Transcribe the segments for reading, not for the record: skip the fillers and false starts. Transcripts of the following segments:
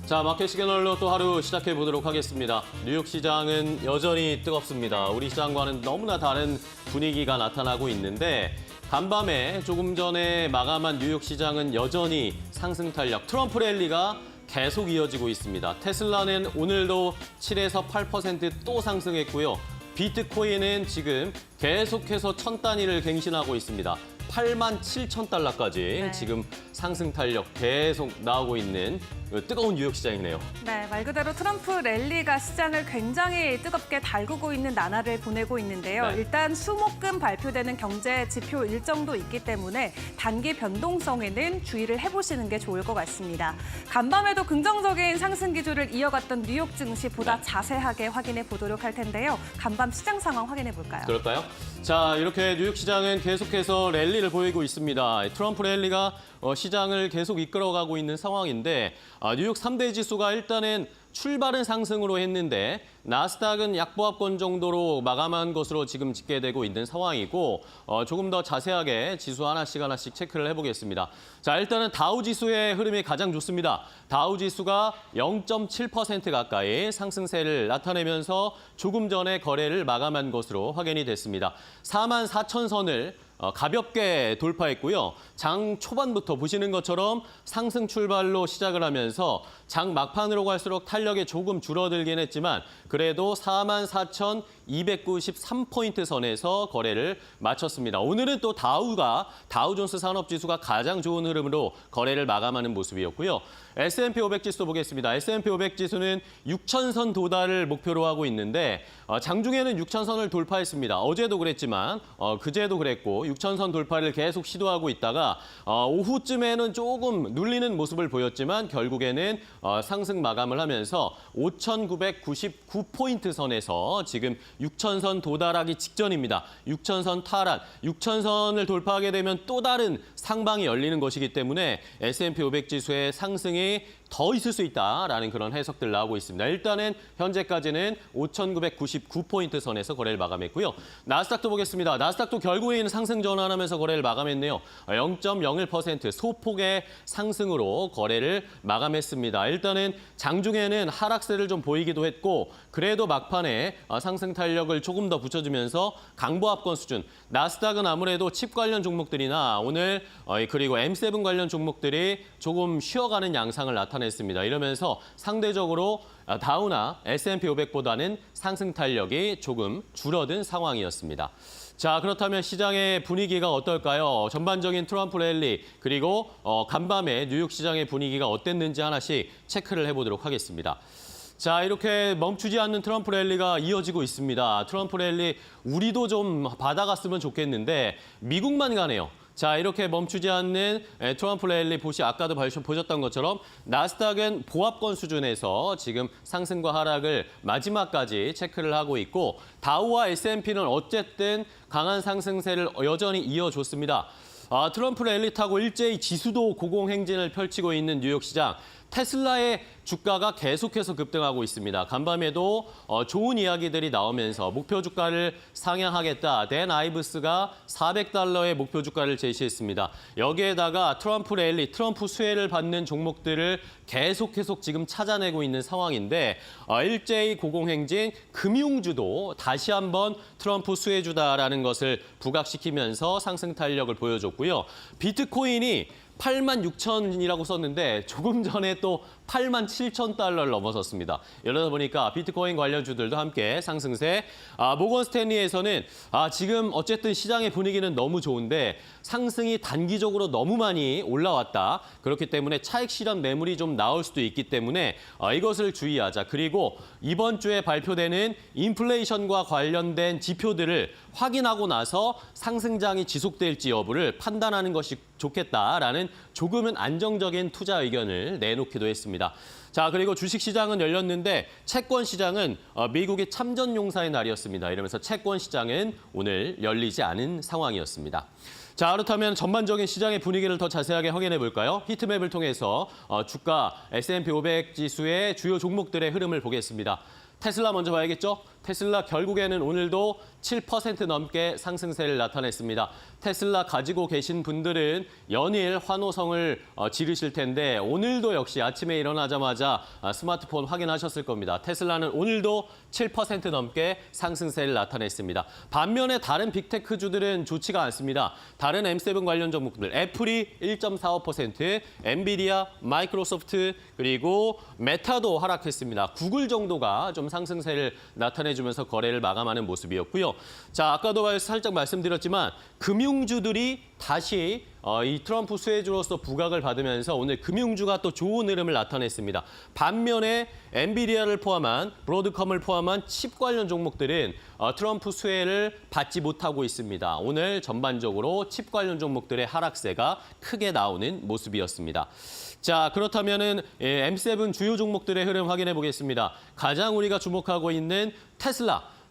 자, 마켓 시그널로 또 하루 시작해 보도록 하겠습니다. 뉴욕 시장은 여전히 뜨겁습니다. 우리 시장과는 너무나 다른 분위기가 나타나고 있는데 간밤에 조금 전에 마감한 뉴욕 시장은 여전히 상승 탄력, 트럼프 랠리가 계속 이어지고 있습니다. 테슬라는 오늘도 7에서 8% 또 상승했고요. 비트코인은 지금 계속해서 1000단위를 갱신하고 있습니다. 87,000달러까지 지금 상승 탄력 계속 나오고 있는 뜨거운 뉴욕 시장이네요. 네, 말 그대로 트럼프 랠리가 시장을 굉장히 뜨겁게 달구고 있는 나날을 보내고 있는데요. 네. 일단 수목금 발표되는 경제 지표 일정도 있기 때문에 단기 변동성에는 주의를 해보시는 게 좋을 것 같습니다. 간밤에도 긍정적인 상승 기조를 이어갔던 뉴욕 증시 보다 자세하게 확인해 보도록 할 텐데요. 간밤 시장 상황 확인해 볼까요? 그럴까요? 자, 이렇게 뉴욕 시장은 계속해서 랠리를 보이고 있습니다. 트럼프 랠리가 시장을 계속 이끌어가고 있는 상황인데 뉴욕 3대 지수가 일단은 출발은 상승으로 했는데 나스닥은 약보합권 정도로 마감한 것으로 지금 집계되고 있는 상황이고 조금 더 자세하게 지수 하나씩 체크를 해보겠습니다. 자, 일단은 다우 지수의 흐름이 가장 좋습니다. 다우 지수가 0.7% 가까이 상승세를 나타내면서 조금 전에 거래를 마감한 것으로 확인이 됐습니다. 44,000선을 가볍게 돌파했고요. 장 초반부터 보시는 것처럼 상승 출발로 시작을 하면서 장 막판으로 갈수록 탄력이 조금 줄어들긴 했지만 그래도 44,293포인트 선에서 거래를 마쳤습니다. 오늘은 또 다우존스 산업지수가 가장 좋은 흐름으로 거래를 마감하는 모습이었고요. S&P 500 지수도 보겠습니다. S&P 500 지수는 6,000선 도달을 목표로 하고 있는데 장중에는 6,000선을 돌파했습니다. 어제도 그랬지만 그제도 그랬고 6,000선 돌파를 계속 시도하고 있다가 오후쯤에는 조금 눌리는 모습을 보였지만 결국에는 상승 마감을 하면서 5,999포인트 선에서 지금 6,000선 도달하기 직전입니다. 6,000선 탈환, 6,000선을 돌파하게 되면 또 다른 상방이 열리는 것이기 때문에 S&P 500 지수의 상승이 더 있을 수 있다라는 그런 해석들 나오고 있습니다. 일단은 현재까지는 5,999포인트 선에서 거래를 마감했고요. 나스닥도 보겠습니다. 나스닥도 결국에는 상승 전환하면서 거래를 마감했네요. 0.01% 소폭의 상승으로 거래를 마감했습니다. 일단은 장중에는 하락세를 좀 보이기도 했고 그래도 막판에 상승 탄력을 조금 더 붙여주면서 강보합권 수준. 나스닥은 아무래도 칩 관련 종목들이나 오늘 그리고 M7 관련 종목들이 조금 쉬어가는 양상을 나타냈습니다. 이러면서 상대적으로 다우나 S&P 500보다는 상승 탄력이 조금 줄어든 상황이었습니다. 자, 그렇다면 시장의 분위기가 어떨까요? 전반적인 트럼프 랠리 그리고 간밤에 뉴욕 시장의 분위기가 어땠는지 하나씩 체크를 해보도록 하겠습니다. 자, 이렇게 멈추지 않는 트럼프 랠리가 이어지고 있습니다. 트럼프 랠리 우리도 좀 받아갔으면 좋겠는데 미국만 가네요. 자, 이렇게 멈추지 않는 트럼프 랠리 아까도 보셨던 것처럼 나스닥은 보합권 수준에서 지금 상승과 하락을 마지막까지 체크를 하고 있고 다우와 S&P는 어쨌든 강한 상승세를 여전히 이어줬습니다. 트럼프 랠리 타고 일제히 지수도 고공행진을 펼치고 있는 뉴욕 시장. 테슬라의 주가가 계속해서 급등하고 있습니다. 간밤에도 좋은 이야기들이 나오면서 목표 주가를 상향하겠다. 댄 아이브스가 $400의 목표 주가를 제시했습니다. 여기에다가 트럼프 랠리, 트럼프 수혜를 받는 종목들을 계속 지금 찾아내고 있는 상황인데 일제히 고공행진, 금융주도 다시 한번 트럼프 수혜주다라는 것을 부각시키면서 상승 탄력을 보여줬고요. 비트코인이 86,000이라고 썼는데 조금 전에 또 87,000달러를 넘어섰습니다. 이러다 보니까 비트코인 관련주들도 함께 상승세. 모건 스탠리에서는 지금 어쨌든 시장의 분위기는 너무 좋은데 상승이 단기적으로 너무 많이 올라왔다. 그렇기 때문에 차익 실현 매물이 좀 나올 수도 있기 때문에 이것을 주의하자. 그리고 이번 주에 발표되는 인플레이션과 관련된 지표들을 확인하고 나서 상승장이 지속될지 여부를 판단하는 것이 좋겠다라는 조금은 안정적인 투자 의견을 내놓기도 했습니다. 자, 그리고 주식시장은 열렸는데 채권시장은 미국의 참전용사의 날이었습니다. 이러면서 채권시장은 오늘 열리지 않은 상황이었습니다. 자, 그렇다면 전반적인 시장의 분위기를 더 자세하게 확인해 볼까요? 히트맵을 통해서 주가 S&P 500 지수의 주요 종목들의 흐름을 보겠습니다. 테슬라 먼저 봐야겠죠? 테슬라 결국에는 오늘도 7% 넘게 상승세를 나타냈습니다. 테슬라 가지고 계신 분들은 연일 환호성을 지르실 텐데 오늘도 역시 아침에 일어나자마자 스마트폰 확인하셨을 겁니다. 테슬라는 오늘도 7% 넘게 상승세를 나타냈습니다. 반면에 다른 빅테크주들은 좋지가 않습니다. 다른 M7 관련 종목들, 애플이 1.45%, 엔비디아, 마이크로소프트, 그리고 메타도 하락했습니다. 구글 정도가 좀 상승세를 나타내주면서 거래를 마감하는 모습이었고요. 자, 아까도 살짝 말씀드렸지만 금융주들이 다시 이 트럼프 수혜주로서 부각을 받으면서 오늘 금융주가 또 좋은 흐름을 나타냈습니다. 반면에 엔비디아를 포함한 브로드컴을 포함한 칩 관련 종목들은 트럼프 수혜를 받지 못하고 있습니다. 오늘 전반적으로 칩 관련 종목들의 하락세가 크게 나오는 모습이었습니다. 자, 그렇다면은 M7 주요 종목들의 흐름 확인해 보겠습니다. 가장 우리가 주목하고 있는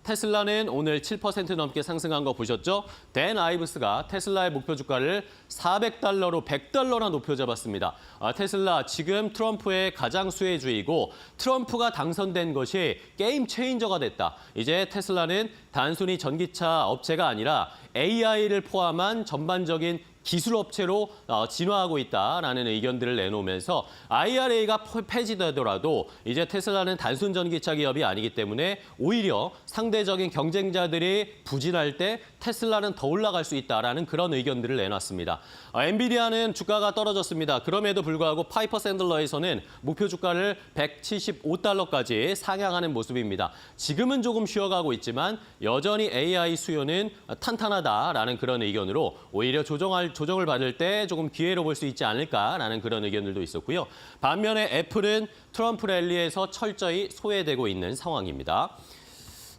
테슬라는 오늘 7% 넘게 상승한 거 보셨죠? 댄 아이브스가 테슬라의 목표 주가를 $400로 $100나 높여 잡았습니다. 테슬라 지금 트럼프의 가장 수혜주이고 트럼프가 당선된 것이 게임 체인저가 됐다. 이제 테슬라는 단순히 전기차 업체가 아니라 AI를 포함한 전반적인 기술 업체로 진화하고 있다라는 의견들을 내놓으면서 IRA가 폐지되더라도 이제 테슬라는 단순 전기차 기업이 아니기 때문에 오히려 상대적인 경쟁자들이 부진할 때 테슬라는 더 올라갈 수 있다라는 그런 의견들을 내놨습니다. 엔비디아는 주가가 떨어졌습니다. 그럼에도 불구하고 파이퍼 샌들러에서는 목표 주가를 $175까지 상향하는 모습입니다. 지금은 조금 쉬어가고 있지만 여전히 AI 수요는 탄탄하다라는 그런 의견으로 오히려 조정을 받을 때 조금 기회로 볼 수 있지 않을까라는 그런 의견들도 있었고요. 반면에 애플은 트럼프 랠리에서 철저히 소외되고 있는 상황입니다.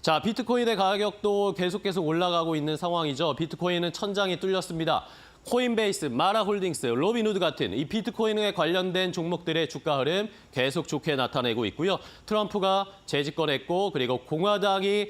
자, 비트코인의 가격도 계속 올라가고 있는 상황이죠. 비트코인은 천장이 뚫렸습니다. 코인베이스, 마라홀딩스, 로빈후드 같은 이 비트코인에 관련된 종목들의 주가 흐름 계속 좋게 나타내고 있고요. 트럼프가 재집권했고 그리고 공화당이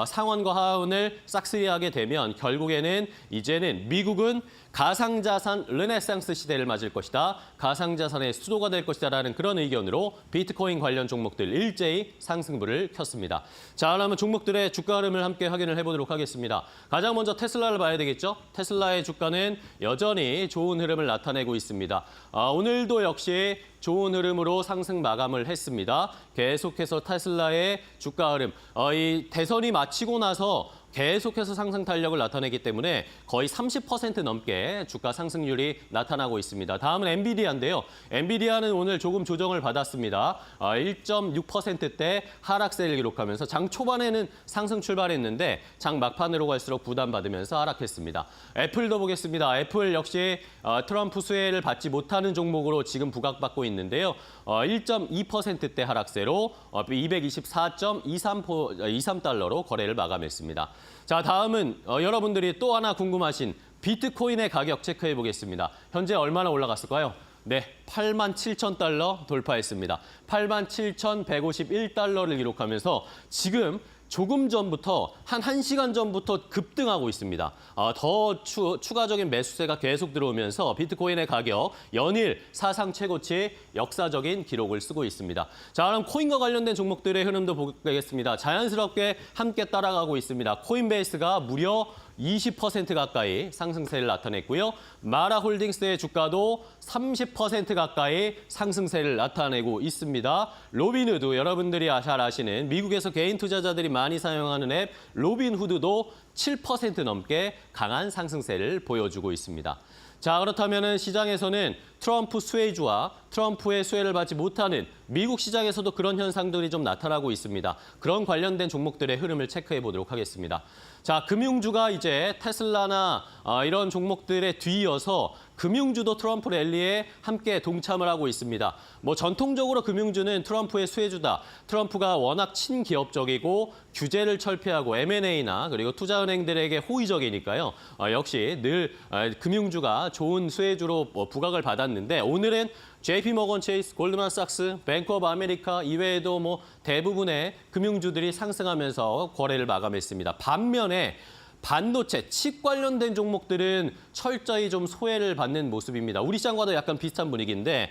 상원과 하원을 싹쓸이하게 되면 결국에는 이제는 미국은 가상자산 르네상스 시대를 맞을 것이다. 가상자산의 수도가 될 것이다라는 그런 의견으로 비트코인 관련 종목들 일제히 상승부를 켰습니다. 자, 그러면 종목들의 주가 흐름을 함께 확인을 해보도록 하겠습니다. 가장 먼저 테슬라를 봐야 되겠죠. 테슬라의 주가는 여전히 좋은 흐름을 나타내고 있습니다. 오늘도 역시 좋은 흐름으로 상승 마감을 했습니다. 계속해서 테슬라의 주가 흐름, 이 대선이 마치고 나서 계속해서 상승 탄력을 나타내기 때문에 거의 30% 넘게 주가 상승률이 나타나고 있습니다. 다음은 엔비디아인데요. 엔비디아는 오늘 조금 조정을 받았습니다. 1.6%대 하락세를 기록하면서 장 초반에는 상승 출발했는데 장 막판으로 갈수록 부담받으면서 하락했습니다. 애플도 보겠습니다. 애플 역시 트럼프 수혜를 받지 못하는 종목으로 지금 부각받고 있는데요. 1.2%대 하락세로 224.23달러로 거래를 마감했습니다. 자, 다음은 여러분들이 또 하나 궁금하신 비트코인의 가격 체크해 보겠습니다. 현재 얼마나 올라갔을까요? 네, 87,000달러 돌파했습니다. 87,151달러를 기록하면서 지금 조금 전부터 한 1시간 전부터 급등하고 있습니다. 더 추가적인 매수세가 계속 들어오면서 비트코인의 가격 연일 사상 최고치 역사적인 기록을 쓰고 있습니다. 자, 그럼 코인과 관련된 종목들의 흐름도 보겠습니다. 자연스럽게 함께 따라가고 있습니다. 코인베이스가 무려 20% 가까이 상승세를 나타냈고요. 마라홀딩스의 주가도 30% 가까이 상승세를 나타내고 있습니다. 로빈후드, 여러분들이 잘 아시는 미국에서 개인 투자자들이 많이 사용하는 앱 로빈후드도 7% 넘게 강한 상승세를 보여주고 있습니다. 자, 그렇다면 시장에서는 트럼프 수혜주와 트럼프의 수혜를 받지 못하는 미국 시장에서도 그런 현상들이 좀 나타나고 있습니다. 그런 관련된 종목들의 흐름을 체크해 보도록 하겠습니다. 자, 금융주가 이제 테슬라나 이런 종목들에 뒤이어서 금융주도 트럼프 랠리에 함께 동참을 하고 있습니다. 뭐 전통적으로 금융주는 트럼프의 수혜주다. 트럼프가 워낙 친기업적이고 규제를 철폐하고 M&A나 그리고 투자은행들에게 호의적이니까요. 역시 늘 금융주가 좋은 수혜주로 부각을 받았는데 오늘은 JP모건 체이스, 골드만삭스, 뱅크 오브 아메리카 이외에도 뭐 대부분의 금융주들이 상승하면서 거래를 마감했습니다. 반면에 반도체, 칩 관련된 종목들은 철저히 좀 소외를 받는 모습입니다. 우리 시장과도 약간 비슷한 분위기인데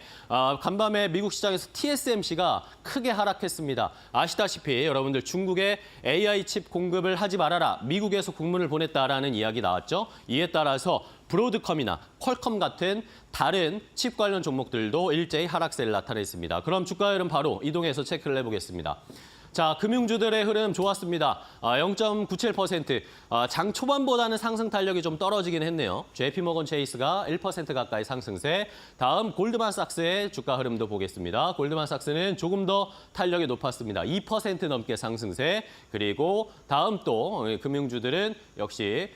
간밤에 미국 시장에서 TSMC가 크게 하락했습니다. 아시다시피 여러분들 중국에 AI 칩 공급을 하지 말아라. 미국에서 공문을 보냈다라는 이야기 나왔죠. 이에 따라서 브로드컴이나 퀄컴 같은 다른 칩 관련 종목들도 일제히 하락세를 나타냈습니다. 그럼 주가 흐름 바로 이동해서 체크를 해보겠습니다. 자, 금융주들의 흐름 좋았습니다. 0.97%. 장 초반보다는 상승 탄력이 좀 떨어지긴 했네요. JP모건 체이스가 1% 가까이 상승세. 다음 골드만삭스의 주가 흐름도 보겠습니다. 골드만삭스는 조금 더 탄력이 높았습니다. 2% 넘게 상승세. 그리고 다음 또 금융주들은 역시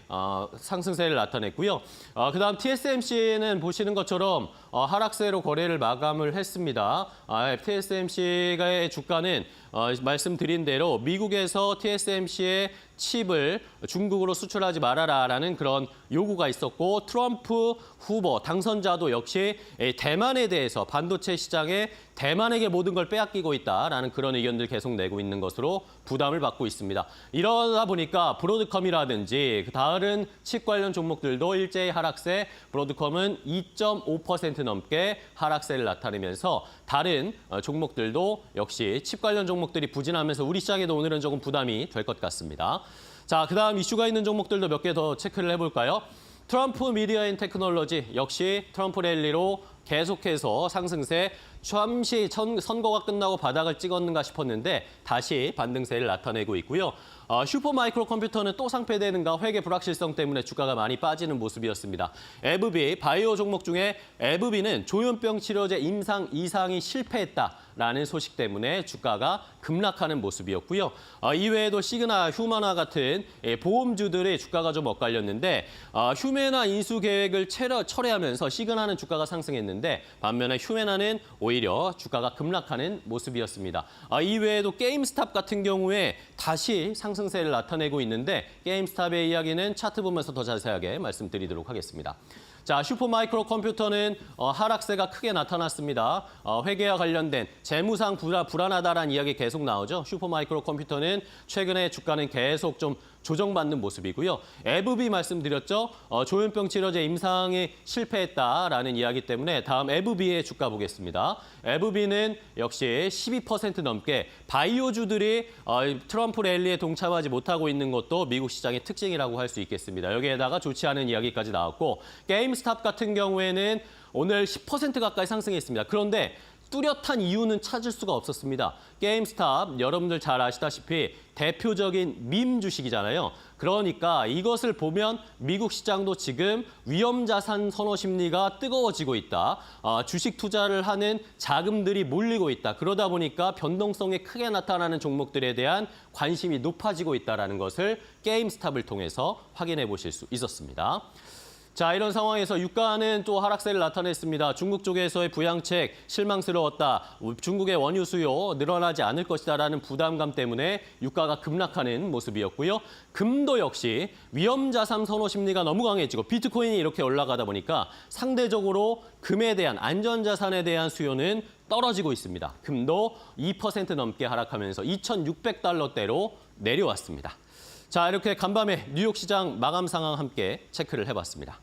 상승세를 나타냈고요. 그다음 TSMC는 보시는 것처럼 하락세로 거래를 마감을 했습니다. TSMC의 주가는 말씀드린 대로 미국에서 TSMC의 칩을 중국으로 수출하지 말아라라는 그런 요구가 있었고 트럼프 후보 당선자도 역시 대만에 대해서 반도체 시장에 대만에게 모든 걸 빼앗기고 있다라는 그런 의견들 계속 내고 있는 것으로 부담을 받고 있습니다. 이러다 보니까 브로드컴이라든지 다른 칩 관련 종목들도 일제히 하락세, 브로드컴은 2.5% 넘게 하락세를 나타내면서 다른 종목들도 역시 칩 관련 종목들이 부진하면서 우리 시장에도 오늘은 조금 부담이 될 것 같습니다. 자, 그다음 이슈가 있는 종목들도 몇 개 더 체크를 해볼까요? 트럼프 미디어 앤 테크놀로지 역시 트럼프 랠리로 계속해서 상승세, 잠시 선거가 끝나고 바닥을 찍었는가 싶었는데 다시 반등세를 나타내고 있고요. 슈퍼마이크로 컴퓨터는 또 상폐되는가 회계 불확실성 때문에 주가가 많이 빠지는 모습이었습니다. 에브비, 바이오 종목 중에 에브비는 조현병 치료제 임상 이상이 실패했다라는 소식 때문에 주가가 급락하는 모습이었고요. 이외에도 시그나, 휴머나 같은 보험주들의 주가가 좀 엇갈렸는데 휴메나 인수 계획을 철회하면서 시그나는 주가가 상승했는데 반면에 휴메나는 오히려 주가가 급락하는 모습이었습니다. 이외에도 게임스탑 같은 경우에 다시 상승세를 나타내고 있는데 게임스탑의 이야기는 차트 보면서 더 자세하게 말씀드리도록 하겠습니다. 자, 슈퍼마이크로 컴퓨터는 하락세가 크게 나타났습니다. 회계와 관련된 재무상 불안하다라는 이야기 계속 나오죠. 슈퍼마이크로 컴퓨터는 최근에 주가는 계속 좀 조정받는 모습이고요. 에브비 말씀드렸죠. 조현병 치료제 임상이 실패했다라는 이야기 때문에 다음 에브비의 주가 보겠습니다. 에브비는 역시 12% 넘게 바이오주들이 트럼프 랠리에 동참하지 못하고 있는 것도 미국 시장의 특징이라고 할 수 있겠습니다. 여기에다가 좋지 않은 이야기까지 나왔고 게임스탑 같은 경우에는 오늘 10% 가까이 상승했습니다. 그런데 뚜렷한 이유는 찾을 수가 없었습니다. 게임스탑 여러분들 잘 아시다시피 대표적인 밈 주식이잖아요. 그러니까 이것을 보면 미국 시장도 지금 위험자산 선호 심리가 뜨거워지고 있다. 주식 투자를 하는 자금들이 몰리고 있다. 그러다 보니까 변동성이 크게 나타나는 종목들에 대한 관심이 높아지고 있다는 것을 게임스탑을 통해서 확인해 보실 수 있었습니다. 자, 이런 상황에서 유가는 또 하락세를 나타냈습니다. 중국 쪽에서의 부양책 실망스러웠다. 중국의 원유 수요 늘어나지 않을 것이다라는 부담감 때문에 유가가 급락하는 모습이었고요. 금도 역시 위험자산 선호 심리가 너무 강해지고 비트코인이 이렇게 올라가다 보니까 상대적으로 금에 대한 안전자산에 대한 수요는 떨어지고 있습니다. 금도 2% 넘게 하락하면서 2,600달러대로 내려왔습니다. 자, 이렇게 간밤에 뉴욕 시장 마감 상황 함께 체크를 해봤습니다.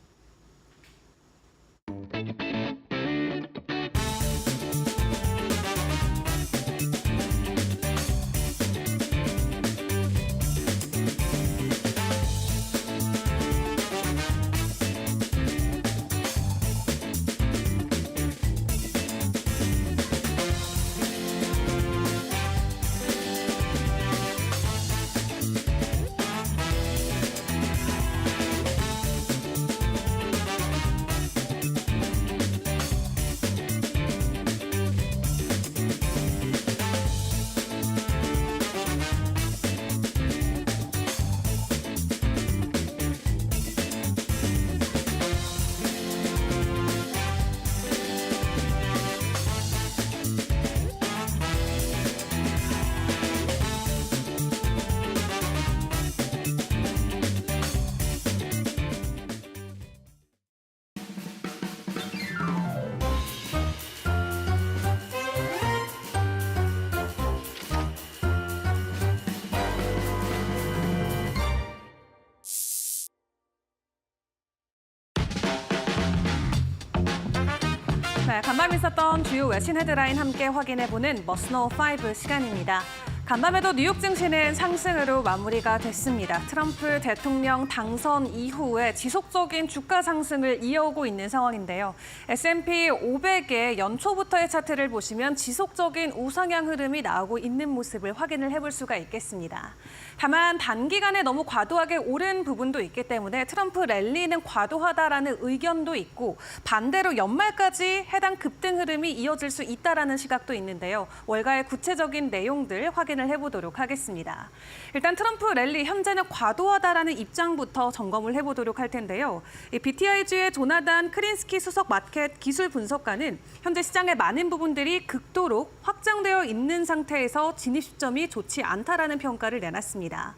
네, 간밤 있었던 주요 외신 헤드라인 함께 확인해보는 머스노 5 시간입니다. 간밤에도 뉴욕 증시는 상승으로 마무리가 됐습니다. 트럼프 대통령 당선 이후에 지속적인 주가 상승을 이어오고 있는 상황인데요. S&P 500의 연초부터의 차트를 보시면 지속적인 우상향 흐름이 나오고 있는 모습을 확인을 해볼 수가 있겠습니다. 다만 단기간에 너무 과도하게 오른 부분도 있기 때문에 트럼프 랠리는 과도하다라는 의견도 있고 반대로 연말까지 해당 급등 흐름이 이어질 수 있다라는 시각도 있는데요. 월가의 구체적인 내용들 확인을 해보도록 하겠습니다. 일단 트럼프 랠리 현재는 과도하다라는 입장부터 점검을 해보도록 할 텐데요. BTIG의 조나단 크린스키 수석 마켓 기술 분석가는 현재 시장의 많은 부분들이 극도로 확장되어 있는 상태에서 진입 시점이 좋지 않다라는 평가를 내놨습니다.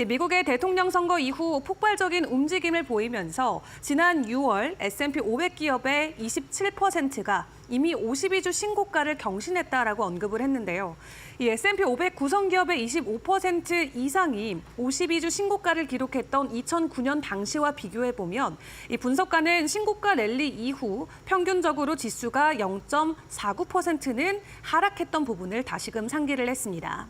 미국의 대통령 선거 이후 폭발적인 움직임을 보이면서 지난 6월 S&P 500 기업의 27%가 이미 52주 신고가를 경신했다라고 언급을 했는데요. 이 S&P 500 구성 기업의 25% 이상이 52주 신고가를 기록했던 2009년 당시와 비교해 보면 이 분석가는 신고가 랠리 이후 평균적으로 지수가 0.49%는 하락했던 부분을 다시금 상기를 했습니다.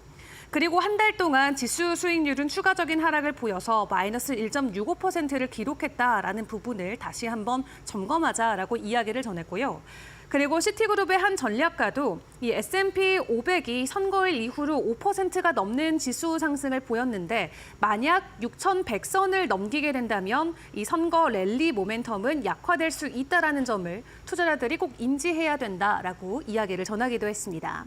그리고 한 달 동안 지수 수익률은 추가적인 하락을 보여서 마이너스 1.65%를 기록했다라는 부분을 다시 한번 점검하자라고 이야기를 전했고요. 그리고 시티그룹의 한 전략가도 이 S&P 500이 선거일 이후로 5%가 넘는 지수 상승을 보였는데 만약 6,100선을 넘기게 된다면 이 선거 랠리 모멘텀은 약화될 수 있다라는 점을 투자자들이 꼭 인지해야 된다라고 이야기를 전하기도 했습니다.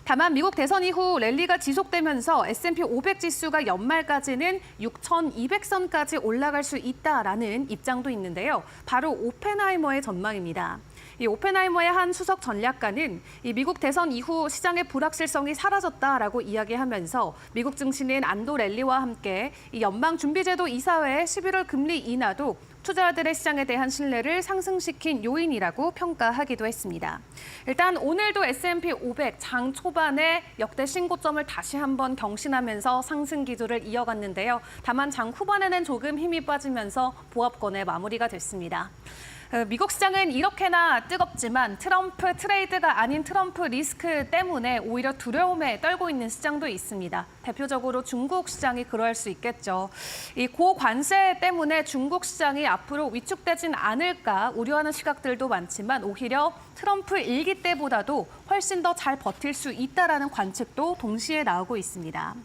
다만 미국 대선 이후 랠리가 지속되면서 S&P 500 지수가 연말까지는 6,200선까지 올라갈 수 있다라는 입장도 있는데요. 바로 오펜하이머의 전망입니다. 이 오펜하이머의 한 수석 전략가는 이 미국 대선 이후 시장의 불확실성이 사라졌다라고 이야기하면서 미국 증시는 안도 랠리와 함께 이 연방준비제도 이사회의 11월 금리 인하도 투자자들의 시장에 대한 신뢰를 상승시킨 요인이라고 평가하기도 했습니다. 일단 오늘도 S&P 500 장 초반에 역대 신고점을 다시 한번 경신하면서 상승 기조를 이어갔는데요. 다만 장 후반에는 조금 힘이 빠지면서 보합권에 마무리가 됐습니다. 미국 시장은 이렇게나 뜨겁지만 트럼프 트레이드가 아닌 트럼프 리스크 때문에 오히려 두려움에 떨고 있는 시장도 있습니다. 대표적으로 중국 시장이 그럴 수 있겠죠. 이 고관세 때문에 중국 시장이 앞으로 위축되진 않을까 우려하는 시각들도 많지만 오히려 트럼프 일기 때보다도 훨씬 더 잘 버틸 수 있다라는 관측도 동시에 나오고 있습니다.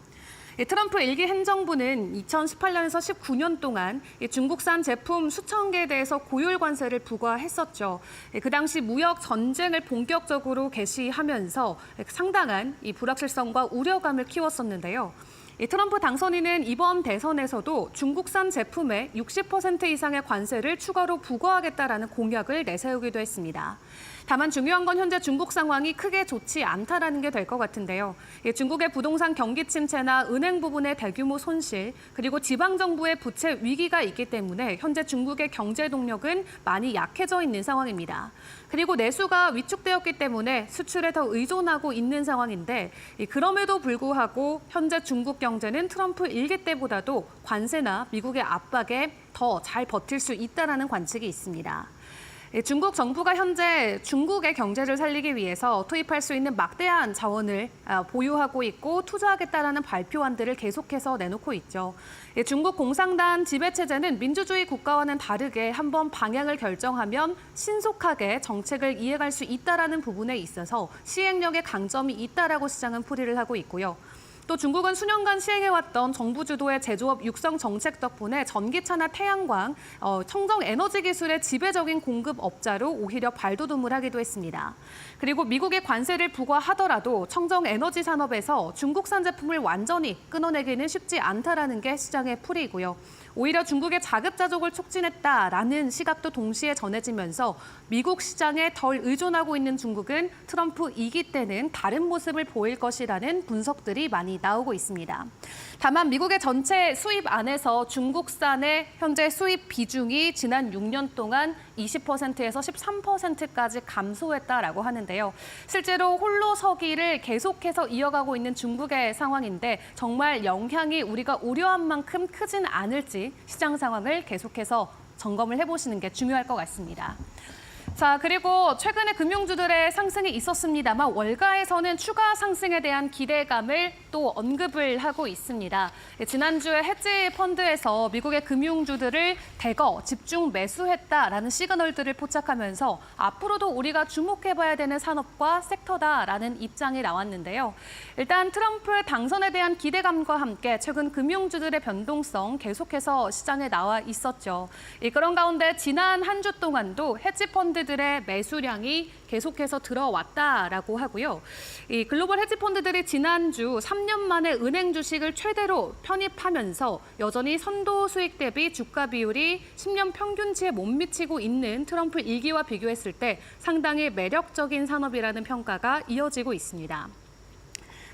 트럼프 일기 행정부는 2018년에서 19년 동안 중국산 제품 수천 개에 대해서 고율 관세를 부과했었죠. 그 당시 무역 전쟁을 본격적으로 개시하면서 상당한 이 불확실성과 우려감을 키웠었는데요. 트럼프 당선인은 이번 대선에서도 중국산 제품에 60% 이상의 관세를 추가로 부과하겠다라는 공약을 내세우기도 했습니다. 다만 중요한 건 현재 중국 상황이 크게 좋지 않다라는 게 될 것 같은데요. 중국의 부동산 경기 침체나 은행 부분의 대규모 손실, 그리고 지방정부의 부채 위기가 있기 때문에 현재 중국의 경제 동력은 많이 약해져 있는 상황입니다. 그리고 내수가 위축되었기 때문에 수출에 더 의존하고 있는 상황인데 그럼에도 불구하고 현재 중국 경제는 트럼프 일기 때보다도 관세나 미국의 압박에 더 잘 버틸 수 있다라는 관측이 있습니다. 중국 정부가 현재 중국의 경제를 살리기 위해서 투입할 수 있는 막대한 자원을 보유하고 있고 투자하겠다라는 발표안들을 계속해서 내놓고 있죠. 중국 공산당 지배체제는 민주주의 국가와는 다르게 한번 방향을 결정하면 신속하게 정책을 이해갈 수 있다라는 부분에 있어서 시행력에 강점이 있다라고 시장은 풀이를 하고 있고요. 또 중국은 수년간 시행해왔던 정부 주도의 제조업 육성 정책 덕분에 전기차나 태양광, 청정 에너지 기술의 지배적인 공급업자로 오히려 발돋움을 하기도 했습니다. 그리고 미국의 관세를 부과하더라도 청정 에너지 산업에서 중국산 제품을 완전히 끊어내기는 쉽지 않다라는 게 시장의 풀이고요. 오히려 중국의 자급자족을 촉진했다라는 시각도 동시에 전해지면서 미국 시장에 덜 의존하고 있는 중국은 트럼프 2기 때는 다른 모습을 보일 것이라는 분석들이 많이 나오고 있습니다. 다만 미국의 전체 수입 안에서 중국산의 현재 수입 비중이 지난 6년 동안 20%에서 13%까지 감소했다라고 하는데요. 실제로 홀로 서기를 계속해서 이어가고 있는 중국의 상황인데 정말 영향이 우리가 우려한 만큼 크진 않을지 시장 상황을 계속해서 점검을 해보시는 게 중요할 것 같습니다. 자, 그리고 최근에 금융주들의 상승이 있었습니다만 월가에서는 추가 상승에 대한 기대감을 또 언급을 하고 있습니다. 지난주에 헤지 펀드에서 미국의 금융주들을 대거 집중 매수했다라는 시그널들을 포착하면서 앞으로도 우리가 주목해봐야 되는 산업과 섹터다라는 입장이 나왔는데요. 일단 트럼프 당선에 대한 기대감과 함께 최근 금융주들의 변동성 계속해서 시장에 나와 있었죠. 그런 가운데 지난 한 주 동안도 헤지 펀드들의 매수량이 계속해서 들어왔다라고 하고요. 이 글로벌 헤지 펀드들이 지난주 3년 만에 은행 주식을 최대로 편입하면서 여전히 선도 수익 대비 주가 비율이 10년 평균치에 못 미치고 있는 트럼프 1기와 비교했을 때 상당히 매력적인 산업이라는 평가가 이어지고 있습니다.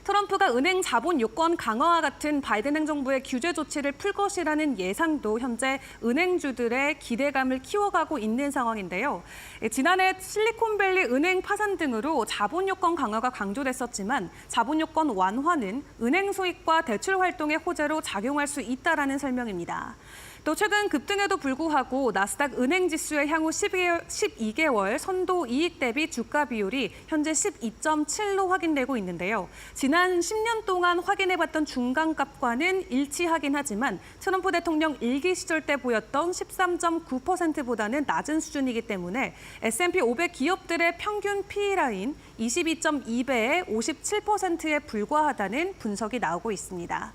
트럼프가 은행 자본 요건 강화와 같은 바이든 행정부의 규제 조치를 풀 것이라는 예상도 현재 은행주들의 기대감을 키워가고 있는 상황인데요. 지난해 실리콘밸리 은행 파산 등으로 자본 요건 강화가 강조됐었지만 자본 요건 완화는 은행 수익과 대출 활동의 호재로 작용할 수 있다라는 설명입니다. 또 최근 급등에도 불구하고 나스닥 은행지수의 향후 12개월 선도 이익 대비 주가 비율이 현재 12.7로 확인되고 있는데요. 지난 10년 동안 확인해봤던 중간값과는 일치하긴 하지만 트럼프 대통령 1기 시절 때 보였던 13.9%보다는 낮은 수준이기 때문에 S&P 500 기업들의 평균 PE라인 22.2배에 57%에 불과하다는 분석이 나오고 있습니다.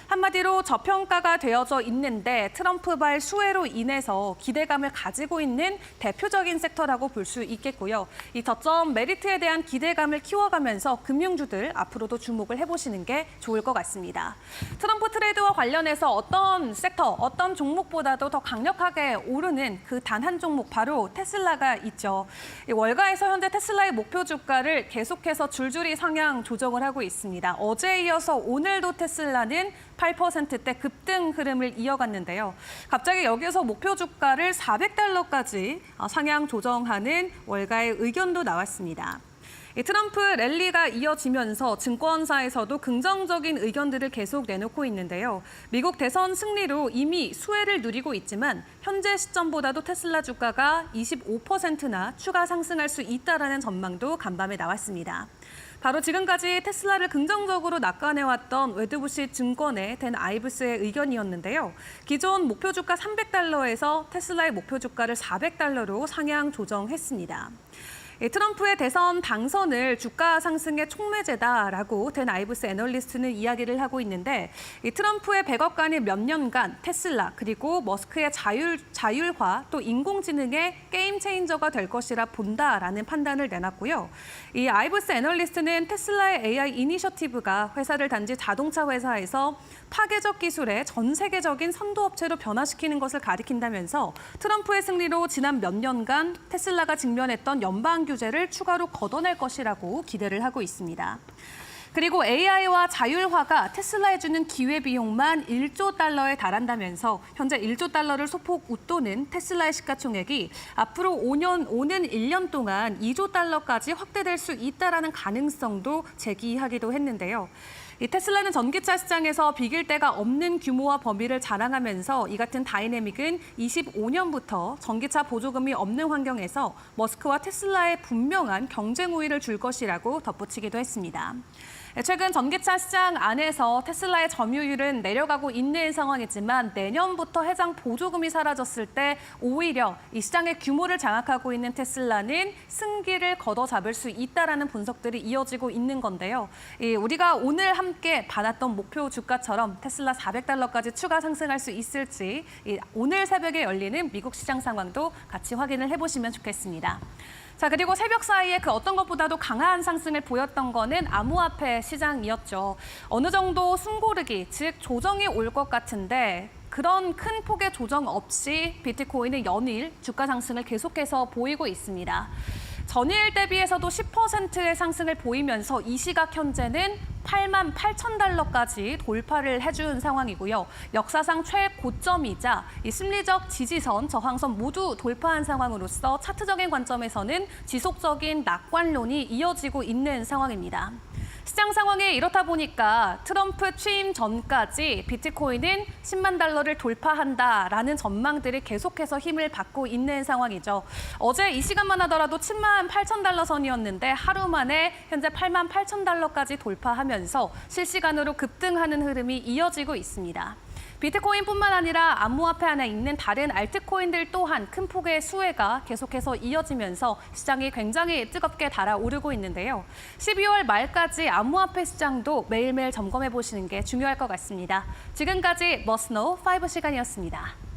한마디로 저평가가 되어져 있는데 트럼프발 수혜로 인해서 기대감을 가지고 있는 대표적인 섹터라고 볼 수 있겠고요. 이 저점 메리트에 대한 기대감을 키워가면서 금융주들 앞으로도 주목을 해보시는 게 좋을 것 같습니다. 트럼프 트레이드와 관련해서 어떤 섹터, 어떤 종목보다도 더 강력하게 오르는 그 단 한 종목 바로 테슬라가 있죠. 월가에서 현재 테슬라의 목표 주가를 계속해서 줄줄이 상향 조정을 하고 있습니다. 어제에 이어서 오늘도 테슬라는 8%대 급등 흐름을 이어갔는데요. 갑자기 여기서 목표 주가를 $400까지 상향 조정하는 월가의 의견도 나왔습니다. 트럼프 랠리가 이어지면서 증권사에서도 긍정적인 의견들을 계속 내놓고 있는데요. 미국 대선 승리로 이미 수혜를 누리고 있지만 현재 시점보다도 테슬라 주가가 25%나 추가 상승할 수 있다라는 전망도 간밤에 나왔습니다. 바로 지금까지 테슬라를 긍정적으로 낙관해왔던 웨드부시 증권의 댄 아이브스의 의견이었는데요. 기존 목표 주가 $300에서 테슬라의 목표 주가를 $400로 상향 조정했습니다. 트럼프의 대선 당선을 주가 상승의 촉매제다라고 댄 아이브스 애널리스트는 이야기를 하고 있는데 트럼프의 100억간이 몇 년간 테슬라 그리고 머스크의 자율화 또 인공지능의 게임 체인저가 될 것이라 본다라는 판단을 내놨고요. 이 아이브스 애널리스트는 테슬라의 AI 이니셔티브가 회사를 단지 자동차 회사에서 파괴적 기술의 전 세계적인 선도업체로 변화시키는 것을 가리킨다면서 트럼프의 승리로 지난 몇 년간 테슬라가 직면했던 연방 규제를 추가로 걷어낼 것이라고 기대를 하고 있습니다. 그리고 AI와 자율화가 테슬라에 주는 기회비용만 $1조 달한다면서 현재 $1조 소폭 웃도는 테슬라의 시가총액이 앞으로 오는 1년 동안 $2조 확대될 수 있다는 가능성도 제기하기도 했는데요. 이 테슬라는 전기차 시장에서 비길 데가 없는 규모와 범위를 자랑하면서 이 같은 다이내믹은 25년부터 전기차 보조금이 없는 환경에서 머스크와 테슬라의 분명한 경쟁 우위를 줄 것이라고 덧붙이기도 했습니다. 최근 전기차 시장 안에서 테슬라의 점유율은 내려가고 있는 상황이지만 내년부터 해당 보조금이 사라졌을 때 오히려 이 시장의 규모를 장악하고 있는 테슬라는 승기를 걷어잡을 수 있다라는 분석들이 이어지고 있는 건데요. 우리가 오늘 함께 받았던 목표 주가처럼 테슬라 $400까지 추가 상승할 수 있을지 오늘 새벽에 열리는 미국 시장 상황도 같이 확인을 해보시면 좋겠습니다. 자, 그리고 새벽 사이에 그 어떤 것보다도 강한 상승을 보였던 거는 암호화폐 시장이었죠. 어느 정도 숨고르기, 즉 조정이 올 것 같은데 그런 큰 폭의 조정 없이 비트코인은 연일 주가 상승을 계속해서 보이고 있습니다. 전일 대비해서도 10%의 상승을 보이면서 이 시각 현재는 $88,000까지 돌파를 해준 상황이고요. 역사상 최고점이자 이 심리적 지지선, 저항선 모두 돌파한 상황으로서 차트적인 관점에서는 지속적인 낙관론이 이어지고 있는 상황입니다. 시장 상황이 이렇다 보니까 트럼프 취임 전까지 비트코인은 10만 달러를 돌파한다라는 전망들이 계속해서 힘을 받고 있는 상황이죠. 어제 이 시간만 하더라도 7만 8천 달러 선이었는데 하루 만에 현재 8만 8천 달러까지 돌파하면서 실시간으로 급등하는 흐름이 이어지고 있습니다. 비트코인뿐만 아니라 암호화폐 안에 있는 다른 알트코인들 또한 큰 폭의 수혜가 계속해서 이어지면서 시장이 굉장히 뜨겁게 달아오르고 있는데요. 12월 말까지 암호화폐 시장도 매일매일 점검해 보시는 게 중요할 것 같습니다. 지금까지 머스노 5 시간이었습니다.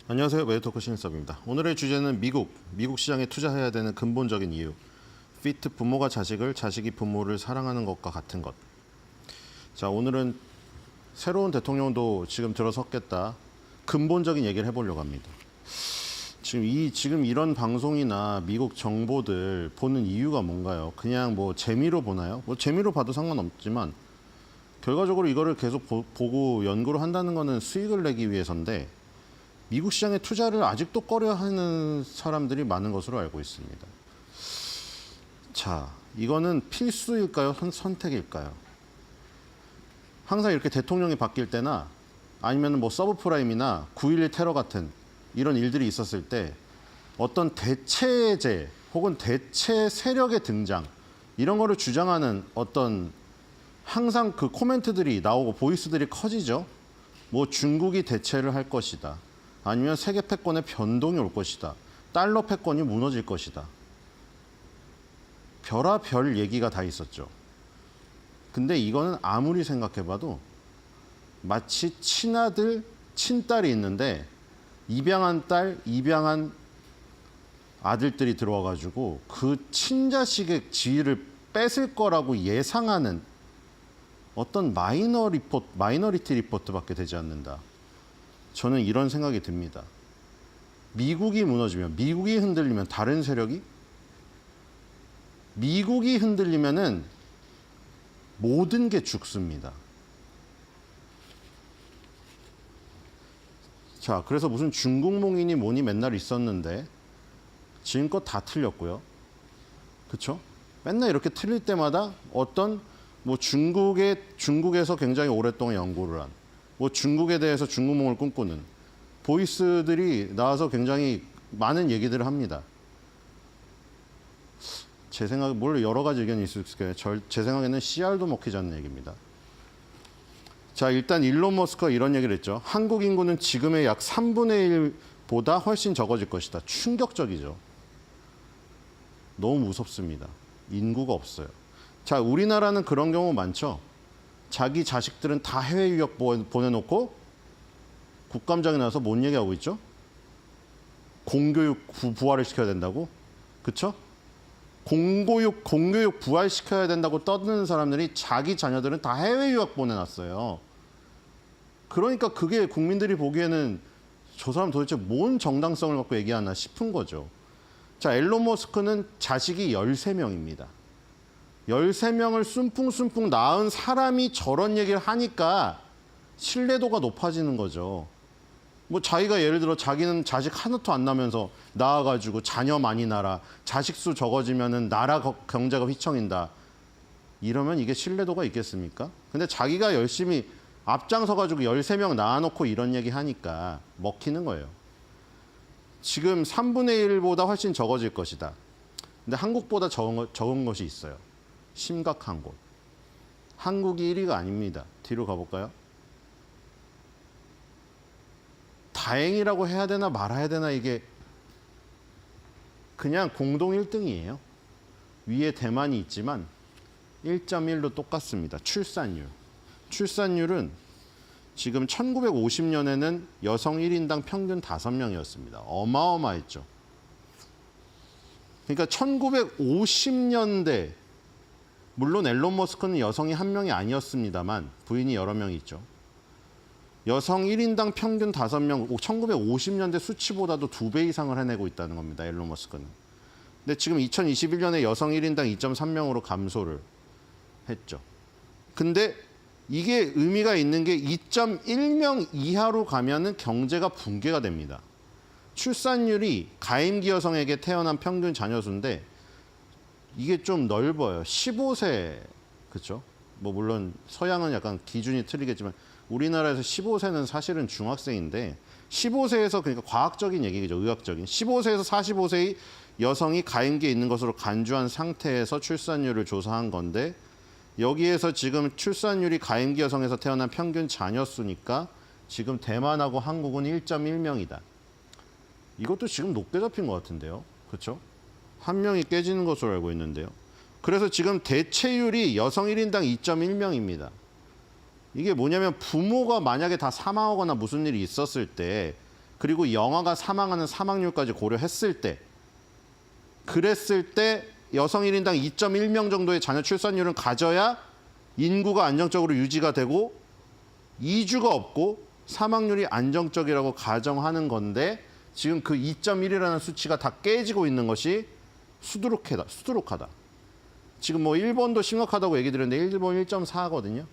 안녕하세요. 메디토크 신일섭입니다. 오늘의 주제는 미국 시장에 투자해야 되는 근본적인 이유. 피트 부모가 자식을, 자식이 부모를 사랑하는 것과 같은 것. 자, 오늘은 새로운 대통령도 지금 들어섰겠다. 근본적인 얘기를 해보려고 합니다. 지금 이런 방송이나 미국 정보들 보는 이유가 뭔가요? 그냥 뭐 재미로 보나요? 뭐 재미로 봐도 상관없지만 결과적으로 이거를 계속 보고 연구를 한다는 거는 수익을 내기 위해서인데 미국 시장에 투자를 아직도 꺼려하는 사람들이 많은 것으로 알고 있습니다. 자, 이거는 필수일까요? 선택일까요? 항상 이렇게 대통령이 바뀔 때나 아니면 뭐 서브프라임이나 9.11 테러 같은 이런 일들이 있었을 때 어떤 대체제 혹은 대체 세력의 등장 이런 거를 주장하는 어떤 항상 그 코멘트들이 나오고 보이스들이 커지죠. 뭐 중국이 대체를 할 것이다. 아니면 세계 패권의 변동이 올 것이다. 달러 패권이 무너질 것이다. 별의별 얘기가 다 있었죠. 근데 이거는 아무리 생각해봐도 마치 친아들, 친딸이 있는데 입양한 딸, 입양한 아들들이 들어와가지고 그 친자식의 지위를 뺏을 거라고 예상하는 어떤 마이너리티 리포트밖에 되지 않는다. 저는 이런 생각이 듭니다. 미국이 무너지면, 미국이 흔들리면 다른 세력이? 미국이 흔들리면은 모든 게 죽습니다. 자, 그래서 무슨 중국몽이니 뭐니 맨날 있었는데 지금껏 다 틀렸고요. 그렇죠? 맨날 이렇게 틀릴 때마다 어떤 뭐 중국에서 굉장히 오랫동안 연구를 한 뭐 중국에 대해서 중국몽을 꿈꾸는 보이스들이 나와서 굉장히 많은 얘기들을 합니다. 제 생각에 물론 여러 가지 의견이 있을 거예요. 제 생각에는 씨알도 먹히지 않는 얘기입니다. 자, 일단 일론 머스크가 이런 얘기를 했죠. 한국 인구는 지금의 약 3분의 1보다 훨씬 적어질 것이다. 충격적이죠. 너무 무섭습니다. 인구가 없어요. 자, 우리나라는 그런 경우 많죠. 자기 자식들은 다 해외 유학 보내놓고 국감장에 나와서 뭔 얘기하고 있죠? 공교육 부활을 시켜야 된다고? 그쵸? 공교육 부활시켜야 된다고 떠드는 사람들이 자기 자녀들은 다 해외 유학 보내놨어요. 그러니까 그게 국민들이 보기에는 저 사람 도대체 뭔 정당성을 갖고 얘기하나 싶은 거죠. 자, 일론 머스크는 자식이 13명입니다. 13명을 숨풍숨풍 낳은 사람이 저런 얘기를 하니까 신뢰도가 높아지는 거죠. 뭐 자기가 예를 들어 자기는 자식 하나도 안 나면서 낳아가지고 자녀 많이 낳아라. 자식 수 적어지면은 나라 경제가 휘청인다. 이러면 이게 신뢰도가 있겠습니까? 근데 자기가 열심히 앞장서가지고 13명 낳아놓고 이런 얘기 하니까 먹히는 거예요. 지금 3분의 1보다 훨씬 적어질 것이다. 근데 한국보다 적은 것이 있어요. 심각한 곳. 한국이 1위가 아닙니다. 뒤로 가볼까요? 다행이라고 해야 되나 말아야 되나 이게 그냥 공동 1등이에요. 위에 대만이 있지만 1.1로 똑같습니다. 출산율. 출산율은 지금 1950년에는 여성 1인당 평균 5명이었습니다. 어마어마했죠. 그러니까 1950년대 물론 앨런 머스크는 여성이 한 명이 아니었습니다만 부인이 여러 명 있죠. 여성 1인당 평균 5명, 1950년대 수치보다도 2배 이상을 해내고 있다는 겁니다. 앨런 머스크는. 근데 지금 2021년에 여성 1인당 2.3명으로 감소를 했죠. 근데 이게 의미가 있는 게 2.1명 이하로 가면은 경제가 붕괴가 됩니다. 출산율이 가임기 여성에게 태어난 평균 자녀 수인데 이게 좀 넓어요. 15세, 그렇죠? 뭐 물론 서양은 약간 기준이 틀리겠지만 우리나라에서 15세는 사실은 중학생인데 15세에서 그러니까 과학적인 얘기죠. 의학적인. 15세에서 45세의 여성이 가임기에 있는 것으로 간주한 상태에서 출산율을 조사한 건데 여기에서 지금 출산율이 가임기 여성에서 태어난 평균 자녀 수니까 지금 대만하고 한국은 1.1명이다. 이것도 지금 높게 잡힌 것 같은데요. 그렇죠? 한 명이 깨지는 것으로 알고 있는데요. 그래서 지금 대체율이 여성 1인당 2.1명입니다. 이게 뭐냐면 부모가 만약에 다 사망하거나 무슨 일이 있었을 때 그리고 영아가 사망하는 사망률까지 고려했을 때 그랬을 때 여성 1인당 2.1명 정도의 자녀 출산율은 가져야 인구가 안정적으로 유지가 되고 이주가 없고 사망률이 안정적이라고 가정하는 건데 지금 그 2.1이라는 수치가 다 깨지고 있는 것이 수두룩하다. 지금 뭐 일본도 심각하다고 얘기 드렸는데 일본 1.4거든요.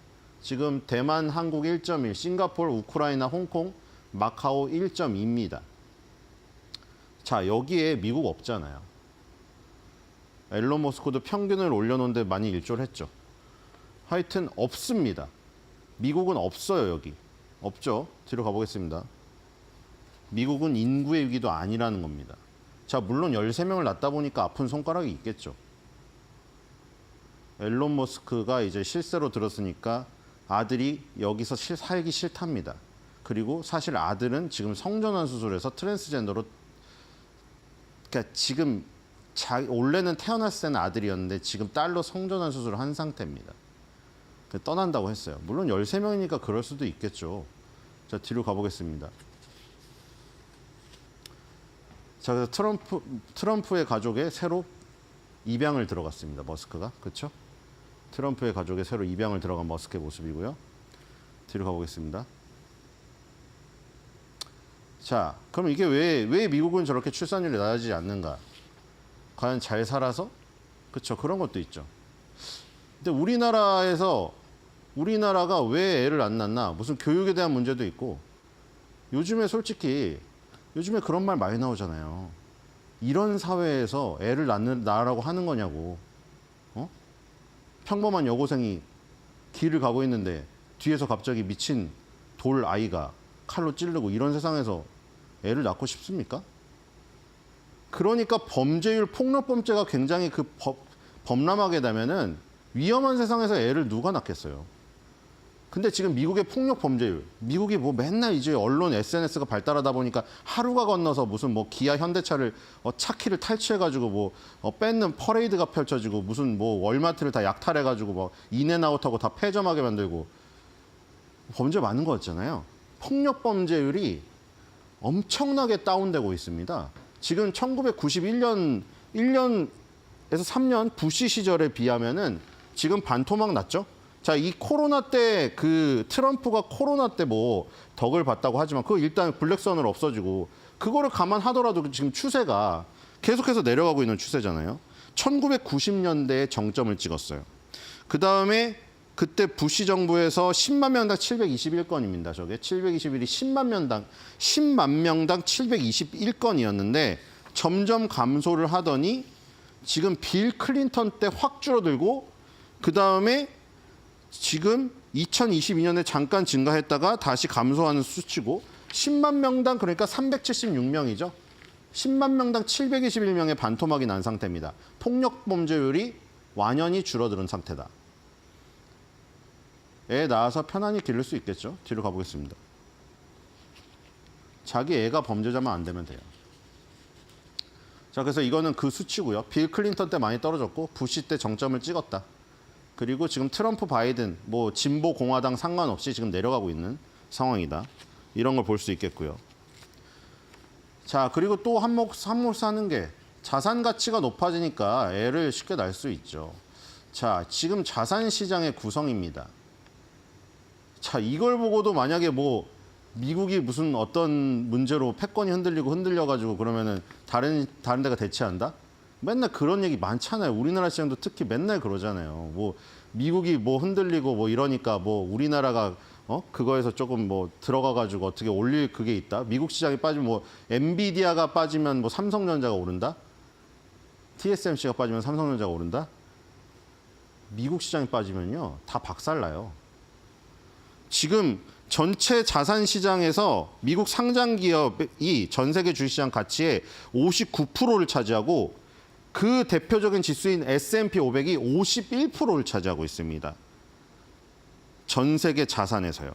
지금 대만, 한국 1.1, 싱가포르, 우크라이나, 홍콩, 마카오 1.2입니다. 자, 여기에 미국 없잖아요. 앨런 머스크도 평균을 올려놓은데 많이 일조를 했죠. 하여튼 없습니다. 미국은 없어요, 여기. 없죠. 뒤로 가보겠습니다. 미국은 인구의 위기도 아니라는 겁니다. 자, 물론 13명을 낳다 보니까 아픈 손가락이 있겠죠. 앨런 머스크가 이제 실세로 들었으니까 아들이 여기서 살기 싫답니다. 그리고 사실 아들은 지금 성전환 수술해서 트랜스젠더로 그러니까 지금 원래는 태어났을 때는 아들이었는데 지금 딸로 성전환 수술을 한 상태입니다. 떠난다고 했어요. 물론 13명이니까 그럴 수도 있겠죠. 자, 뒤로 가보겠습니다. 자, 그래서 트럼프의 가족에 새로 입양을 들어갔습니다. 머스크가. 그렇죠? 트럼프의 가족에 새로 입양을 들어간 머스크의 모습이고요. 뒤로 가보겠습니다. 자, 그럼 이게 왜 미국은 저렇게 출산율이 낮아지지 않는가? 과연 잘 살아서? 그렇죠. 그런 것도 있죠. 근데 우리나라가 왜 애를 안 낳나? 무슨 교육에 대한 문제도 있고 요즘에 솔직히 그런 말 많이 나오잖아요. 이런 사회에서 애를 낳으라고 하는 거냐고. 평범한 여고생이 길을 가고 있는데 뒤에서 갑자기 미친 돌 아이가 칼로 찌르고 이런 세상에서 애를 낳고 싶습니까? 그러니까 범죄율, 폭력범죄가 굉장히 범람하게 되면은 위험한 세상에서 애를 누가 낳겠어요. 근데 지금 미국의 폭력 범죄율, 미국이 뭐 맨날 이제 언론 SNS가 발달하다 보니까 하루가 건너서 무슨 뭐 기아 현대차를 차키를 탈취해가지고 뭐 뺏는 퍼레이드가 펼쳐지고 무슨 뭐 월마트를 다 약탈해가지고 뭐 인앤아웃하고 다 폐점하게 만들고 범죄 많은 거 같잖아요. 폭력 범죄율이 엄청나게 다운되고 있습니다. 지금 1991년 1년에서 3년 부시 시절에 비하면은 지금 반토막 났죠. 자, 이 코로나 때 트럼프가 코로나 때 뭐 덕을 봤다고 하지만 그거 일단 블랙선으로 없어지고 그거를 감안하더라도 지금 추세가 계속해서 내려가고 있는 추세잖아요. 1990년대에 정점을 찍었어요. 그 다음에 그때 부시 정부에서 10만 명당 721건입니다. 저게 721이 10만 명당 721건이었는데 점점 감소를 하더니 지금 빌 클린턴 때 확 줄어들고 그 다음에 지금 2022년에 잠깐 증가했다가 다시 감소하는 수치고 10만 명당 그러니까 376명이죠. 10만 명당 721명의 반토막이 난 상태입니다. 폭력 범죄율이 완연히 줄어드는 상태다. 애 낳아서 편안히 기를 수 있겠죠. 뒤로 가보겠습니다. 자기 애가 범죄자만 안 되면 돼요. 자, 그래서 이거는 그 수치고요. 빌 클린턴 때 많이 떨어졌고 부시 때 정점을 찍었다. 그리고 지금 트럼프, 바이든, 뭐 진보 공화당 상관없이 지금 내려가고 있는 상황이다. 이런 걸 볼 수 있겠고요. 자, 그리고 또 한몫 하는 게 자산 가치가 높아지니까 애를 쉽게 낳을 수 있죠. 자, 지금 자산 시장의 구성입니다. 자, 이걸 보고도 만약에 뭐 미국이 무슨 어떤 문제로 패권이 흔들려가지고 그러면은 다른 데가 대체한다? 맨날 그런 얘기 많잖아요. 우리나라 시장도 특히 맨날 그러잖아요. 뭐 미국이 뭐 흔들리고 뭐 이러니까 뭐 우리나라가 그거에서 조금 뭐 들어가가지고 어떻게 올릴 그게 있다? 미국 시장이 빠지면 뭐 엔비디아가 빠지면 뭐 삼성전자가 오른다? TSMC가 빠지면 삼성전자가 오른다? 미국 시장이 빠지면요 다 박살나요. 지금 전체 자산 시장에서 미국 상장 기업이 전 세계 주식시장 가치의 59%를 차지하고 그 대표적인 지수인 S&P 500이 51%를 차지하고 있습니다. 전 세계 자산에서요.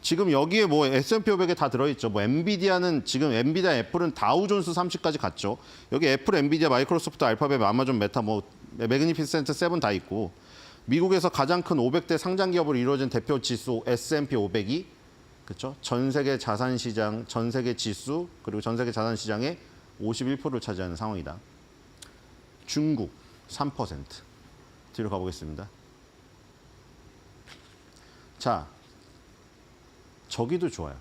지금 여기에 뭐 S&P 500에 다 들어있죠. 뭐 엔비디아는 지금 엔비디아, 애플은 다우존스 30까지 갔죠. 여기 애플, 엔비디아, 마이크로소프트, 알파벳, 아마존, 메타, 뭐 매그니피센트 7 다 있고 미국에서 가장 큰 500대 상장 기업으로 이루어진 대표 지수 S&P 500이 그렇죠. 전 세계 자산 시장, 전 세계 지수 그리고 전 세계 자산 시장의 51%를 차지하는 상황이다. 중국 3%. 뒤로 가보겠습니다. 자, 저기도 좋아요.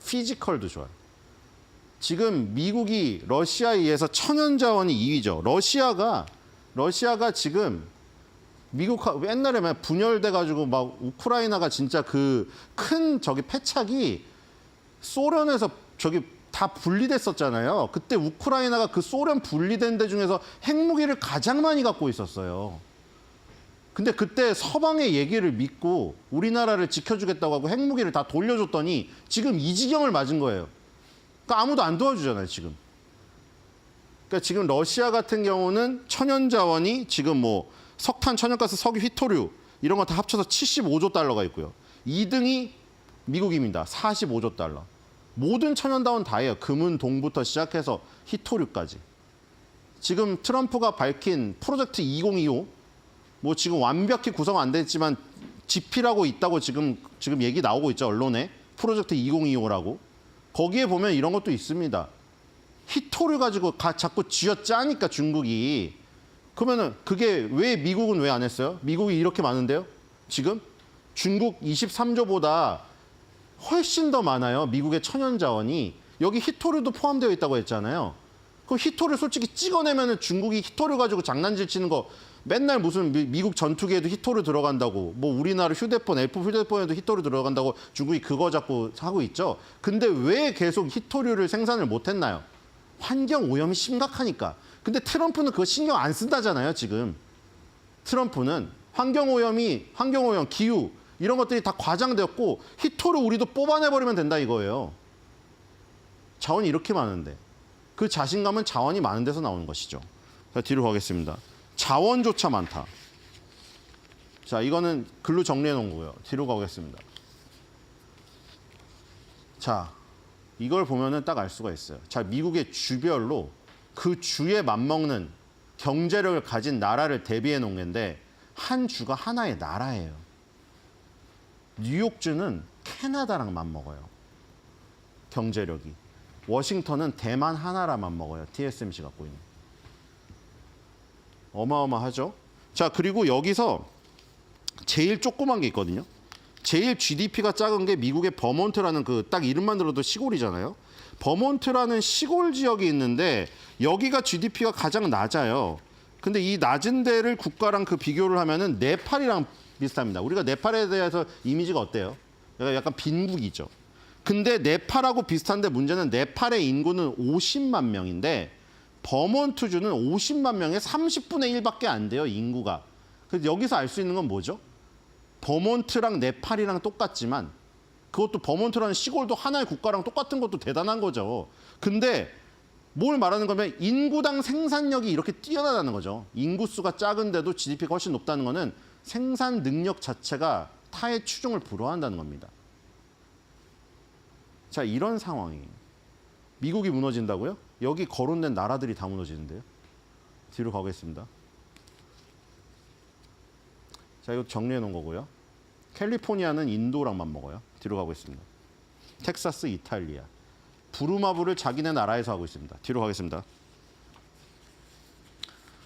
피지컬도 좋아요. 지금 미국이 러시아에 의해서 천연자원이 2위죠. 러시아가 지금 미국 옛날에 막 분열돼가지고 막 우크라이나가 진짜 그 큰 저기 패착이 소련에서 저기 다 분리됐었잖아요. 그때 우크라이나가 그 소련 분리된 데 중에서 핵무기를 가장 많이 갖고 있었어요. 근데 그때 서방의 얘기를 믿고 우리나라를 지켜주겠다고 하고 핵무기를 다 돌려줬더니 지금 이 지경을 맞은 거예요. 그러니까 아무도 안 도와주잖아요, 지금. 그러니까 지금 러시아 같은 경우는 천연자원이 지금 뭐 석탄, 천연가스, 석유, 휘토류 이런 거 다 합쳐서 75조 달러가 있고요. 2등이 미국입니다. 45조 달러. 모든 천연자원 다예요. 금은, 동부터 시작해서 휘토류까지. 지금 트럼프가 밝힌 프로젝트 2025 뭐 지금 완벽히 구성 안 됐지만 집필하고 있다고 지금 얘기 나오고 있죠. 언론에. 프로젝트 2025라고. 거기에 보면 이런 것도 있습니다. 휘토류 가지고 자꾸 쥐어짜니까 중국이. 그러면은 그게 왜 미국은 왜 안 했어요? 미국이 이렇게 많은데요? 지금 중국 23조보다 훨씬 더 많아요. 미국의 천연자원이. 여기 휘토류도 포함되어 있다고 했잖아요. 그 휘토류 솔직히 찍어내면은 중국이 휘토류 가지고 장난질 치는 거 맨날 무슨 미국 전투기에도 휘토류 들어간다고 뭐 우리나라 휴대폰, 애플 휴대폰에도 휘토류 들어간다고 중국이 그거 자꾸 하고 있죠. 근데 왜 계속 휘토류를 생산을 못했나요? 환경 오염이 심각하니까. 근데 트럼프는 그거 신경 안 쓴다잖아요, 지금. 트럼프는 환경 오염, 기후 이런 것들이 다 과장되었고 휘토류 우리도 뽑아내버리면 된다 이거예요. 자원이 이렇게 많은데. 그 자신감은 자원이 많은 데서 나오는 것이죠. 자, 뒤로 가겠습니다. 자원조차 많다. 자, 이거는 글로 정리해 놓은 거고요. 뒤로 가겠습니다. 자, 이걸 보면은 딱 알 수가 있어요. 자, 미국의 주별로 그 주에 맞먹는 경제력을 가진 나라를 대비해 놓은 건데 한 주가 하나의 나라예요. 뉴욕주는 캐나다랑 맞먹어요. 경제력이. 워싱턴은 대만 하나랑 맞먹어요. TSMC 갖고 있는. 어마어마하죠. 자, 그리고 여기서 제일 조그만 게 있거든요. 제일 GDP가 작은 게 미국의 버몬트라는 그 딱 이름만 들어도 시골이잖아요. 버몬트라는 시골 지역이 있는데 여기가 GDP가 가장 낮아요. 근데 이 낮은 데를 국가랑 그 비교를 하면은 네팔이랑 비슷합니다. 우리가 네팔에 대해서 이미지가 어때요? 약간 빈국이죠. 근데 네팔하고 비슷한데 문제는 네팔의 인구는 50만 명인데 버몬트주는 50만 명의 30분의 1밖에 안 돼요, 인구가. 그래서 여기서 알 수 있는 건 뭐죠? 버몬트랑 네팔이랑 똑같지만 그것도 버몬트라는 시골도 하나의 국가랑 똑같은 것도 대단한 거죠. 근데 뭘 말하는 거면 인구당 생산력이 이렇게 뛰어나다는 거죠. 인구수가 작은데도 GDP가 훨씬 높다는 거는 생산 능력 자체가 타의 추종을 불허한다는 겁니다. 자, 이런 상황이에요. 미국이 무너진다고요? 여기 거론된 나라들이 다 무너지는데요. 뒤로 가겠습니다. 자, 이거 정리해 놓은 거고요. 캘리포니아는 인도랑 맞먹어요. 뒤로 가고 있습니다. 텍사스, 이탈리아. 부루마블을 자기네 나라에서 하고 있습니다. 뒤로 가겠습니다.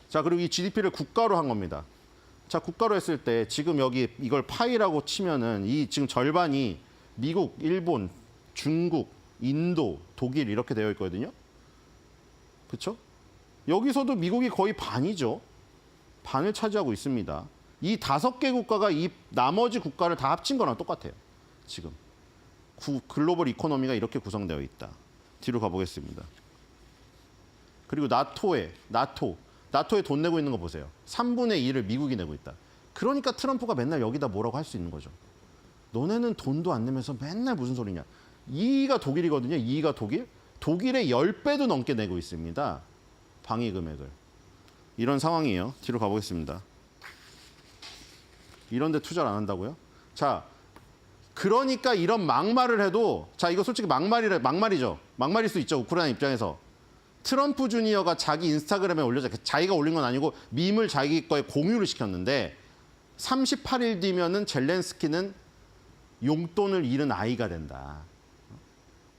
자, 그리고 이 GDP를 국가로 한 겁니다. 자, 국가로 했을 때 지금 여기 이걸 파이라고 치면은 이 지금 절반이 미국, 일본, 중국, 인도, 독일 이렇게 되어 있거든요. 그렇죠? 여기서도 미국이 거의 반이죠. 반을 차지하고 있습니다. 이 5개 국가가 이 나머지 국가를 다 합친 거랑 똑같아요. 지금. 글로벌 이코노미가 이렇게 구성되어 있다. 뒤로 가보겠습니다. 그리고 나토에 돈 내고 있는 거 보세요. 3분의 1을 미국이 내고 있다. 그러니까 트럼프가 맨날 여기다 뭐라고 할 수 있는 거죠. 너네는 돈도 안 내면서 맨날 무슨 소리냐. 2위가 독일이거든요. 2위가 독일. 독일의 10배도 넘게 내고 있습니다. 방위 금액을. 이런 상황이에요. 뒤로 가보겠습니다. 이런 데 투자를 안 한다고요? 자, 그러니까 이런 막말을 해도 자, 이거 솔직히 막말이죠. 막말일 수 있죠. 우크라이나 입장에서. 트럼프 주니어가 자기 인스타그램에 자기가 올린 건 아니고 밈을 자기 거에 공유를 시켰는데 38일 뒤면은 젤렌스키는 용돈을 잃은 아이가 된다.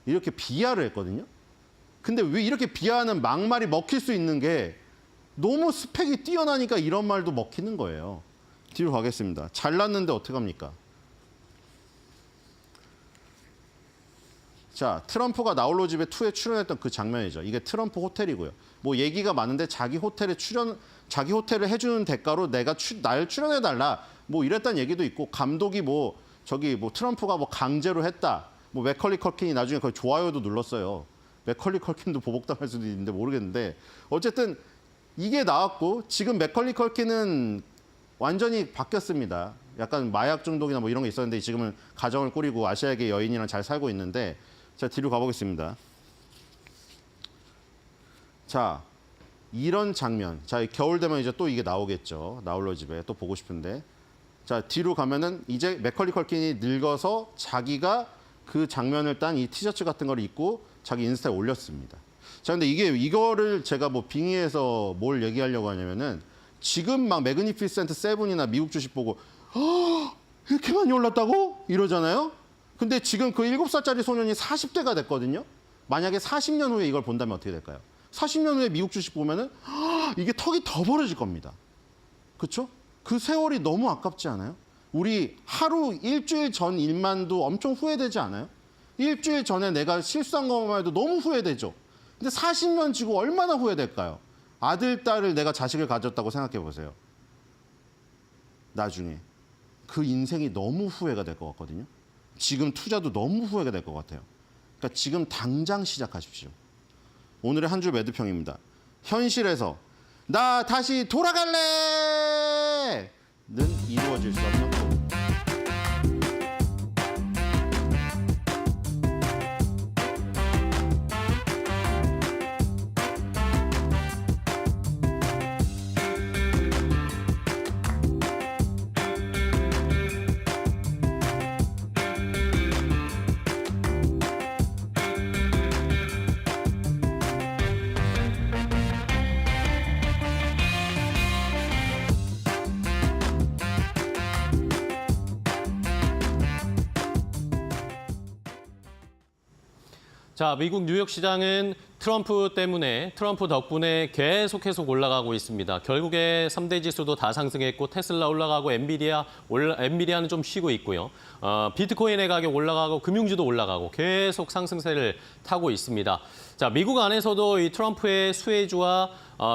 이렇게 비하를 했거든요. 근데 왜 이렇게 비하하는 막말이 먹힐 수 있는 게 너무 스펙이 뛰어나니까 이런 말도 먹히는 거예요. 뒤로 가겠습니다. 잘났는데 어떡합니까? 자, 트럼프가 나홀로 집에 2에 출연했던 그 장면이죠. 이게 트럼프 호텔이고요. 뭐 얘기가 많은데 자기 호텔을 해주는 대가로 날 출연해달라. 뭐 이랬다는 얘기도 있고 감독이 트럼프가 강제로 했다. 맥컬리 컬킨이 나중에 거의 좋아요도 눌렀어요. 맥컬리 컬킨도 보복당할 수도 있는데 모르겠는데 어쨌든 이게 나왔고 지금 맥컬리 컬킨은 완전히 바뀌었습니다. 약간 마약 중독이나 뭐 이런 게 있었는데 지금은 가정을 꾸리고 아시아계 여인이랑 잘 살고 있는데 자, 뒤로 가보겠습니다. 자, 이런 장면. 자, 겨울 되면 이제 또 이게 나오겠죠. 나홀로 집에 또 보고 싶은데. 자, 뒤로 가면은 이제 맥컬리 컬킨이 늙어서 자기가 그 장면을 딴 이 티셔츠 같은 걸 입고 자기 인스타에 올렸습니다. 자, 근데 이거를 제가 빙의해서 뭘 얘기하려고 하냐면은 지금 막 매그니피센트 세븐이나 미국 주식 보고 이렇게 많이 올랐다고? 이러잖아요. 근데 지금 그 7살짜리 소년이 40대가 됐거든요. 만약에 40년 후에 이걸 본다면 어떻게 될까요? 40년 후에 미국 주식 보면은 이게 턱이 더 벌어질 겁니다. 그렇죠? 그 세월이 너무 아깝지 않아요? 우리 일주일 전 일만도 엄청 후회되지 않아요? 일주일 전에 내가 실수한 것만 해도 너무 후회되죠. 근데 40년 지고 얼마나 후회될까요? 아들, 딸을 내가 자식을 가졌다고 생각해 보세요. 나중에. 그 인생이 너무 후회가 될 것 같거든요. 지금 투자도 너무 후회가 될 것 같아요. 그러니까 지금 당장 시작하십시오. 오늘의 한 줄 매도평입니다. 현실에서 나 다시 돌아갈래! 는 이루어질 수 없는 것. 자, 미국 뉴욕 시장은 트럼프 때문에 트럼프 덕분에 계속 올라가고 있습니다. 결국에 3대 지수도 다 상승했고 테슬라 올라가고 엔비디아는 좀 쉬고 있고요. 비트코인의 가격 올라가고 금융주도 올라가고 계속 상승세를 타고 있습니다. 자, 미국 안에서도 이 트럼프의 수혜주와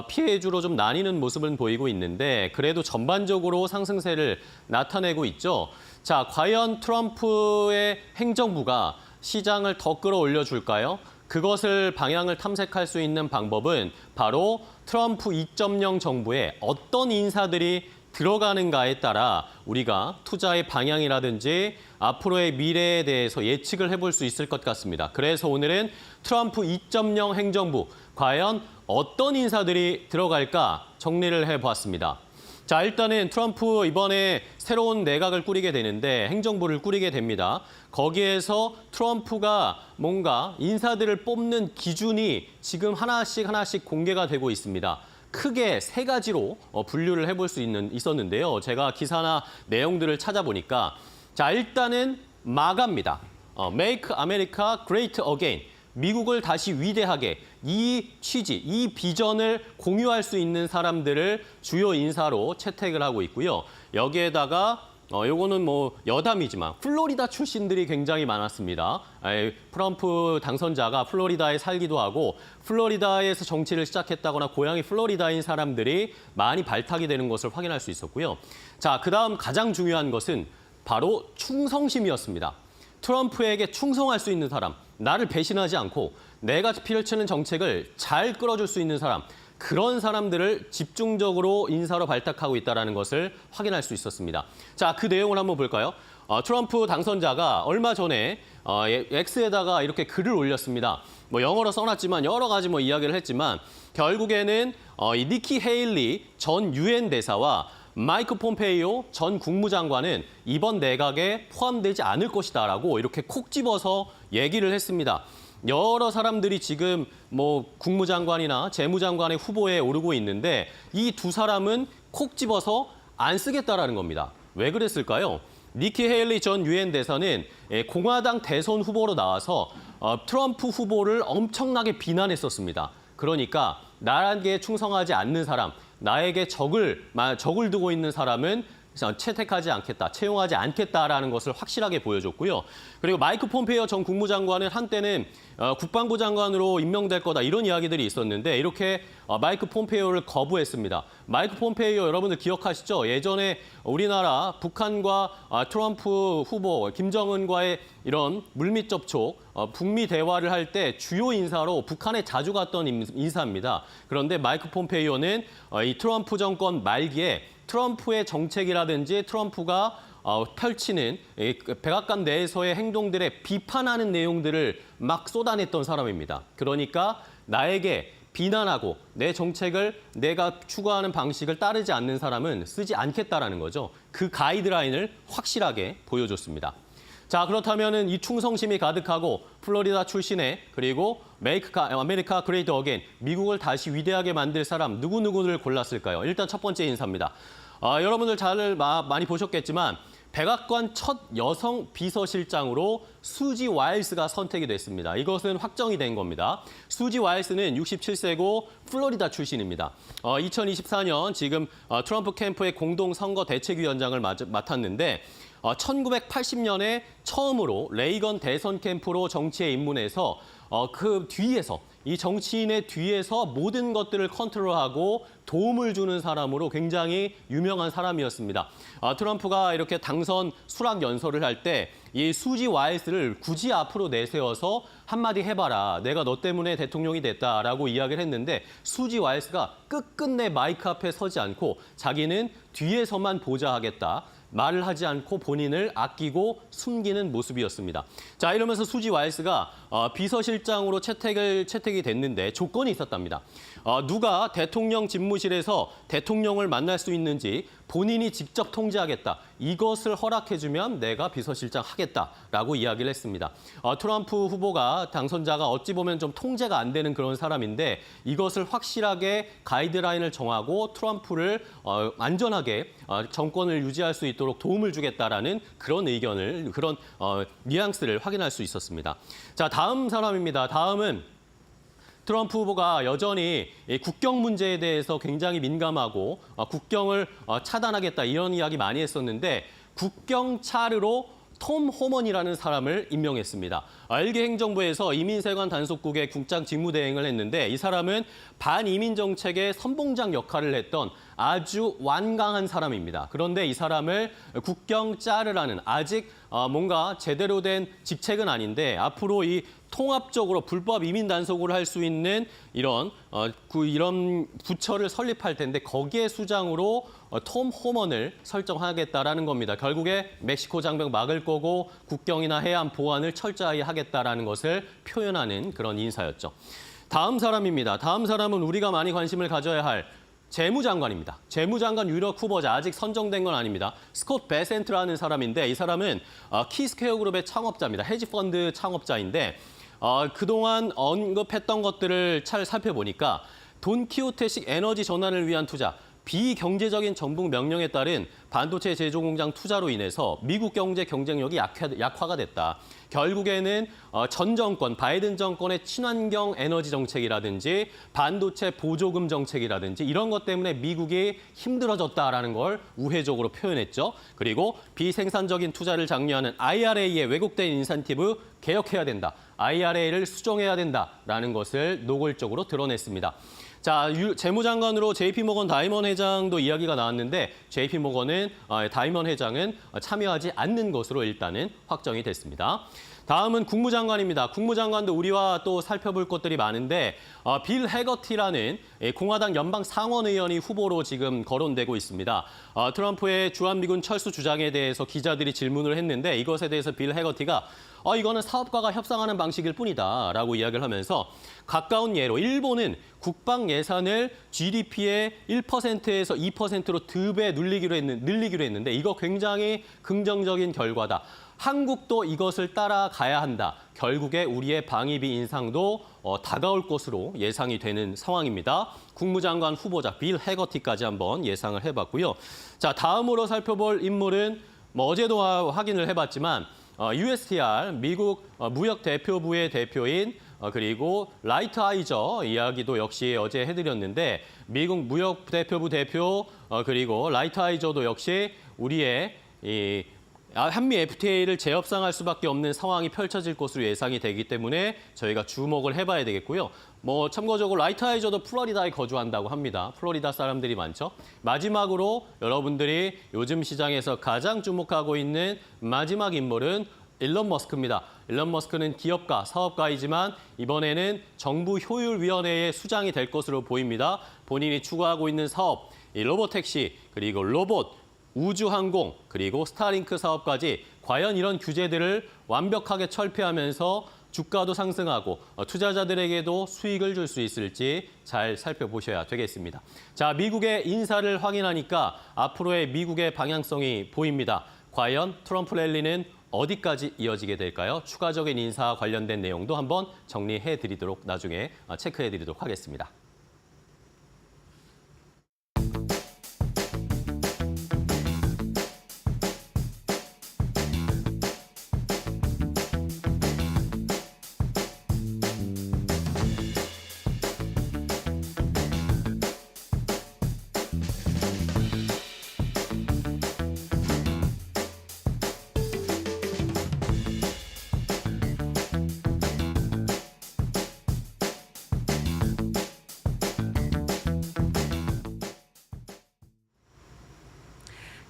피해주로 좀 나뉘는 모습은 보이고 있는데 그래도 전반적으로 상승세를 나타내고 있죠. 자, 과연 트럼프의 행정부가 시장을 더 끌어올려 줄까요? 그것을 방향을 탐색할 수 있는 방법은 바로 트럼프 2.0 정부에 어떤 인사들이 들어가는가에 따라 우리가 투자의 방향이라든지 앞으로의 미래에 대해서 예측을 해볼 수 있을 것 같습니다. 그래서 오늘은 트럼프 2.0 행정부, 과연 어떤 인사들이 들어갈까 정리를 해보았습니다. 자, 일단은 트럼프 이번에 새로운 내각을 꾸리게 되는데 행정부를 꾸리게 됩니다. 거기에서 트럼프가 뭔가 인사들을 뽑는 기준이 지금 하나씩 공개가 되고 있습니다. 크게 세 가지로 분류를 해볼 수 있었는데요. 제가 기사나 내용들을 찾아보니까 자, 일단은 마가입니다. Make America Great Again. 미국을 다시 위대하게 이 취지, 이 비전을 공유할 수 있는 사람들을 주요 인사로 채택을 하고 있고요. 여기에다가 요거는 뭐 여담이지만 플로리다 출신들이 굉장히 많았습니다. 트럼프 당선자가 플로리다에 살기도 하고 플로리다에서 정치를 시작했다거나 고향이 플로리다인 사람들이 많이 발탁이 되는 것을 확인할 수 있었고요. 자, 그다음 가장 중요한 것은 바로 충성심이었습니다. 트럼프에게 충성할 수 있는 사람, 나를 배신하지 않고 내가 펼치는 정책을 잘 끌어줄 수 있는 사람, 그런 사람들을 집중적으로 인사로 발탁하고 있다는 것을 확인할 수 있었습니다. 자, 그 내용을 한번 볼까요? 트럼프 당선자가 얼마 전에 X에다가 이렇게 글을 올렸습니다. 뭐 영어로 써놨지만 여러 가지 뭐 이야기를 했지만 결국에는 이 니키 헤일리 전 유엔 대사와 마이크 폼페이오 전 국무장관은 이번 내각에 포함되지 않을 것이다라고 이렇게 콕 집어서 얘기를 했습니다. 여러 사람들이 지금 뭐 국무장관이나 재무장관의 후보에 오르고 있는데 이 두 사람은 콕 집어서 안 쓰겠다라는 겁니다. 왜 그랬을까요? 니키 헤일리 전 유엔 대사는 공화당 대선 후보로 나와서 트럼프 후보를 엄청나게 비난했었습니다. 그러니까 나에게 충성하지 않는 사람, 나에게 적을 두고 있는 사람은 채택하지 않겠다, 채용하지 않겠다라는 것을 확실하게 보여줬고요. 그리고 마이크 폼페이오 전 국무장관은 한때는 국방부 장관으로 임명될 거다 이런 이야기들이 있었는데 이렇게 마이크 폼페이오를 거부했습니다. 마이크 폼페이오 여러분들 기억하시죠? 예전에 우리나라 북한과 트럼프 후보 김정은과의 이런 물밑 접촉, 북미 대화를 할 때 주요 인사로 북한에 자주 갔던 인사입니다. 그런데 마이크 폼페이오는 이 트럼프 정권 말기에 트럼프의 정책이라든지 트럼프가 펼치는 백악관 내에서의 행동들에 비판하는 내용들을 막 쏟아냈던 사람입니다. 그러니까 나에게 비난하고 내 정책을 내가 추구하는 방식을 따르지 않는 사람은 쓰지 않겠다라는 거죠. 그 가이드라인을 확실하게 보여줬습니다. 자, 그렇다면은 이 충성심이 가득하고 플로리다 출신의 그리고 Make America Great Again, 미국을 다시 위대하게 만들 사람 누구를 골랐을까요? 일단 첫 번째 인사입니다. 여러분들 잘 많이 보셨겠지만 백악관 첫 여성 비서실장으로 수지 와일스가 선택이 됐습니다. 이것은 확정이 된 겁니다. 수지 와일스는 67세고 플로리다 출신입니다. 2024년 지금 트럼프 캠프의 공동선거 대책위원장을 맡았는데 1980년에 처음으로 레이건 대선 캠프로 정치에 입문해서 그 뒤에서 이 정치인의 뒤에서 모든 것들을 컨트롤하고 도움을 주는 사람으로 굉장히 유명한 사람이었습니다. 트럼프가 이렇게 당선 수락 연설을 할 때 이 수지 와일스를 굳이 앞으로 내세워서 한마디 해봐라. 내가 너 때문에 대통령이 됐다라고 이야기를 했는데 수지 와일스가 끝끝내 마이크 앞에 서지 않고 자기는 뒤에서만 보좌하겠다. 말을 하지 않고 본인을 아끼고 숨기는 모습이었습니다. 자, 이러면서 수지 와일스가 비서실장으로 채택이 됐는데 조건이 있었답니다. 누가 대통령 집무실에서 대통령을 만날 수 있는지 본인이 직접 통제하겠다. 이것을 허락해주면 내가 비서실장 하겠다라고 이야기를 했습니다. 트럼프 후보가 당선자가 어찌 보면 좀 통제가 안 되는 그런 사람인데 이것을 확실하게 가이드라인을 정하고 트럼프를 안전하게 정권을 유지할 수 있도록 도움을 주겠다라는 그런 의견을, 그런 뉘앙스를 확인할 수 있었습니다. 자, 다음 사람입니다. 다음은 트럼프 후보가 여전히 이 국경 문제에 대해서 굉장히 민감하고 국경을 차단하겠다 이런 이야기 많이 했었는데 국경 차르로 톰 호먼이라는 사람을 임명했습니다. 일개 행정부에서 이민세관 단속국의 국장 직무대행을 했는데 이 사람은 반이민 정책의 선봉장 역할을 했던 아주 완강한 사람입니다. 그런데 이 사람을 국경 짜르라는 아직 뭔가 제대로 된 직책은 아닌데 앞으로 이 통합적으로 불법 이민 단속을 할 수 있는 이런 부처를 설립할 텐데 거기에 수장으로 톰 호먼을 설정하겠다라는 겁니다. 결국에 멕시코 장벽 막을 거고 국경이나 해안 보안을 철저히 하겠다라는 것을 표현하는 그런 인사였죠. 다음 사람입니다. 다음 사람은 우리가 많이 관심을 가져야 할 재무장관입니다. 재무장관 유력 후보자 아직 선정된 건 아닙니다. 스콧 베센트라는 사람인데 이 사람은 키스퀘어 그룹의 창업자입니다. 헤지펀드 창업자인데 그동안 언급했던 것들을 잘 살펴보니까 돈키호테식 에너지 전환을 위한 투자, 비경제적인 정부 명령에 따른 반도체 제조 공장 투자로 인해서 미국 경제 경쟁력이 약화가 됐다. 결국에는 전 정권, 바이든 정권의 친환경 에너지 정책이라든지 반도체 보조금 정책이라든지 이런 것 때문에 미국이 힘들어졌다라는 걸 우회적으로 표현했죠. 그리고 비생산적인 투자를 장려하는 IRA의 왜곡된 인센티브 개혁해야 된다. IRA를 수정해야 된다라는 것을 노골적으로 드러냈습니다. 자, 재무장관으로 JP모건 다이먼 회장도 이야기가 나왔는데 JP모건은 다이먼 회장은 참여하지 않는 것으로 일단은 확정이 됐습니다. 다음은 국무장관입니다. 국무장관도 우리와 또 살펴볼 것들이 많은데 빌 해거티라는 공화당 연방 상원 의원이 후보로 지금 거론되고 있습니다. 트럼프의 주한미군 철수 주장에 대해서 기자들이 질문을 했는데 이것에 대해서 빌 해거티가 이거는 사업가가 협상하는 방식일 뿐이다 라고 이야기를 하면서 가까운 예로 일본은 국방 예산을 GDP의 1%에서 2%로 2배 늘리기로 했는데 이거 굉장히 긍정적인 결과다. 한국도 이것을 따라가야 한다. 결국에 우리의 방위비 인상도 다가올 것으로 예상이 되는 상황입니다. 국무장관 후보자 빌 해거티까지 한번 예상을 해봤고요. 자, 다음으로 살펴볼 인물은 어제도 확인을 해봤지만 USTR, 미국 무역대표부의 대표인 그리고 라이트 아이저 이야기도 역시 어제 해드렸는데 미국 무역대표부 대표 그리고 라이트 아이저도 역시 우리의 이 한미 FTA를 재협상할 수밖에 없는 상황이 펼쳐질 것으로 예상이 되기 때문에 저희가 주목을 해봐야 되겠고요. 참고적으로 라이트 아이저도 플로리다에 거주한다고 합니다. 플로리다 사람들이 많죠. 마지막으로 여러분들이 요즘 시장에서 가장 주목하고 있는 마지막 인물은 일론 머스크입니다. 일론 머스크는 기업가, 사업가이지만 이번에는 정부 효율위원회의 수장이 될 것으로 보입니다. 본인이 추구하고 있는 사업, 이 로봇택시, 그리고 로봇, 우주항공, 그리고 스타링크 사업까지 과연 이런 규제들을 완벽하게 철폐하면서 주가도 상승하고 투자자들에게도 수익을 줄 수 있을지 잘 살펴보셔야 되겠습니다. 자, 미국의 인사를 확인하니까 앞으로의 미국의 방향성이 보입니다. 과연 트럼프 랠리는 어디까지 이어지게 될까요? 추가적인 인사 관련된 내용도 한번 정리해드리도록 나중에 체크해드리도록 하겠습니다.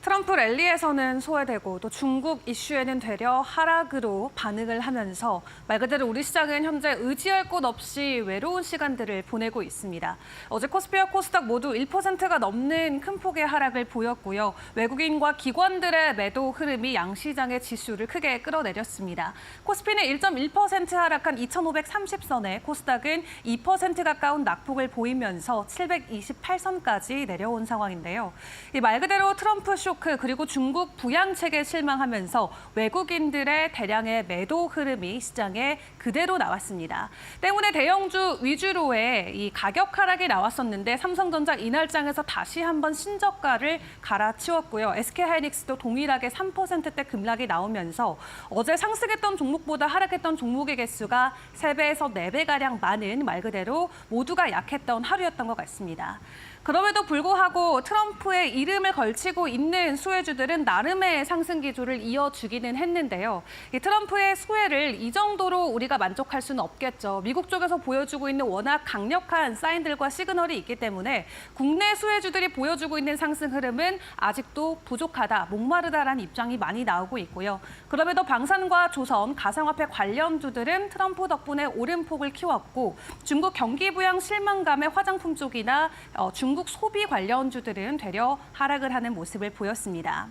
트럼프 랠리에서는 소외되고 또 중국 이슈에는 되려 하락으로 반응을 하면서 말 그대로 우리 시장은 현재 의지할 곳 없이 외로운 시간들을 보내고 있습니다. 어제 코스피와 코스닥 모두 1%가 넘는 큰 폭의 하락을 보였고요. 외국인과 기관들의 매도 흐름이 양시장의 지수를 크게 끌어내렸습니다. 코스피는 1.1% 하락한 2,530선에 코스닥은 2% 가까운 낙폭을 보이면서 728선까지 내려온 상황인데요. 이 말 그대로 트럼프 쇼 쇼크 그리고 중국 부양책에 실망하면서 외국인들의 대량의 매도 흐름이 시장에 그대로 나왔습니다. 때문에 대형주 위주로의 이 가격 하락이 나왔었는데 삼성전자 이날장에서 다시 한번 신저가를 갈아치웠고요. SK하이닉스도 동일하게 3%대 급락이 나오면서 어제 상승했던 종목보다 하락했던 종목의 개수가 3배에서 4배가량 많은 말 그대로 모두가 약했던 하루였던 것 같습니다. 그럼에도 불구하고 트럼프의 이름을 걸치고 있는 수혜주들은 나름의 상승 기조를 이어주기는 했는데요. 이 트럼프의 수혜를 이 정도로 우리가 만족할 수는 없겠죠. 미국 쪽에서 보여주고 있는 워낙 강력한 사인들과 시그널이 있기 때문에 국내 수혜주들이 보여주고 있는 상승 흐름은 아직도 부족하다, 목마르다라는 입장이 많이 나오고 있고요. 그럼에도 방산과 조선, 가상화폐 관련주들은 트럼프 덕분에 오름폭을 키웠고 중국 경기 부양 실망감의 화장품 쪽이나 중국 소비 관련주들은 되려 하락을 하는 모습을 보였습니다.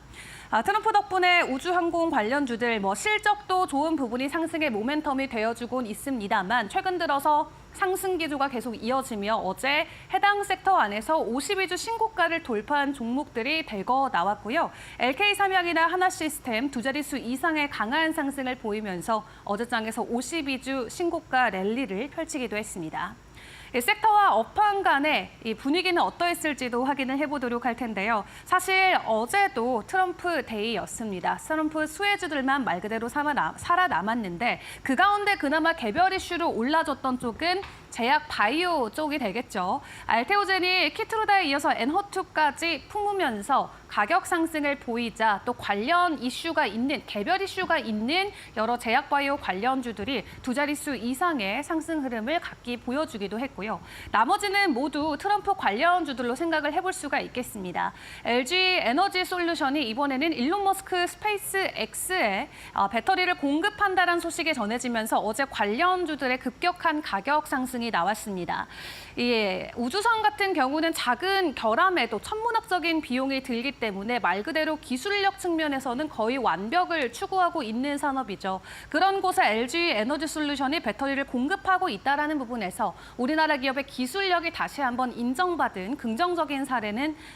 트럼프 덕분에 우주항공 관련주들 실적도 좋은 부분이 상승의 모멘텀이 되어주곤 있습니다만 최근 들어서 상승 기조가 계속 이어지며 어제 해당 섹터 안에서 52주 신고가를 돌파한 종목들이 대거 나왔고요. LK삼양이나 하나시스템 두 자릿수 이상의 강한 상승을 보이면서 어제장에서 52주 신고가 랠리를 펼치기도 했습니다. 섹터와 업황 간의 이 분위기는 어떠했을지도 확인을 해보도록 할 텐데요. 사실 어제도 트럼프 데이였습니다. 트럼프 수혜주들만 말 그대로 살아남았는데 그 가운데 그나마 개별 이슈로 올라줬던 쪽은 제약 바이오 쪽이 되겠죠. 알테오젠이 키트루다에 이어서 엔허투까지 품으면서 가격 상승을 보이자 또 관련 이슈가 있는, 개별 이슈가 있는 여러 제약 바이오 관련주들이 두 자릿수 이상의 상승 흐름을 각기 보여주기도 했고요. 나머지는 모두 트럼프 관련주들로 생각을 해볼 수가 있겠습니다. LG 에너지 솔루션이 이번에는 일론 머스크 스페이스 X에 배터리를 공급한다는 소식이 전해지면서 어제 관련주들의 급격한 가격 상승이 나왔습니다. 우주선 같은 경우는 작은 결함에도 천문학적인 비용이 들기 때문에 말 그대로 기술력 측면에서는 거의 완벽을 추구하고 있는 산업이죠. 그런 곳에 LG 에너지 솔루션이 배터리를 공급하고 있다는 부분에서 우리나라 기업의 기술력이 다시 한번 인정받은 긍정적인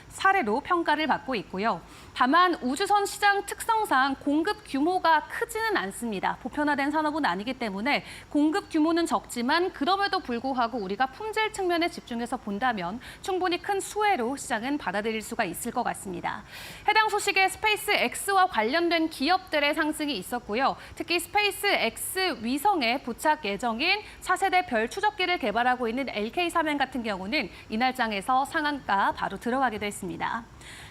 사례로 평가를 받고 있고요. 다만 우주선 시장 특성상 공급 규모가 크지는 않습니다. 보편화된 산업은 아니기 때문에 공급 규모는 적지만 그럼에도 불구하고 우리가 품질 측면에 집중해서 본다면 충분히 큰 수혜로 시장은 받아들일 수가 있을 것 같습니다. 해당 소식에 스페이스 X와 관련된 기업들의 상승이 있었고요. 특히 스페이스 X 위성에 부착 예정인 차세대 별 추적기를 개발하고 있는 LK삼양 같은 경우는 이날장에서 상한가 바로 들어가기도 했습니다.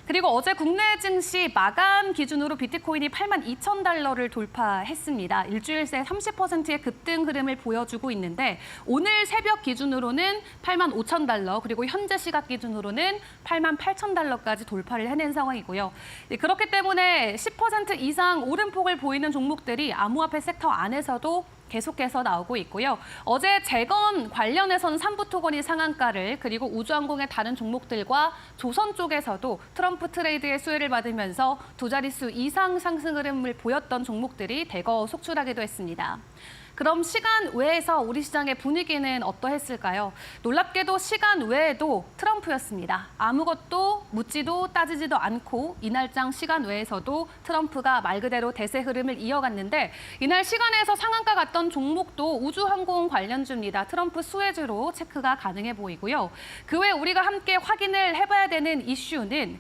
그리고 어제 국내 증시 마감 기준으로 비트코인이 82,000달러를 돌파했습니다. 일주일 새 30%의 급등 흐름을 보여주고 있는데 오늘 새벽 기준으로는 85,000달러 그리고 현재 시각 기준으로는 88,000달러까지 돌파를 해낸 상황이고요. 그렇기 때문에 10% 이상 오름폭을 보이는 종목들이 암호화폐 섹터 안에서도 계속해서 나오고 있고요. 어제 재건 관련해서는 삼부토건이 상한가를 그리고 우주항공의 다른 종목들과 조선 쪽에서도 트럼프 트레이드의 수혜를 받으면서 두 자릿수 이상 상승 흐름을 보였던 종목들이 대거 속출하기도 했습니다. 그럼 시간 외에서 우리 시장의 분위기는 어떠했을까요? 놀랍게도 시간 외에도 트럼프였습니다. 아무것도 묻지도 따지지도 않고 이날장 시간 외에서도 트럼프가 말 그대로 대세 흐름을 이어갔는데 이날 시간에서 상한가 갔던 종목도 우주항공 관련주입니다. 트럼프 수혜주로 체크가 가능해 보이고요. 그 외에 우리가 함께 확인을 해봐야 되는 이슈는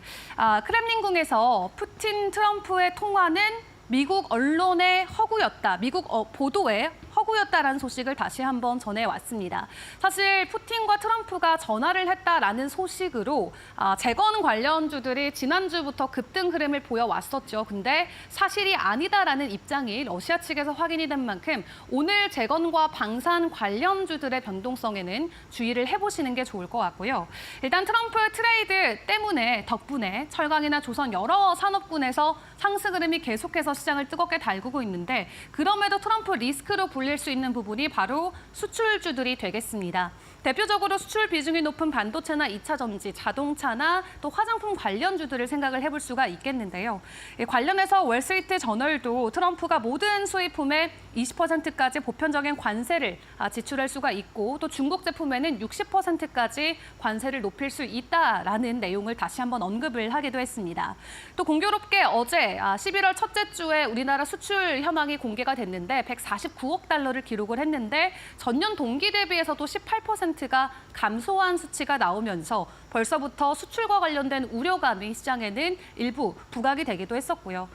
크렘린궁에서 푸틴 트럼프의 통화는 미국 언론의 허구였다. 미국 보도에 허구였다라는 소식을 다시 한번 전해왔습니다. 사실 푸틴과 트럼프가 전화를 했다라는 소식으로 재건 관련주들이 지난주부터 급등 흐름을 보여왔었죠. 근데 사실이 아니다라는 입장이 러시아 측에서 확인이 된 만큼 오늘 재건과 방산 관련주들의 변동성에는 주의를 해보시는 게 좋을 것 같고요. 일단 트럼프 트레이드 덕분에 철강이나 조선 여러 산업군에서 상승 흐름이 계속해서 시장을 뜨겁게 달구고 있는데 그럼에도 트럼프 리스크로 불릴 수 있는 부분이 바로 수출주들이 되겠습니다. 대표적으로 수출 비중이 높은 반도체나 2차 전지, 자동차나 또 화장품 관련주들을 생각을 해볼 수가 있겠는데요. 관련해서 월스트리트 저널도 트럼프가 모든 수입품에 20%까지 보편적인 관세를 지출할 수가 있고 또 중국 제품에는 60%까지 관세를 높일 수 있다라는 내용을 다시 한번 언급을 하기도 했습니다. 또 공교롭게 어제 11월 첫째 주에 우리나라 수출 현황이 공개가 됐는데 149억 달러를 기록을 했는데 전년 동기 대비해서도 18%가 감소한 수치가 나오면서 벌써부터 수출과 관련된 우려감이 시장에는 일부 부각이 되기도 했었고요.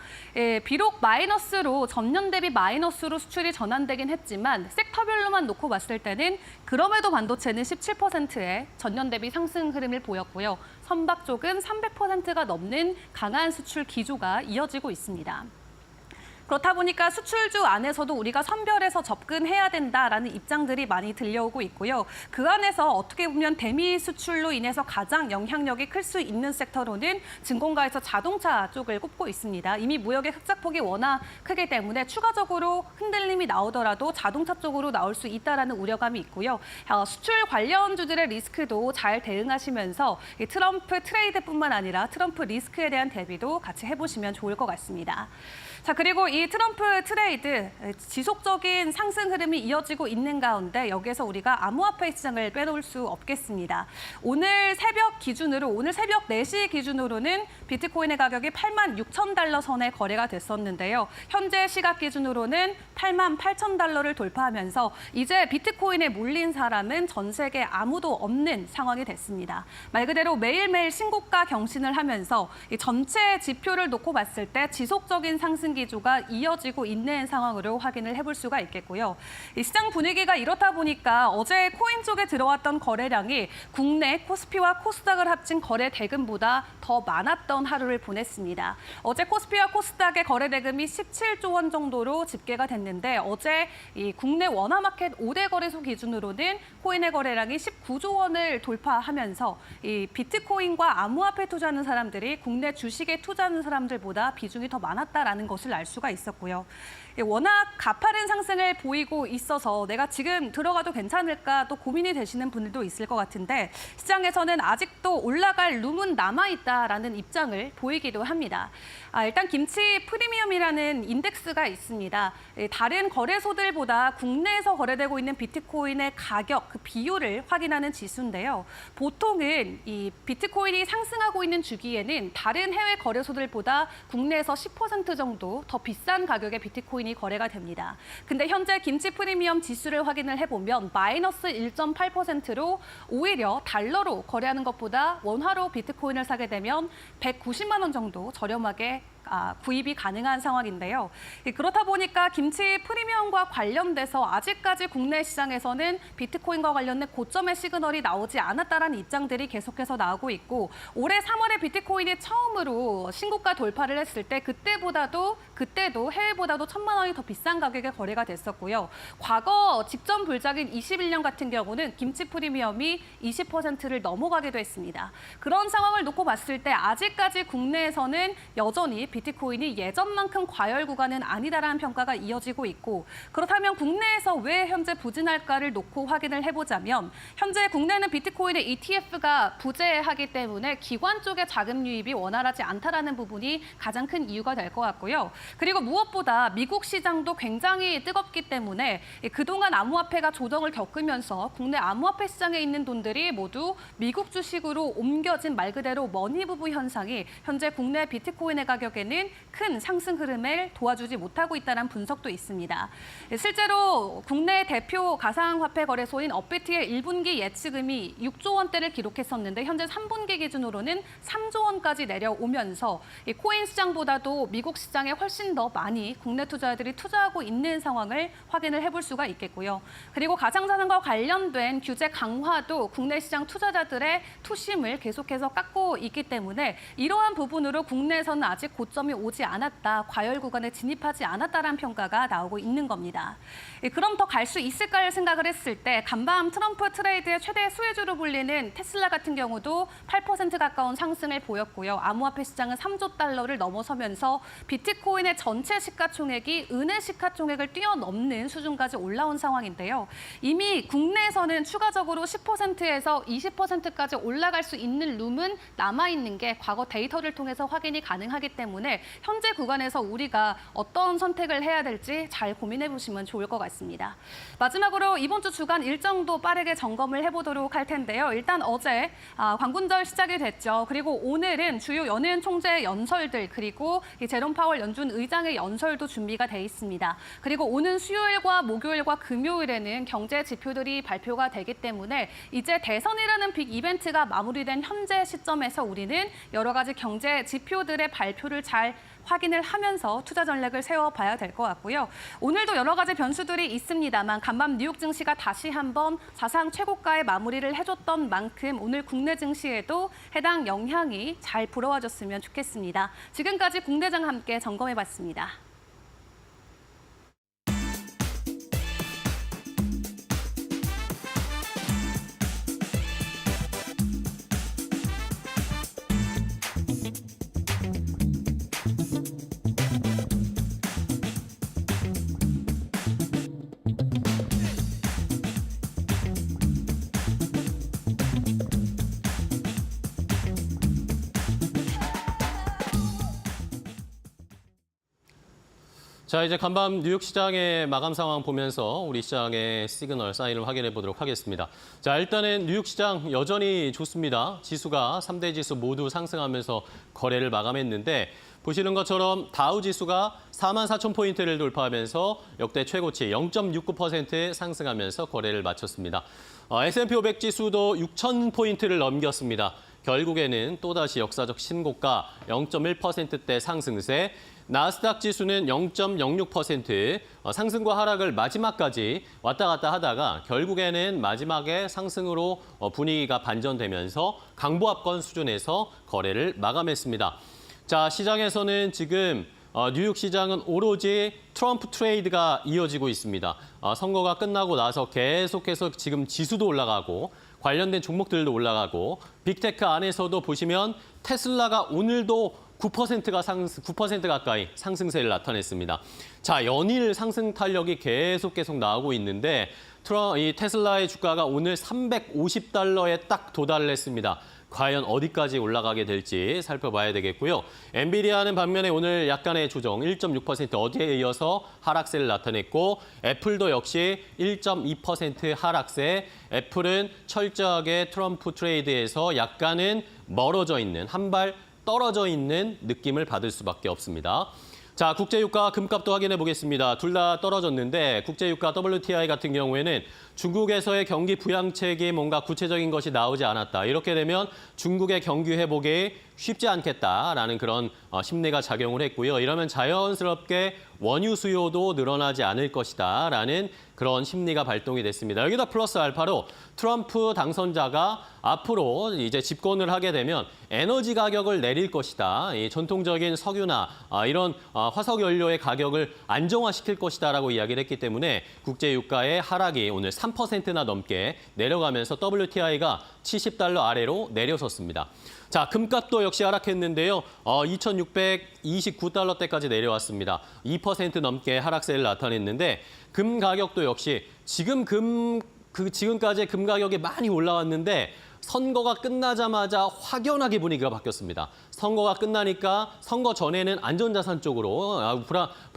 비록 마이너스로 전년 대비 마이너스로 수출이 전환되긴 했지만 섹터별로만 놓고 봤을 때는 그럼에도 반도체는 17%의 전년 대비 상승 흐름을 보였고요. 선박 쪽은 300%가 넘는 강한 수출 기조가 이어지고 있습니다. 그렇다 보니까 수출주 안에서도 우리가 선별해서 접근해야 된다라는 입장들이 많이 들려오고 있고요. 그 안에서 어떻게 보면 대미 수출로 인해서 가장 영향력이 클 수 있는 섹터로는 증권가에서 자동차 쪽을 꼽고 있습니다. 이미 무역의 흑자폭이 워낙 크기 때문에 추가적으로 흔들림이 나오더라도 자동차 쪽으로 나올 수 있다라는 우려감이 있고요. 수출 관련주들의 리스크도 잘 대응하시면서 이 트럼프 트레이드뿐만 아니라 트럼프 리스크에 대한 대비도 같이 해보시면 좋을 것 같습니다. 자, 그리고 이 트럼프 트레이드 지속적인 상승 흐름이 이어지고 있는 가운데 여기에서 우리가 암호화폐 시장을 빼놓을 수 없겠습니다. 오늘 새벽 4시 기준으로는 비트코인의 가격이 86,000달러 선에 거래가 됐었는데요. 현재 시각 기준으로는 88,000달러를 돌파하면서 이제 비트코인에 몰린 사람은 전 세계 아무도 없는 상황이 됐습니다. 말 그대로 매일매일 신고가 경신을 하면서 이 전체 지표를 놓고 봤을 때 지속적인 상승 기조가 이어지고 있는 상황으로 확인을 해볼 수가 있겠고요. 이 시장 분위기가 이렇다 보니까 어제 코인 쪽에 들어왔던 거래량이 국내 코스피와 코스닥을 합친 거래 대금보다 더 많았던 하루를 보냈습니다. 어제 코스피와 코스닥의 거래 대금이 17조 원 정도로 집계가 됐는데 어제 이 국내 원화마켓 5대 거래소 기준으로는 코인의 거래량이 19조 원을 돌파하면서 이 비트코인과 암호화폐 투자하는 사람들이 국내 주식에 투자하는 사람들보다 비중이 더 많았다라는 것을 알 수가 있었고요. 워낙 가파른 상승을 보이고 있어서 내가 지금 들어가도 괜찮을까 또 고민이 되시는 분들도 있을 것 같은데 시장에서는 아직도 올라갈 룸은 남아있다라는 입장을 보이기도 합니다. 일단 김치 프리미엄이라는 인덱스가 있습니다. 다른 거래소들보다 국내에서 거래되고 있는 비트코인의 가격, 그 비율을 확인하는 지수인데요. 보통은 이 비트코인이 상승하고 있는 주기에는 다른 해외 거래소들보다 국내에서 10% 정도 더 비싼 가격의 비트코인이 거래가 됩니다. 근데 현재 김치 프리미엄 지수를 확인을 해보면 마이너스 1.8%로 오히려 달러로 거래하는 것보다 원화로 비트코인을 사게 되면 190만 원 정도 저렴하게 구입이 가능한 상황인데요. 그렇다 보니까 김치 프리미엄과 관련돼서 아직까지 국내 시장에서는 비트코인과 관련된 고점의 시그널이 나오지 않았다라는 입장들이 계속해서 나오고 있고 올해 3월에 비트코인이 처음으로 신고가 돌파를 했을 때 그때도 해외보다도 1,000만 원이 더 비싼 가격에 거래가 됐었고요. 과거 직전 불작인 21년 같은 경우는 김치 프리미엄이 20%를 넘어가기도 했습니다. 그런 상황을 놓고 봤을 때 아직까지 국내에서는 여전히 비트코인이 예전만큼 과열 구간은 아니다라는 평가가 이어지고 있고 그렇다면 국내에서 왜 현재 부진할까를 놓고 확인을 해보자면 현재 국내는 비트코인의 ETF가 부재하기 때문에 기관 쪽의 자금 유입이 원활하지 않다라는 부분이 가장 큰 이유가 될 것 같고요. 그리고 무엇보다 미국 시장도 굉장히 뜨겁기 때문에 그동안 암호화폐가 조정을 겪으면서 국내 암호화폐 시장에 있는 돈들이 모두 미국 주식으로 옮겨진 말 그대로 머니부부 현상이 현재 국내 비트코인의 가격에는 큰 상승 흐름을 도와주지 못하고 있다는 분석도 있습니다. 실제로 국내 대표 가상화폐 거래소인 업비트의 1분기 예치금이 6조 원대를 기록했었는데 현재 3분기 기준으로는 3조 원까지 내려오면서 코인 시장보다도 미국 시장에 훨씬 더 많이 국내 투자자들이 투자하고 있는 상황을 확인을 해볼 수가 있겠고요. 그리고 가상자산과 관련된 규제 강화도 국내 시장 투자자들의 투심을 계속해서 깎고 있기 때문에 이러한 부분으로 국내에서는 아직 고점 고점이 오지 않았다, 과열 구간에 진입하지 않았다라는 평가가 나오고 있는 겁니다. 그럼 더 갈 수 있을까를 생각을 했을 때 간밤 트럼프 트레이드의 최대 수혜주로 불리는 테슬라 같은 경우도 8% 가까운 상승을 보였고요. 암호화폐 시장은 3조 달러를 넘어서면서 비트코인의 전체 시가총액이 은의 시가총액을 뛰어넘는 수준까지 올라온 상황인데요. 이미 국내에서는 추가적으로 10%에서 20%까지 올라갈 수 있는 룸은 남아있는 게 과거 데이터를 통해서 확인이 가능하기 때문에 현재 구간에서 우리가 어떤 선택을 해야 될지 잘 고민해 보시면 좋을 것 같습니다. 마지막으로 이번 주 주간 일정도 빠르게 점검을 해보도록 할 텐데요. 일단 어제 광군절 시작이 됐죠. 그리고 오늘은 주요 연은 총재의 연설들 그리고 제롬 파월 연준 의장의 연설도 준비가 돼 있습니다. 그리고 오는 수요일과 목요일과 금요일에는 경제 지표들이 발표가 되기 때문에 이제 대선이라는 빅 이벤트가 마무리된 현재 시점에서 우리는 여러 가지 경제 지표들의 발표를 잘 확인을 하면서 투자 전략을 세워봐야 될 것 같고요. 오늘도 여러 가지 변수들이 있습니다만 간밤 뉴욕 증시가 다시 한번 사상 최고가에 마무리를 해줬던 만큼 오늘 국내 증시에도 해당 영향이 잘 불어와줬으면 좋겠습니다. 지금까지 국내장 함께 점검해봤습니다. 자, 이제 간밤 뉴욕 시장의 마감 상황 보면서 우리 시장의 시그널 사인을 확인해 보도록 하겠습니다. 자, 일단은 뉴욕 시장 여전히 좋습니다. 지수가 3대 지수 모두 상승하면서 거래를 마감했는데 보시는 것처럼 다우 지수가 44,000포인트를 돌파하면서 역대 최고치 0.69% 상승하면서 거래를 마쳤습니다. S&P 500 지수도 6,000포인트를 넘겼습니다. 결국에는 또다시 역사적 신고가 0.1%대 상승세, 나스닥 지수는 0.06% 상승과 하락을 마지막까지 왔다 갔다 하다가 결국에는 마지막에 상승으로 분위기가 반전되면서 강보합권 수준에서 거래를 마감했습니다. 자, 시장에서는 지금 뉴욕 시장은 오로지 트럼프 트레이드가 이어지고 있습니다. 선거가 끝나고 나서 계속해서 지금 지수도 올라가고 관련된 종목들도 올라가고 빅테크 안에서도 보시면 테슬라가 오늘도 9% 가까이 상승세를 나타냈습니다. 자, 연일 상승 탄력이 계속 나오고 있는데 이 테슬라의 주가가 오늘 350달러에 딱 도달을 했습니다. 과연 어디까지 올라가게 될지 살펴봐야 되겠고요. 엔비디아는 반면에 오늘 약간의 조정 1.6% 어디에 이어서 하락세를 나타냈고 애플도 역시 1.2% 하락세. 애플은 철저하게 트럼프 트레이드에서 약간은 멀어져 있는 한 발 떨어져 있는 느낌을 받을 수밖에 없습니다. 자, 국제유가 금값도 확인해 보겠습니다. 둘 다 떨어졌는데 국제유가 WTI 같은 경우에는 중국에서의 경기 부양책이 뭔가 구체적인 것이 나오지 않았다. 이렇게 되면 중국의 경기 회복이 쉽지 않겠다라는 그런 심리가 작용을 했고요. 이러면 자연스럽게 원유 수요도 늘어나지 않을 것이다라는 그런 심리가 발동이 됐습니다. 여기다 플러스 알파로 트럼프 당선자가 앞으로 이제 집권을 하게 되면 에너지 가격을 내릴 것이다. 이 전통적인 석유나 이런 화석 연료의 가격을 안정화시킬 것이다라고 이야기를 했기 때문에 국제 유가의 하락이 오늘 3%나 넘게 내려가면서 WTI가 70달러 아래로 내려섰습니다. 자, 금값도 역시 하락했는데요. 2,629달러대까지 내려왔습니다. 2% 넘게 하락세를 나타냈는데 금 가격도 역시 지금까지 금 가격이 많이 올라왔는데 선거가 끝나자마자 확연하게 분위기가 바뀌었습니다. 선거가 끝나니까 선거 전에는 안전자산 쪽으로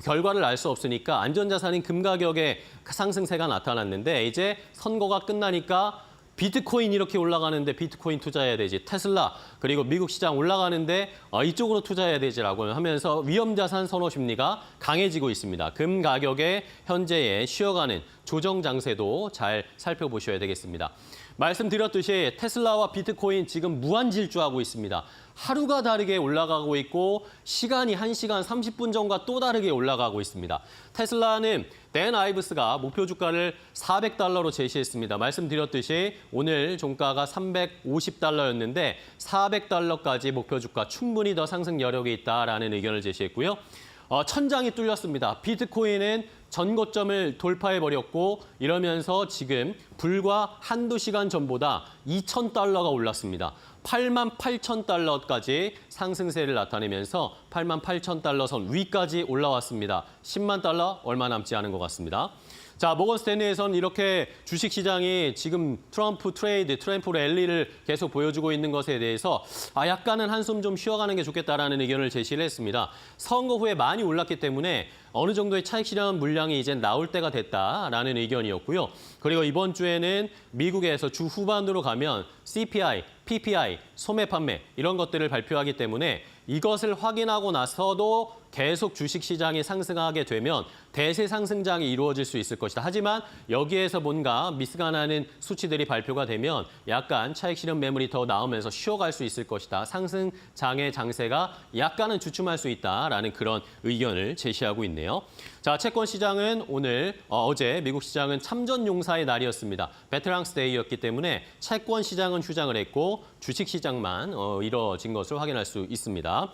결과를 알 수 없으니까 안전자산인 금 가격의 상승세가 나타났는데 이제 선거가 끝나니까 비트코인 이렇게 올라가는데 비트코인 투자해야 되지. 테슬라 그리고 미국 시장 올라가는데 이쪽으로 투자해야 되지라고 하면서 위험자산 선호 심리가 강해지고 있습니다. 금 가격의 현재의 쉬어가는 조정 장세도 잘 살펴보셔야 되겠습니다. 말씀드렸듯이 테슬라와 비트코인 지금 무한 질주하고 있습니다. 하루가 다르게 올라가고 있고 시간이 1시간 30분 전과 또 다르게 올라가고 있습니다. 테슬라는 댄 아이브스가 목표 주가를 $400로 제시했습니다. 말씀드렸듯이 오늘 종가가 $350였는데 $400까지 목표 주가 충분히 더 상승 여력이 있다라는 의견을 제시했고요. 천장이 뚫렸습니다. 비트코인은 전고점을 돌파해버렸고 이러면서 지금 불과 한두 시간 전보다 $2,000가 올랐습니다. 88,000달러까지 상승세를 나타내면서 88,000달러 선 위까지 올라왔습니다. 10만 달러 얼마 남지 않은 것 같습니다. 자, 모건 스탠리에서는 이렇게 주식시장이 지금 트럼프 랠리를 계속 보여주고 있는 것에 대해서 약간은 한숨 좀 쉬어가는 게 좋겠다라는 의견을 제시를 했습니다. 선거 후에 많이 올랐기 때문에 어느 정도의 차익 실현 물량이 이제 나올 때가 됐다라는 의견이었고요. 그리고 이번 주에는 미국에서 주 후반으로 가면 CPI, PPI, 소매 판매 이런 것들을 발표하기 때문에 이것을 확인하고 나서도 계속 주식시장이 상승하게 되면 대세 상승장이 이루어질 수 있을 것이다. 하지만 여기에서 뭔가 미스가 나는 수치들이 발표가 되면 약간 차익 실현 매물이 더 나오면서 쉬어갈 수 있을 것이다. 상승장의 장세가 약간은 주춤할 수 있다라는 그런 의견을 제시하고 있네요. 자, 채권 시장은 어제 미국 시장은 참전 용사의 날이었습니다. 베테랑스 데이였기 때문에 채권 시장은 휴장을 했고 주식 시장만 이뤄진 것을 확인할 수 있습니다.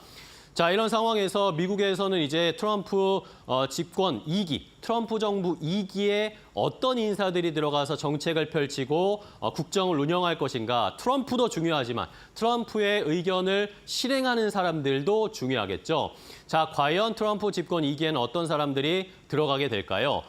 자, 이런 상황에서 미국에서는 이제 트럼프 집권 2기, 트럼프 정부 2기에 어떤 인사들이 들어가서 정책을 펼치고 국정을 운영할 것인가. 트럼프도 중요하지만 트럼프의 의견을 실행하는 사람들도 중요하겠죠. 자, 과연 트럼프 집권 2기에는 어떤 사람들이 들어가게 될까요?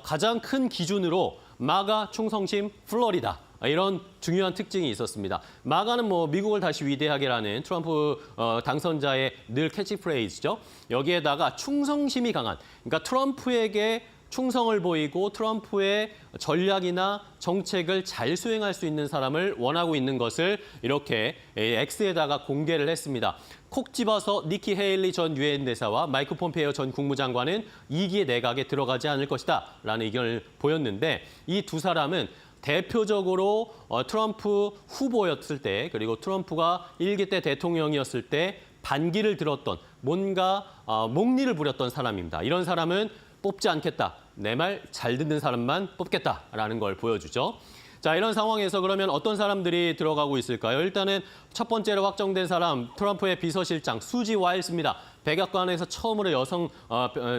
가장 큰 기준으로 마가, 충성심, 플로리다. 이런 중요한 특징이 있었습니다. 마가는 미국을 다시 위대하게라는 트럼프 당선자의 늘 캐치프레이즈죠. 여기에다가 충성심이 강한, 그러니까 트럼프에게 충성을 보이고 트럼프의 전략이나 정책을 잘 수행할 수 있는 사람을 원하고 있는 것을 이렇게 X에다가 공개를 했습니다. 콕 집어서 니키 헤일리 전 유엔 대사와 마이크 폼페이오 전 국무장관은 2기의 내각에 들어가지 않을 것이다 라는 의견을 보였는데 이 두 사람은 대표적으로 트럼프 후보였을 때 그리고 트럼프가 1기 때 대통령이었을 때 반기를 들었던 뭔가 목리를 부렸던 사람입니다. 이런 사람은 뽑지 않겠다. 내 말 잘 듣는 사람만 뽑겠다라는 걸 보여주죠. 자, 이런 상황에서 그러면 어떤 사람들이 들어가고 있을까요? 일단은 첫 번째로 확정된 사람, 트럼프의 비서실장 수지 와일스입니다. 백악관에서 처음으로 여성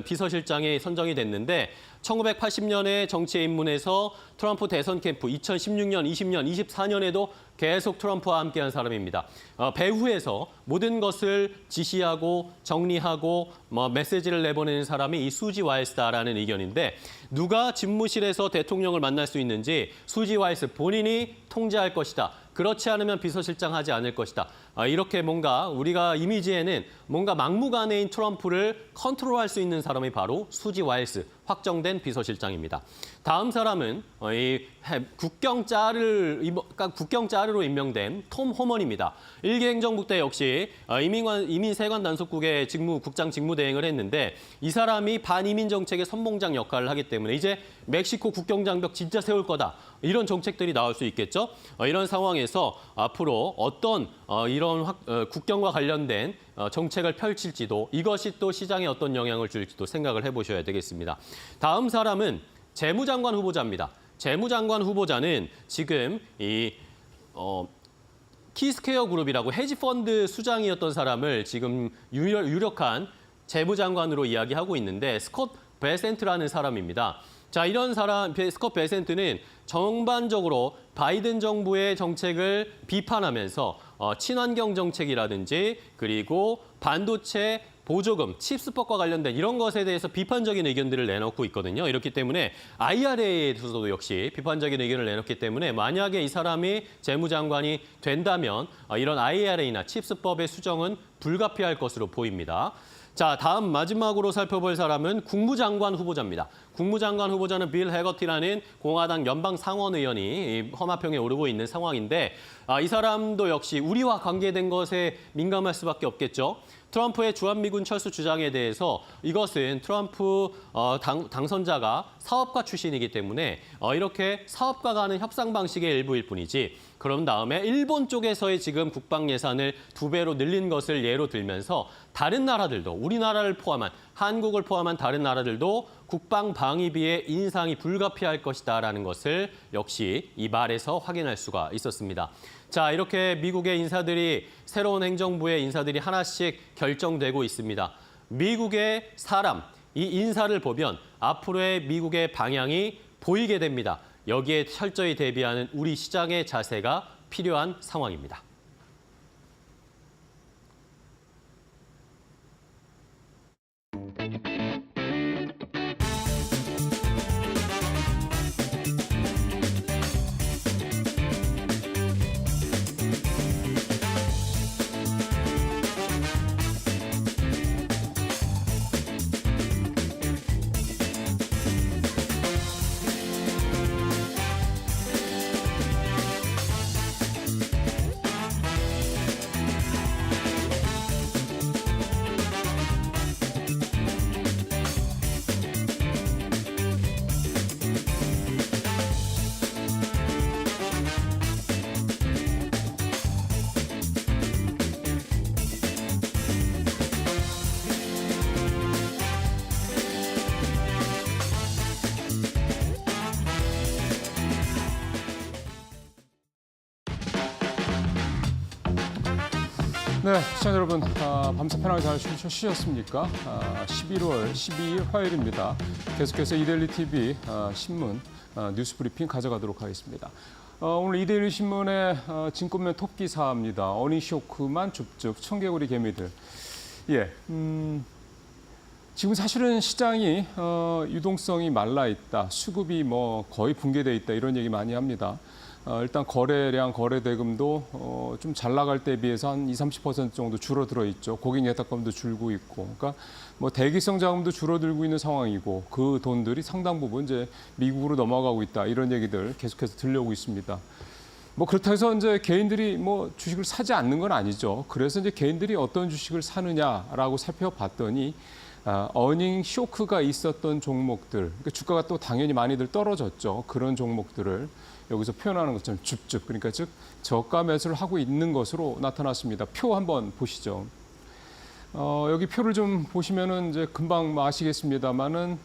비서실장이 선정이 됐는데 1980년에 정치에 입문해서 트럼프 대선 캠프 2016년, 20년, 24년에도 계속 트럼프와 함께한 사람입니다. 배후에서 모든 것을 지시하고 정리하고 메시지를 내보내는 사람이 이 수지 와일스다라는 의견인데 누가 집무실에서 대통령을 만날 수 있는지 수지 와일스 본인이 통제할 것이다. 그렇지 않으면 비서실장 하지 않을 것이다. 이렇게 뭔가 우리가 이미지에는 뭔가 막무가내인 트럼프를 컨트롤할 수 있는 사람이 바로 수지 와일스, 확정된 비서실장입니다. 다음 사람은 국경짜르로 임명된 톰 호먼입니다. 일기 행정부 때 역시 이민세관 단속국의 국장 직무 대행을 했는데 이 사람이 반이민 정책의 선봉장 역할을 하기 때문에 이제 멕시코 국경장벽 진짜 세울 거다. 이런 정책들이 나올 수 있겠죠. 이런 상황에서 앞으로 어떤 이런 국경과 관련된 정책을 펼칠지도 이것이 또 시장에 어떤 영향을 줄지도 생각을 해보셔야 되겠습니다. 다음 사람은 재무장관 후보자입니다. 재무장관 후보자는 지금 키스퀘어 그룹이라고 헤지펀드 수장이었던 사람을 지금 유력한 재무장관으로 이야기하고 있는데 스콧 베센트라는 사람입니다. 자, 이런 사람, 스콧 베센트는 전반적으로 바이든 정부의 정책을 비판하면서 친환경 정책이라든지 그리고 반도체 보조금, 칩스법과 관련된 이런 것에 대해서 비판적인 의견들을 내놓고 있거든요. 이렇기 때문에 IRA에서도 역시 비판적인 의견을 내놓기 때문에 만약에 이 사람이 재무장관이 된다면 이런 IRA나 칩스법의 수정은 불가피할 것으로 보입니다. 자, 다음 마지막으로 살펴볼 사람은 국무장관 후보자입니다. 국무장관 후보자는 빌 해거티라는 공화당 연방 상원 의원이 험화평에 오르고 있는 상황인데 이 사람도 역시 우리와 관계된 것에 민감할 수밖에 없겠죠. 트럼프의 주한미군 철수 주장에 대해서 이것은 트럼프 당선자가 사업가 출신이기 때문에 이렇게 사업가 간의 협상 방식의 일부일 뿐이지 그런 다음에 일본 쪽에서의 지금 국방 예산을 2배로 늘린 것을 예로 들면서 다른 나라들도 우리나라를 포함한 한국을 포함한 다른 나라들도 국방 방위비의 인상이 불가피할 것이다라는 것을 역시 이 말에서 확인할 수가 있었습니다. 자, 이렇게 미국의 인사들이 새로운 행정부의 인사들이 하나씩 결정되고 있습니다. 미국의 사람, 이 인사를 보면 앞으로의 미국의 방향이 보이게 됩니다. 여기에 철저히 대비하는 우리 시장의 자세가 필요한 상황입니다. 네, 시청자 여러분, 밤새 편하게 잘 쉬셨습니까? 11월 12일 화요일입니다. 계속해서 이데일리 TV 신문 뉴스 브리핑 가져가도록 하겠습니다. 오늘 이데일리 신문의 진권면 톱 기사입니다. 어닝 쇼크만 줍줍 청개구리 개미들. 예, 지금 사실은 시장이 유동성이 말라 있다, 수급이 뭐 거의 붕괴돼 있다 이런 얘기 많이 합니다. 일단 거래량, 거래 대금도 좀 잘 나갈 때에 비해서 한 20-30% 정도 줄어들어 있죠. 고객 예탁금도 줄고 있고, 그러니까 뭐 대기성 자금도 줄어들고 있는 상황이고 그 돈들이 상당 부분 이제 미국으로 넘어가고 있다 이런 얘기들 계속해서 들려오고 있습니다. 뭐 그렇다고 해서 이제 개인들이 뭐 주식을 사지 않는 건 아니죠. 그래서 이제 개인들이 어떤 주식을 사느냐라고 살펴봤더니 어닝 쇼크가 있었던 종목들, 그러니까 주가가 또 당연히 많이들 떨어졌죠. 그런 종목들을 여기서 표현하는 것처럼 줍줍, 그러니까 즉 저가 매수를 하고 있는 것으로 나타났습니다. 표 한번 보시죠. 여기 표를 좀 보시면은 이제 금방 아시겠습니다만은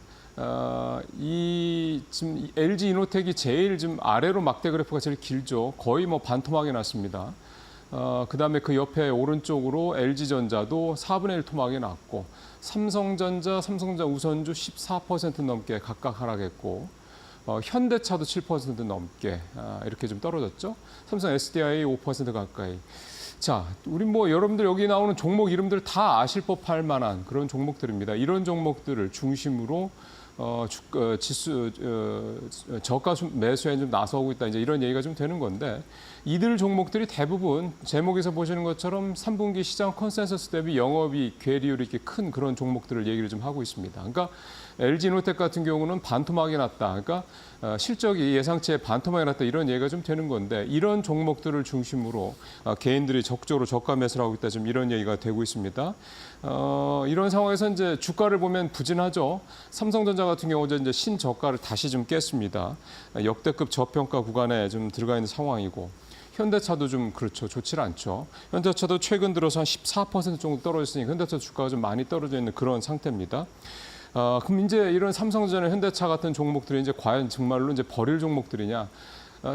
이 지금 LG 이노텍이 제일 좀 아래로 막대 그래프가 제일 길죠. 거의 뭐 반토막이 났습니다. 그다음에 그 옆에 오른쪽으로 LG전자도 4분의 1 토막이 났고 삼성전자 우선주 14% 넘게 각각 하락했고 현대차도 7% 넘게 이렇게 좀 떨어졌죠. 삼성 SDI 5% 가까이. 자, 우리 뭐 여러분들 여기 나오는 종목 이름들 다 아실 법할 만한 그런 종목들입니다. 이런 종목들을 중심으로 지수 저가 매수에 좀 나서고 있다 이제 이런 얘기가 좀 되는 건데 이들 종목들이 대부분 제목에서 보시는 것처럼 3분기 시장 컨센서스 대비 영업이익 괴리율이 이렇게 큰 그런 종목들을 얘기를 좀 하고 있습니다. 그러니까 LG 이노텍 같은 경우는 반토막이 났다. 그러니까 실적이 예상치에 반토막이 났다 이런 얘기가 좀 되는 건데 이런 종목들을 중심으로 개인들이 적극적으로 저가 매수를 하고 있다 좀 이런 얘기가 되고 있습니다. 이런 상황에서 이제 주가를 보면 부진하죠. 삼성전자 같은 경우 이제 신저가를 다시 좀 깼습니다. 역대급 저평가 구간에 좀 들어가 있는 상황이고. 현대차도 좀 그렇죠. 좋지 않죠. 현대차도 최근 들어서 한 14% 정도 떨어졌으니 현대차 주가가 좀 많이 떨어져 있는 그런 상태입니다. 그럼 이제 이런 삼성전자, 현대차 같은 종목들이 이제 과연 정말로 이제 버릴 종목들이냐?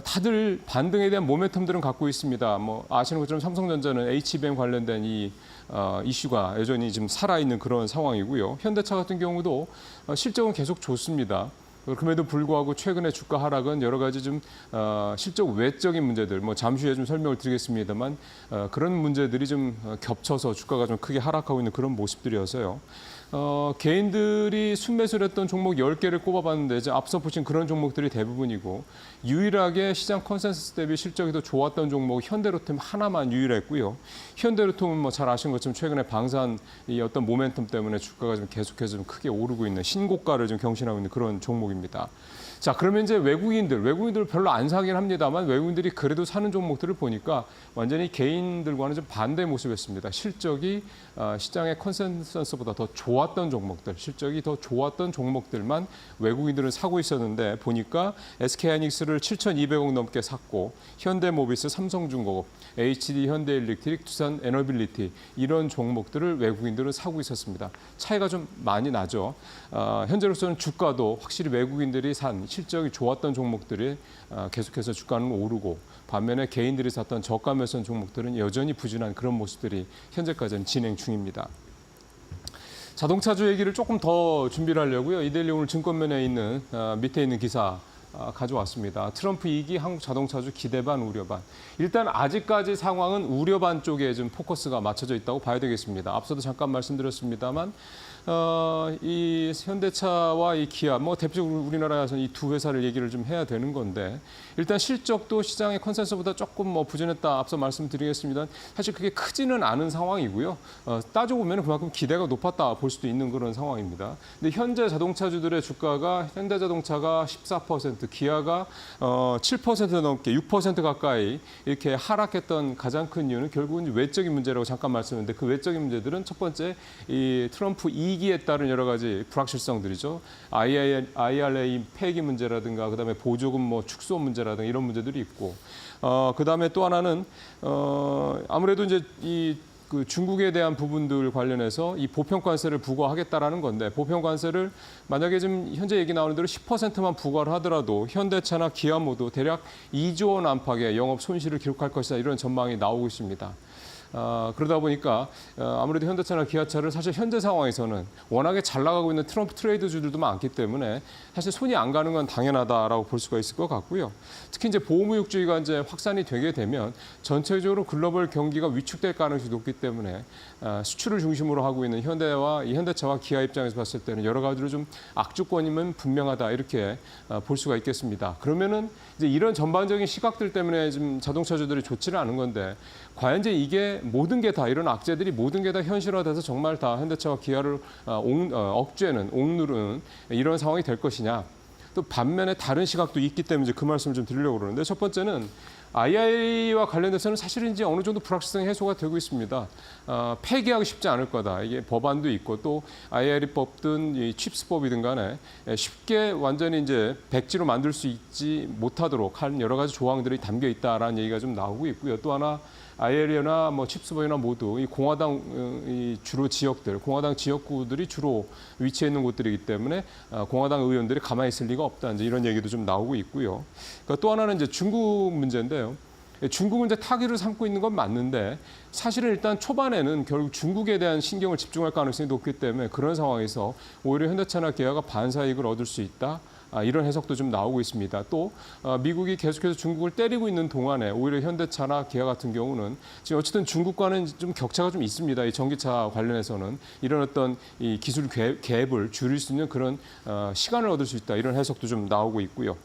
다들 반등에 대한 모멘텀들은 갖고 있습니다. 뭐 아시는 것처럼 삼성전자는 HBM 관련된 이 이슈가 여전히 지금 살아있는 그런 상황이고요. 현대차 같은 경우도 실적은 계속 좋습니다. 그럼에도 불구하고 최근에 주가 하락은 여러 가지 좀 실적 외적인 문제들, 뭐 잠시 후에 좀 설명을 드리겠습니다만 그런 문제들이 좀 겹쳐서 주가가 좀 크게 하락하고 있는 그런 모습들이어서요. 개인들이 순매수를 했던 종목 10개를 꼽아봤는데 이제 앞서 보신 그런 종목들이 대부분이고 유일하게 시장 컨센서스 대비 실적이 더 좋았던 종목 현대로템 하나만 유일했고요. 현대로템은 뭐 잘 아시는 것처럼 최근에 방산 이 어떤 모멘텀 때문에 주가가 좀 계속해서 좀 크게 오르고 있는 신고가를 좀 경신하고 있는 그런 종목입니다. 자, 그러면 이제 외국인들 별로 안 사긴 합니다만 외국인들이 그래도 사는 종목들을 보니까 완전히 개인들과는 좀 반대 모습이었습니다. 실적이 시장의 컨센서스보다 더 좋았던 종목들, 실적이 더 좋았던 종목들만 외국인들은 사고 있었는데 보니까 SK하이닉스를 7,200억 넘게 샀고 현대모비스, 삼성중공업, HD 현대일렉트릭, 두산 에너빌리티 이런 종목들을 외국인들은 사고 있었습니다. 차이가 좀 많이 나죠. 현재로서는 주가도 확실히 외국인들이 산 실적이 좋았던 종목들이 계속해서 주가는 오르고 반면에 개인들이 샀던 저가 매수한 종목들은 여전히 부진한 그런 모습들이 현재까지는 진행 중입니다. 자동차주 얘기를 조금 더 준비를 하려고요. 이데일리 오늘 증권면에 있는 밑에 있는 기사 가져왔습니다. 트럼프 2기 한국 자동차주 기대 반 우려 반. 일단 아직까지 상황은 우려 반 쪽에 좀 포커스가 맞춰져 있다고 봐야 되겠습니다. 앞서도 잠깐 말씀드렸습니다만 이 현대차와 이 기아, 뭐 대표적으로 우리나라에서 이 두 회사를 얘기를 좀 해야 되는 건데 일단 실적도 시장의 컨센서스보다 조금 뭐 부진했다 앞서 말씀드리겠습니다. 사실 그게 크지는 않은 상황이고요. 따져보면 그만큼 기대가 높았다 볼 수도 있는 그런 상황입니다. 근데 현재 자동차주들의 주가가 현대자동차가 14%, 기아가 7% 넘게 6% 가까이 이렇게 하락했던 가장 큰 이유는 결국은 외적인 문제라고 잠깐 말씀했는데 그 외적인 문제들은 첫 번째 이 트럼프 2기에 따른 여러 가지 불확실성들이죠. IRA 폐기 문제라든가 그다음에 보조금 뭐 축소 문제라든가 이런 문제들이 있고 그다음에 또 하나는 아무래도 이제 그 중국에 대한 부분들 관련해서 이 보편 관세를 부과하겠다라는 건데 보편 관세를 만약에 지금 현재 얘기 나오는 대로 10%만 부과를 하더라도 현대차나 기아 모두 대략 2조 원 안팎의 영업 손실을 기록할 것이다 이런 전망이 나오고 있습니다. 그러다 보니까 아무래도 현대차나 기아차를 사실 현재 상황에서는 워낙에 잘 나가고 있는 트럼프 트레이드주들도 많기 때문에 사실 손이 안 가는 건 당연하다라고 볼 수가 있을 것 같고요. 특히 이제 보호무역주의가 이제 확산이 되게 되면 전체적으로 글로벌 경기가 위축될 가능성이 높기 때문에 수출을 중심으로 하고 있는 현대차와 기아 입장에서 봤을 때는 여러 가지로 좀 악조건이면 분명하다 이렇게 볼 수가 있겠습니다. 그러면은 이제 이런 전반적인 시각들 때문에 지금 자동차주들이 좋지는 않은 건데 과연 이제 이게 모든 게 다 이런 악재들이 모든 게 다 현실화돼서 정말 다 현대차와 기아를 억제는 옥누르는 이런 상황이 될 것이냐. 또 반면에 다른 시각도 있기 때문에 이제 그 말씀을 좀 드리려고 그러는데 첫 번째는 II와 관련돼서는 사실은 이제 어느 정도 불확실성이 해소가 되고 있습니다. 폐기하기 쉽지 않을 거다. 이게 법안도 있고 또 II법든 이 칩스법이든 간에 쉽게 완전히 이제 백지로 만들 수 있지 못하도록 한 여러 가지 조항들이 담겨 있다라는 얘기가 좀 나오고 있고요. 또 하나 IL이나 뭐 칩스법이나 모두 이 공화당 이 주로 지역들, 공화당 지역구들이 주로 위치해 있는 곳들이기 때문에 공화당 의원들이 가만히 있을 리가 없다. 이제 이런 얘기도 좀 나오고 있고요. 그러니까 또 하나는 이제 중국 문제인데요. 중국은 이제 타깃을 삼고 있는 건 맞는데 사실은 일단 초반에는 결국 중국에 대한 신경을 집중할 가능성이 높기 때문에 그런 상황에서 오히려 현대차나 기아가 반사이익을 얻을 수 있다. 이런 해석도 좀 나오고 있습니다. 또 미국이 계속해서 중국을 때리고 있는 동안에 오히려 현대차나 기아 같은 경우는 지금 어쨌든 중국과는 좀 격차가 좀 있습니다. 이 전기차 관련해서는 이런 어떤 이 기술 갭을 줄일 수 있는 그런 시간을 얻을 수 있다. 이런 해석도 좀 나오고 있고요.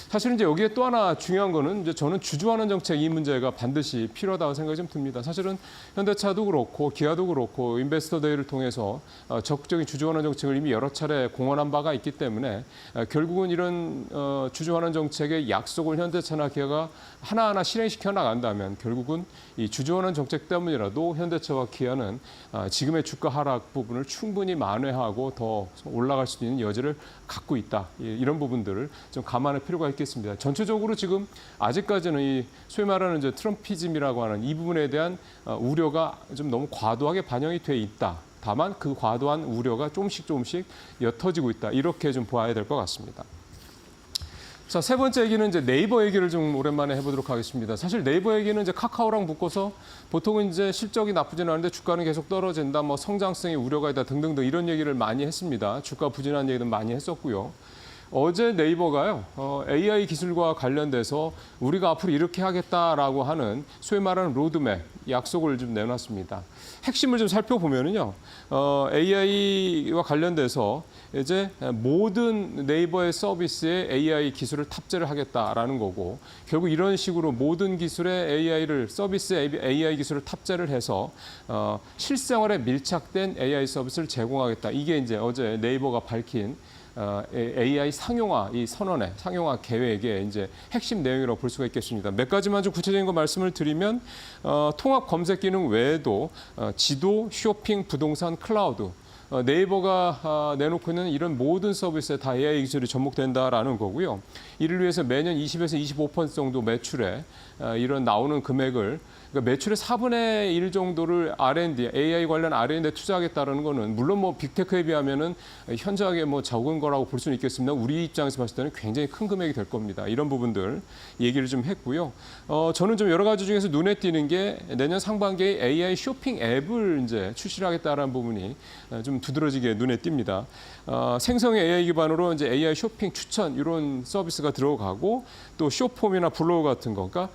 사실 이제 여기에 또 하나 중요한 거는 이제 저는 주주환원 정책 이 문제가 반드시 필요하다고 생각이 좀 듭니다. 사실은 현대차도 그렇고 기아도 그렇고 인베스터 데이를 통해서 적극적인 주주환원 정책을 이미 여러 차례 공언한 바가 있기 때문에 결국은 이런 주주환원 정책의 약속을 현대차나 기아가 하나하나 실행시켜 나간다면 결국은 이 주주환원 정책 때문이라도 현대차와 기아는 지금의 주가 하락 부분을 충분히 만회하고 더 올라갈 수 있는 여지를 갖고 있다. 이런 부분들을 좀 감안할 필요가 있겠습니다. 전체적으로 지금 아직까지는 이 소위 말하는 이제 트럼피즘이라고 하는 이 부분에 대한 우려가 좀 너무 과도하게 반영이 돼 있다. 다만 그 과도한 우려가 조금씩 옅어지고 있다. 이렇게 좀 보아야 될 것 같습니다. 자, 세 번째 얘기는 이제 네이버 얘기를 좀 오랜만에 해보도록 하겠습니다. 사실 네이버 얘기는 이제 카카오랑 묶어서 보통은 이제 실적이 나쁘지는 않은데 주가는 계속 떨어진다, 뭐 성장성이 우려가 있다 등등등 이런 얘기를 많이 했습니다. 주가 부진한 얘기는 많이 했었고요. 어제 네이버가요, AI 기술과 관련돼서 우리가 앞으로 이렇게 하겠다라고 하는 소위 말하는 로드맵, 약속을 좀 내놨습니다. 핵심을 좀 살펴보면은요, AI와 관련돼서 이제 모든 네이버의 서비스에 AI 기술을 탑재를 하겠다라는 거고, 결국 이런 식으로 모든 기술에 서비스에 AI 기술을 탑재를 해서 실생활에 밀착된 AI 서비스를 제공하겠다. 이게 이제 어제 네이버가 밝힌 AI 상용화 이 선언의 상용화 계획의 이제 핵심 내용이라고 볼 수가 있겠습니다. 몇 가지만 좀 구체적인 거 말씀을 드리면 통합 검색 기능 외에도 지도, 쇼핑, 부동산, 클라우드 네이버가 내놓고 있는 이런 모든 서비스에 다 AI 기술이 접목된다라는 거고요. 이를 위해서 매년 20에서 25% 정도 매출에 이런 나오는 금액을 그러니까 매출의 4분의 1 정도를 R&D, AI 관련 R&D에 투자하겠다는 거는 물론 뭐 빅테크에 비하면은 현저하게 뭐 적은 거라고 볼 수는 있겠습니다. 우리 입장에서 봤을 때는 굉장히 큰 금액이 될 겁니다. 이런 부분들 얘기를 좀 했고요. 저는 좀 여러 가지 중에서 눈에 띄는 게 내년 상반기에 AI 쇼핑 앱을 이제 출시하겠다라는 부분이 좀 두드러지게 눈에 띕니다. 생성의 AI 기반으로 이제 AI 쇼핑 추천 이런 서비스가 들어가고 또 쇼폼이나 블로그 같은 거, 그러니까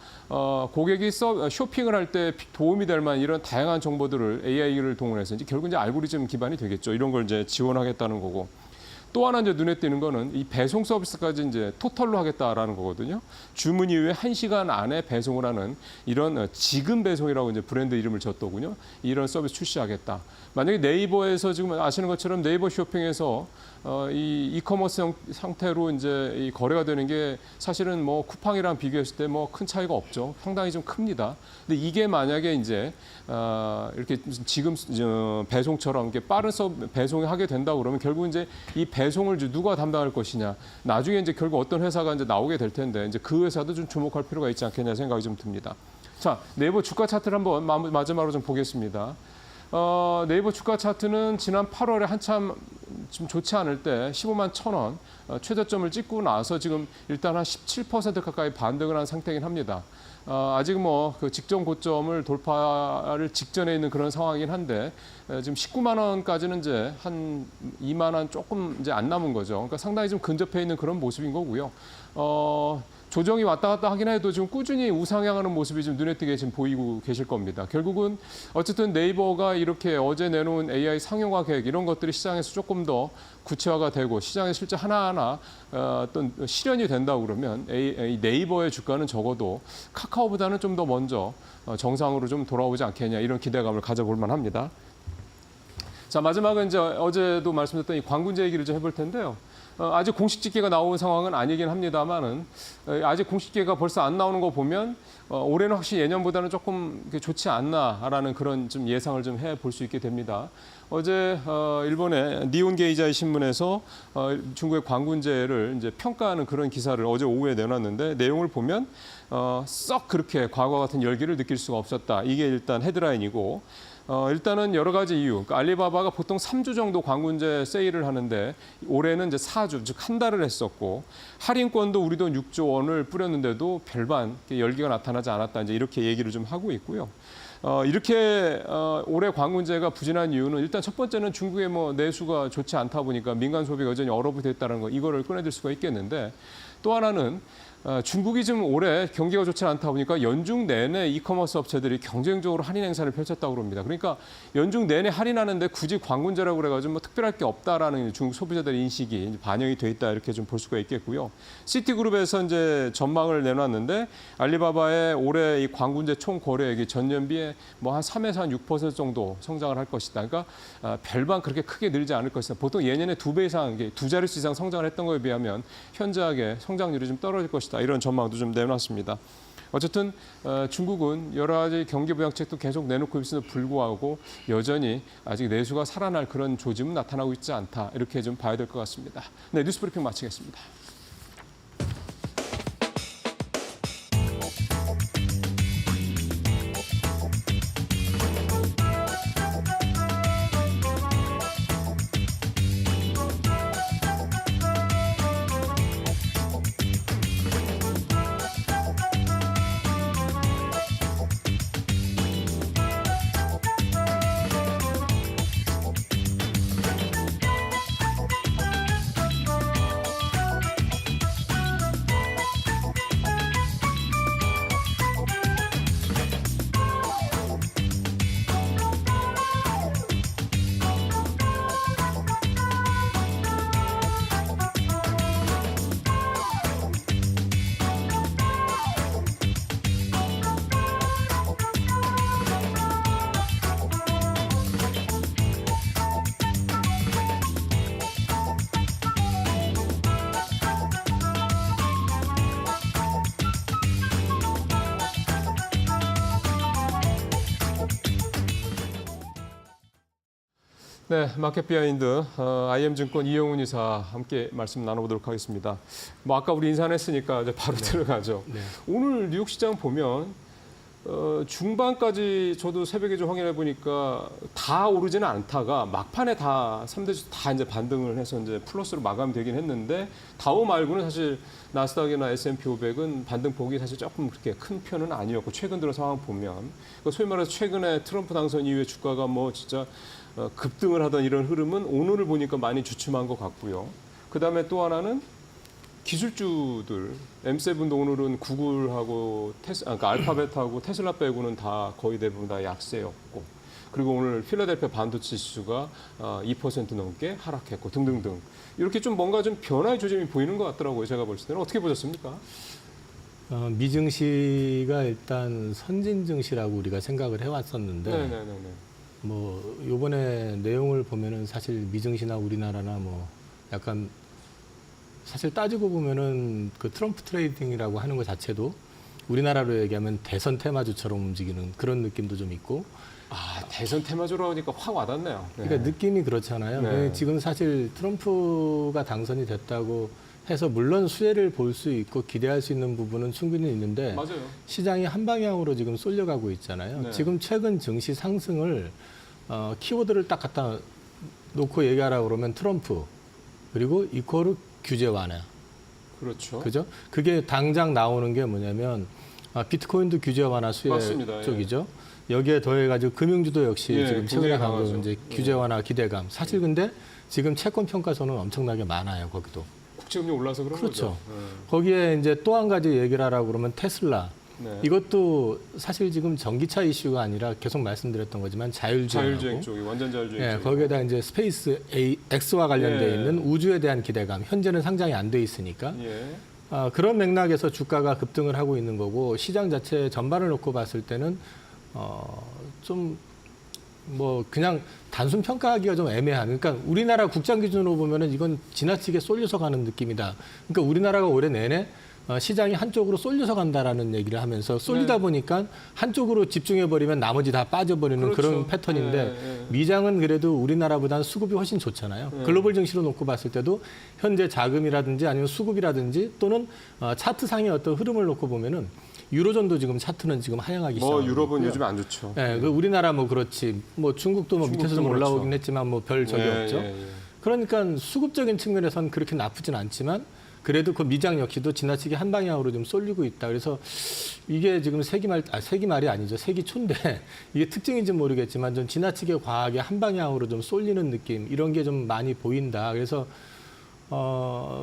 고객이 쇼핑을 할 때 도움이 될 만한 이런 다양한 정보들을 AI를 동원해서 이제 결국 이제 알고리즘 기반이 되겠죠. 이런 걸 이제 지원하겠다는 거고. 또 하나 이제 눈에 띄는 거는 이 배송 서비스까지 이제 토탈로 하겠다라는 거거든요. 주문 이후에 1시간 안에 배송을 하는 이런 지금 배송이라고 이제 브랜드 이름을 줬더군요. 이런 서비스 출시하겠다. 만약에 네이버에서 지금 아시는 것처럼 네이버 쇼핑에서 이 이커머스 상태로 이제 이 거래가 되는 게 사실은 뭐 쿠팡이랑 비교했을 때 뭐 큰 차이가 없죠. 상당히 좀 큽니다. 근데 이게 만약에 이제 이렇게 지금 배송처럼 이렇게 빠른 배송을 하게 된다 그러면 결국 이제 이 배송을 누가 담당할 것이냐. 나중에 이제 결국 어떤 회사가 이제 나오게 될 텐데 이제 그 회사도 좀 주목할 필요가 있지 않겠냐 생각이 좀 듭니다. 자, 네이버 주가 차트를 한번 마지막으로 좀 보겠습니다. 네이버 주가 차트는 지난 8월에 한참 좀 좋지 않을 때 15만 1,000원 최저점을 찍고 나서 지금 일단 한 17% 가까이 반등을 한 상태이긴 합니다. 아직 뭐 그 직전 고점을 돌파를 직전에 있는 그런 상황이긴 한데 지금 19만 원까지는 이제 한 2만 원 조금 이제 안 남은 거죠. 그러니까 상당히 좀 근접해 있는 그런 모습인 거고요. 조정이 왔다 갔다 하긴 해도 지금 꾸준히 우상향하는 모습이 좀 눈에 띄게 지금 보이고 계실 겁니다. 결국은 어쨌든 네이버가 이렇게 어제 내놓은 AI 상용화 계획 이런 것들이 시장에서 조금 더 구체화가 되고 시장에 실제 하나하나 어떤 실현이 된다고 그러면 네이버의 주가는 적어도 카카오보다는 좀 더 먼저 정상으로 좀 돌아오지 않겠냐 이런 기대감을 가져볼 만합니다. 자, 마지막은 이제 어제도 말씀드렸던 이 광군제 얘기를 좀 해볼 텐데요. 아직 공식 집계가 나온 상황은 아니긴 합니다만은 아직 공식 집계가 벌써 안 나오는 거 보면 올해는 확실히 예년보다는 조금 좋지 않나라는 그런 좀 예상을 좀 해볼 수 있게 됩니다. 어제 일본의 니온 게이자이 신문에서 중국의 광군제를 이제 평가하는 그런 기사를 어제 오후에 내놨는데 내용을 보면 썩 그렇게 과거 같은 열기를 느낄 수가 없었다. 이게 일단 헤드라인이고. 일단은 여러 가지 이유. 그러니까 알리바바가 보통 3주 정도 광군제 세일을 하는데 올해는 이제 4주, 즉 한 달을 했었고 할인권도 우리 돈 6조 원을 뿌렸는데도 별반 열기가 나타나지 않았다. 이제 이렇게 얘기를 좀 하고 있고요. 이렇게 올해 광군제가 부진한 이유는 일단 첫 번째는 중국의 뭐 내수가 좋지 않다 보니까 민간 소비가 여전히 얼어붙었다는 거 이거를 꺼내들 수가 있겠는데 또 하나는 중국이 지금 올해 경기가 좋지 않다 보니까 연중 내내 이커머스 업체들이 경쟁적으로 할인 행사를 펼쳤다고 합니다. 그러니까 연중 내내 할인하는데 굳이 광군제라고 그래가지고 뭐 특별할 게 없다라는 중국 소비자들의 인식이 반영이 돼 있다 이렇게 좀 볼 수가 있겠고요. 시티그룹에서 이제 전망을 내놨는데 알리바바의 올해 이 광군제 총 거래액이 전년비에 뭐 한 3에서 한 6% 정도 성장을 할 것이다. 그러니까 별반 그렇게 크게 늘지 않을 것이다. 보통 예년에 2배 이상, 2자릿수 이상 성장을 했던 거에 비하면 현저하게 성장률이 좀 떨어질 것이다. 이런 전망도 좀 내놨습니다. 어쨌든 중국은 여러 가지 경기 부양책도 계속 내놓고 있음에도 불구하고 여전히 아직 내수가 살아날 그런 조짐은 나타나고 있지 않다. 이렇게 좀 봐야 될 것 같습니다. 네, 뉴스 브리핑 마치겠습니다. 네, 마켓 비하인드 IM증권 이영훈 이사 함께 말씀 나눠보도록 하겠습니다. 뭐 아까 우리 인사는 했으니까 이제 바로 들어가죠. 오늘 뉴욕 시장 보면 중반까지 저도 새벽에 좀 확인해 보니까 다 오르지는 않다가 막판에 다 3대 주 다 이제 반등을 해서 이제 플러스로 마감되긴 했는데 다우 말고는 사실 나스닥이나 S&P 500은 반등폭이 사실 조금 그렇게 큰 편은 아니었고 최근 들어 상황 보면 그러니까 소위 말해서 최근에 트럼프 당선 이후에 주가가 뭐 진짜 급등을 하던 이런 흐름은 오늘을 보니까 많이 주춤한 것 같고요. 그다음에 또 하나는 기술주들 M7도 오늘은 구글하고 그러니까 알파벳하고 테슬라 빼고는 다 거의 대부분 다 약세였고 그리고 오늘 필라델피아 반도체 지수가 2% 넘게 하락했고 등등등 이렇게 좀 뭔가 좀 변화의 조짐이 보이는 것 같더라고요. 제가 볼 때는 어떻게 보셨습니까? 미증시가 일단 선진 증시라고 우리가 생각을 해왔었는데 네네네. 뭐 이번에 내용을 보면은 사실 미증시나 우리나라나 뭐 약간 사실 따지고 보면은 그 트럼프 트레이딩이라고 하는 것 자체도 우리나라로 얘기하면 대선 테마주처럼 움직이는 그런 느낌도 좀 있고. 대선 테마주로 하니까 확 와닿네요. 네. 그러니까 느낌이 그렇잖아요. 네. 지금 사실 트럼프가 당선이 됐다고 해서 물론 수혜를 볼 수 있고 기대할 수 있는 부분은 충분히 있는데 맞아요. 시장이 한 방향으로 지금 쏠려가고 있잖아요. 네. 지금 최근 증시 상승을 키워드를 딱 갖다 놓고 얘기하라고 그러면 트럼프 그리고 이코르 규제 완화. 그렇죠. 그죠? 그게 당장 나오는 게 뭐냐면 비트코인도 규제 완화 수혜 맞습니다. 쪽이죠. 여기에 더해가지고 금융주도 역시 예, 지금 최근에 굉장히 강조 강하죠. 이제 규제 완화 기대감. 사실 근데 지금 채권 평가서는 엄청나게 많아요. 거기도. 국채금리 올라서 그런 그렇죠. 거죠. 거기에 이제 또 한 가지 얘기를 하라고 그러면 테슬라. 네. 이것도 사실 지금 전기차 이슈가 아니라 계속 말씀드렸던 거지만 자율주행하고 자율주행 쪽이 완전 자율주행 예, 쪽이. 거기에다 이제 스페이스 X와 관련돼 예. 있는 우주에 대한 기대감. 현재는 상장이 안 돼 있으니까 예. 그런 맥락에서 주가가 급등을 하고 있는 거고 시장 자체 전반을 놓고 봤을 때는 좀 뭐 그냥 단순 평가하기가 좀 애매한. 그러니까 우리나라 국장 기준으로 보면은 이건 지나치게 쏠려서 가는 느낌이다. 그러니까 우리나라가 올해 내내 시장이 한쪽으로 쏠려서 간다라는 얘기를 하면서 쏠리다 네. 보니까 한쪽으로 집중해 버리면 나머지 다 빠져버리는 그렇죠. 그런 패턴인데 네. 미장은 그래도 우리나라보다는 수급이 훨씬 좋잖아요. 네. 글로벌 증시로 놓고 봤을 때도 현재 자금이라든지 아니면 수급이라든지 또는 차트상의 어떤 흐름을 놓고 보면은 유로존도 지금 차트는 지금 하향하기 뭐 시작하고 유럽은 있고요. 요즘 안 좋죠. 네, 그 우리나라 뭐 그렇지. 뭐 중국도 뭐 밑에서 좀 중국도 그렇죠. 올라오긴 했지만 뭐 별 적이 예, 없죠. 예, 예. 그러니까 수급적인 측면에서는 그렇게 나쁘진 않지만 그래도 그 미장 역시도 지나치게 한 방향으로 좀 쏠리고 있다. 그래서 이게 지금 세기말이 아니죠. 세기초인데 이게 특징인지 모르겠지만 좀 지나치게 과하게 한 방향으로 좀 쏠리는 느낌 이런 게 좀 많이 보인다. 그래서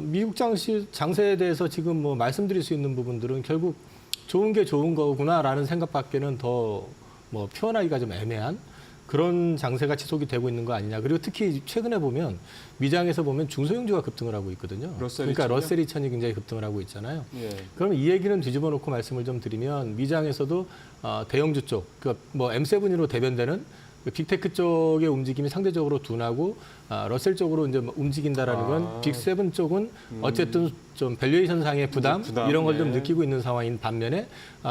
미국 장세에 대해서 지금 뭐 말씀드릴 수 있는 부분들은 결국 좋은 게 좋은 거구나라는 생각밖에는 더 뭐 표현하기가 좀 애매한 그런 장세가 지속이 되고 있는 거 아니냐. 그리고 특히 최근에 보면 미장에서 보면 중소형주가 급등을 하고 있거든요. 러셀 그러니까 2000이요? 러셀 2000이 굉장히 급등을 하고 있잖아요. 예. 그러면 이 얘기는 뒤집어 놓고 말씀을 좀 드리면 미장에서도 대형주 쪽, 그러니까 뭐 M7으로 대변되는 그 빅테크 쪽의 움직임이 상대적으로 둔하고 러셀 쪽으로 이제 움직인다라는 건 빅7 쪽은 어쨌든 좀 밸류에이션 상의 부담, 부담, 이런 걸 좀 예. 느끼고 있는 상황인 반면에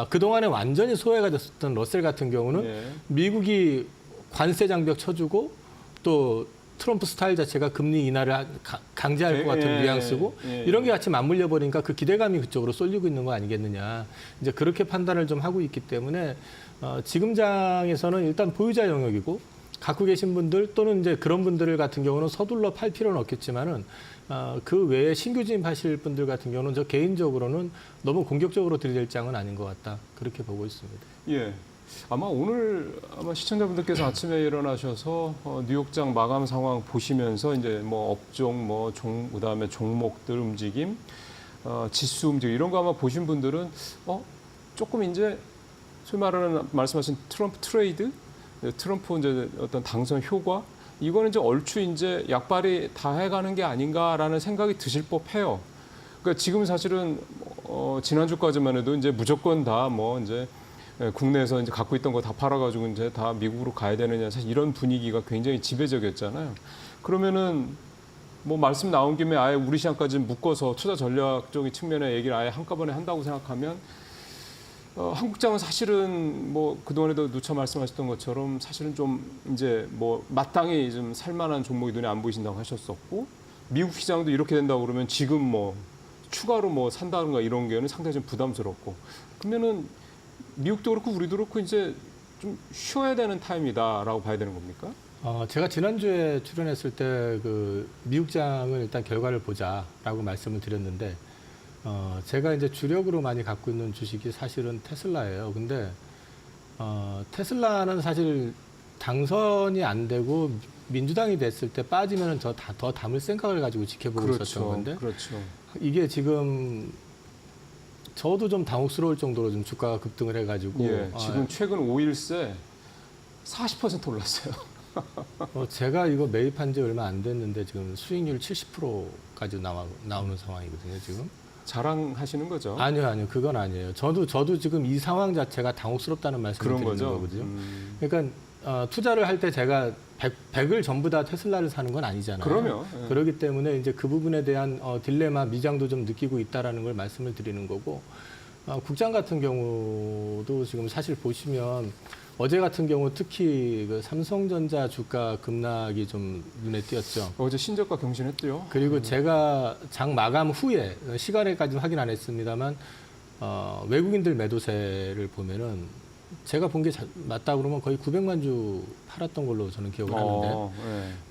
그동안에 완전히 소외가 됐었던 러셀 같은 경우는 예. 미국이 관세 장벽 쳐주고 또 트럼프 스타일 자체가 금리 인하를 강제할 것 같은 예, 뉘앙스고 예, 이런 게 같이 맞물려 버리니까 그 기대감이 그쪽으로 쏠리고 있는 거 아니겠느냐. 이제 그렇게 판단을 좀 하고 있기 때문에 지금 장에서는 일단 보유자 영역이고 갖고 계신 분들 또는 이제 그런 분들 같은 경우는 서둘러 팔 필요는 없겠지만은 그 외에 신규 진입하실 분들 같은 경우는 저 개인적으로는 너무 공격적으로 들이댈 장은 아닌 것 같다. 그렇게 보고 있습니다. 예. 아마 오늘 시청자분들께서 아침에 일어나셔서 뉴욕장 마감 상황 보시면서 이제 뭐 업종, 뭐 그다음에 종목들 움직임, 지수 움직임 이런 거 아마 보신 분들은 조금 이제 소위 말씀하신 트럼프 트레이드, 트럼프 이제 어떤 당선 효과 이거는 이제 얼추 이제 약발이 다 해가는 게 아닌가라는 생각이 드실 법해요. 그러니까 지금 사실은 지난주까지만 해도 이제 무조건 다 뭐 이제 국내에서 이제 갖고 있던 거 다 팔아가지고 이제 다 미국으로 가야 되느냐 사실 이런 분위기가 굉장히 지배적이었잖아요. 그러면은 뭐 말씀 나온 김에 아예 우리 시장까지 묶어서 투자 전략적인 측면의 얘기를 아예 한꺼번에 한다고 생각하면 한국장은 사실은 뭐 그동안에도 누차 말씀하셨던 것처럼 사실은 좀 이제 뭐 마땅히 좀 살만한 종목이 눈에 안 보이신다고 하셨었고 미국 시장도 이렇게 된다고 그러면 지금 뭐 추가로 뭐 산다든가 이런 게는 상당히 좀 부담스럽고 그러면은 미국도 그렇고 우리도 그렇고 이제 좀 쉬어야 되는 타임이다라고 봐야 되는 겁니까? 제가 지난주에 출연했을 때 그 미국장을 일단 결과를 보자라고 말씀을 드렸는데 제가 이제 주력으로 많이 갖고 있는 주식이 사실은 테슬라예요. 근데 테슬라는 사실 당선이 안 되고 민주당이 됐을 때 빠지면은 더 담을 생각을 가지고 지켜보고 있었던 건데 그렇죠. 이게 지금 저도 좀 당혹스러울 정도로 좀 주가가 급등을 해가지고 예, 지금 최근 5일 새 40% 올랐어요. 제가 이거 매입한 지 얼마 안 됐는데 지금 수익률 70%까지 나오는 상황이거든요. 지금. 자랑하시는 거죠? 아니요, 그건 아니에요. 저도 지금 이 상황 자체가 당혹스럽다는 말씀을 그런 드리는 거죠. 거거든요. 그러니까 투자를 할 때 제가 100을 전부 다 테슬라를 사는 건 아니잖아요. 그럼요. 예. 그렇기 때문에 이제 그 부분에 대한 딜레마, 미장도 좀 느끼고 있다라는 걸 말씀을 드리는 거고 국장 같은 경우도 지금 사실 보시면 어제 같은 경우 특히 그 삼성전자 주가 급락이 좀 눈에 띄었죠. 어제 신저가 경신했대요. 그리고 제가 장 마감 후에 시간에까지는 확인 안 했습니다만 외국인들 매도세를 보면은 제가 본 게 맞다 그러면 거의 900만 주 팔았던 걸로 저는 기억을 하는데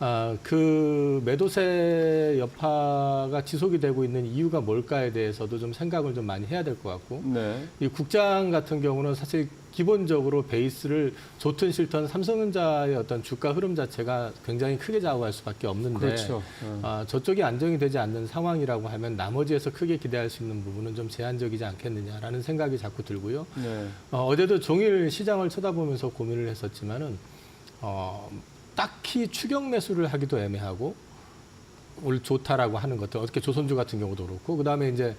예. 그 매도세 여파가 지속이 되고 있는 이유가 뭘까에 대해서도 좀 생각을 좀 많이 해야 될 것 같고 네. 이 국장 같은 경우는 사실 기본적으로 베이스를 좋든 싫든 삼성전자의 어떤 주가 흐름 자체가 굉장히 크게 좌우할 수밖에 없는데 그렇죠. 저쪽이 안정이 되지 않는 상황이라고 하면 나머지에서 크게 기대할 수 있는 부분은 좀 제한적이지 않겠느냐라는 생각이 자꾸 들고요. 네. 어제도 종일 시장을 쳐다보면서 고민을 했었지만은 딱히 추격 매수를 하기도 애매하고 오늘 좋다라고 하는 것들 어떻게 조선주 같은 경우도 그렇고 그다음에 이제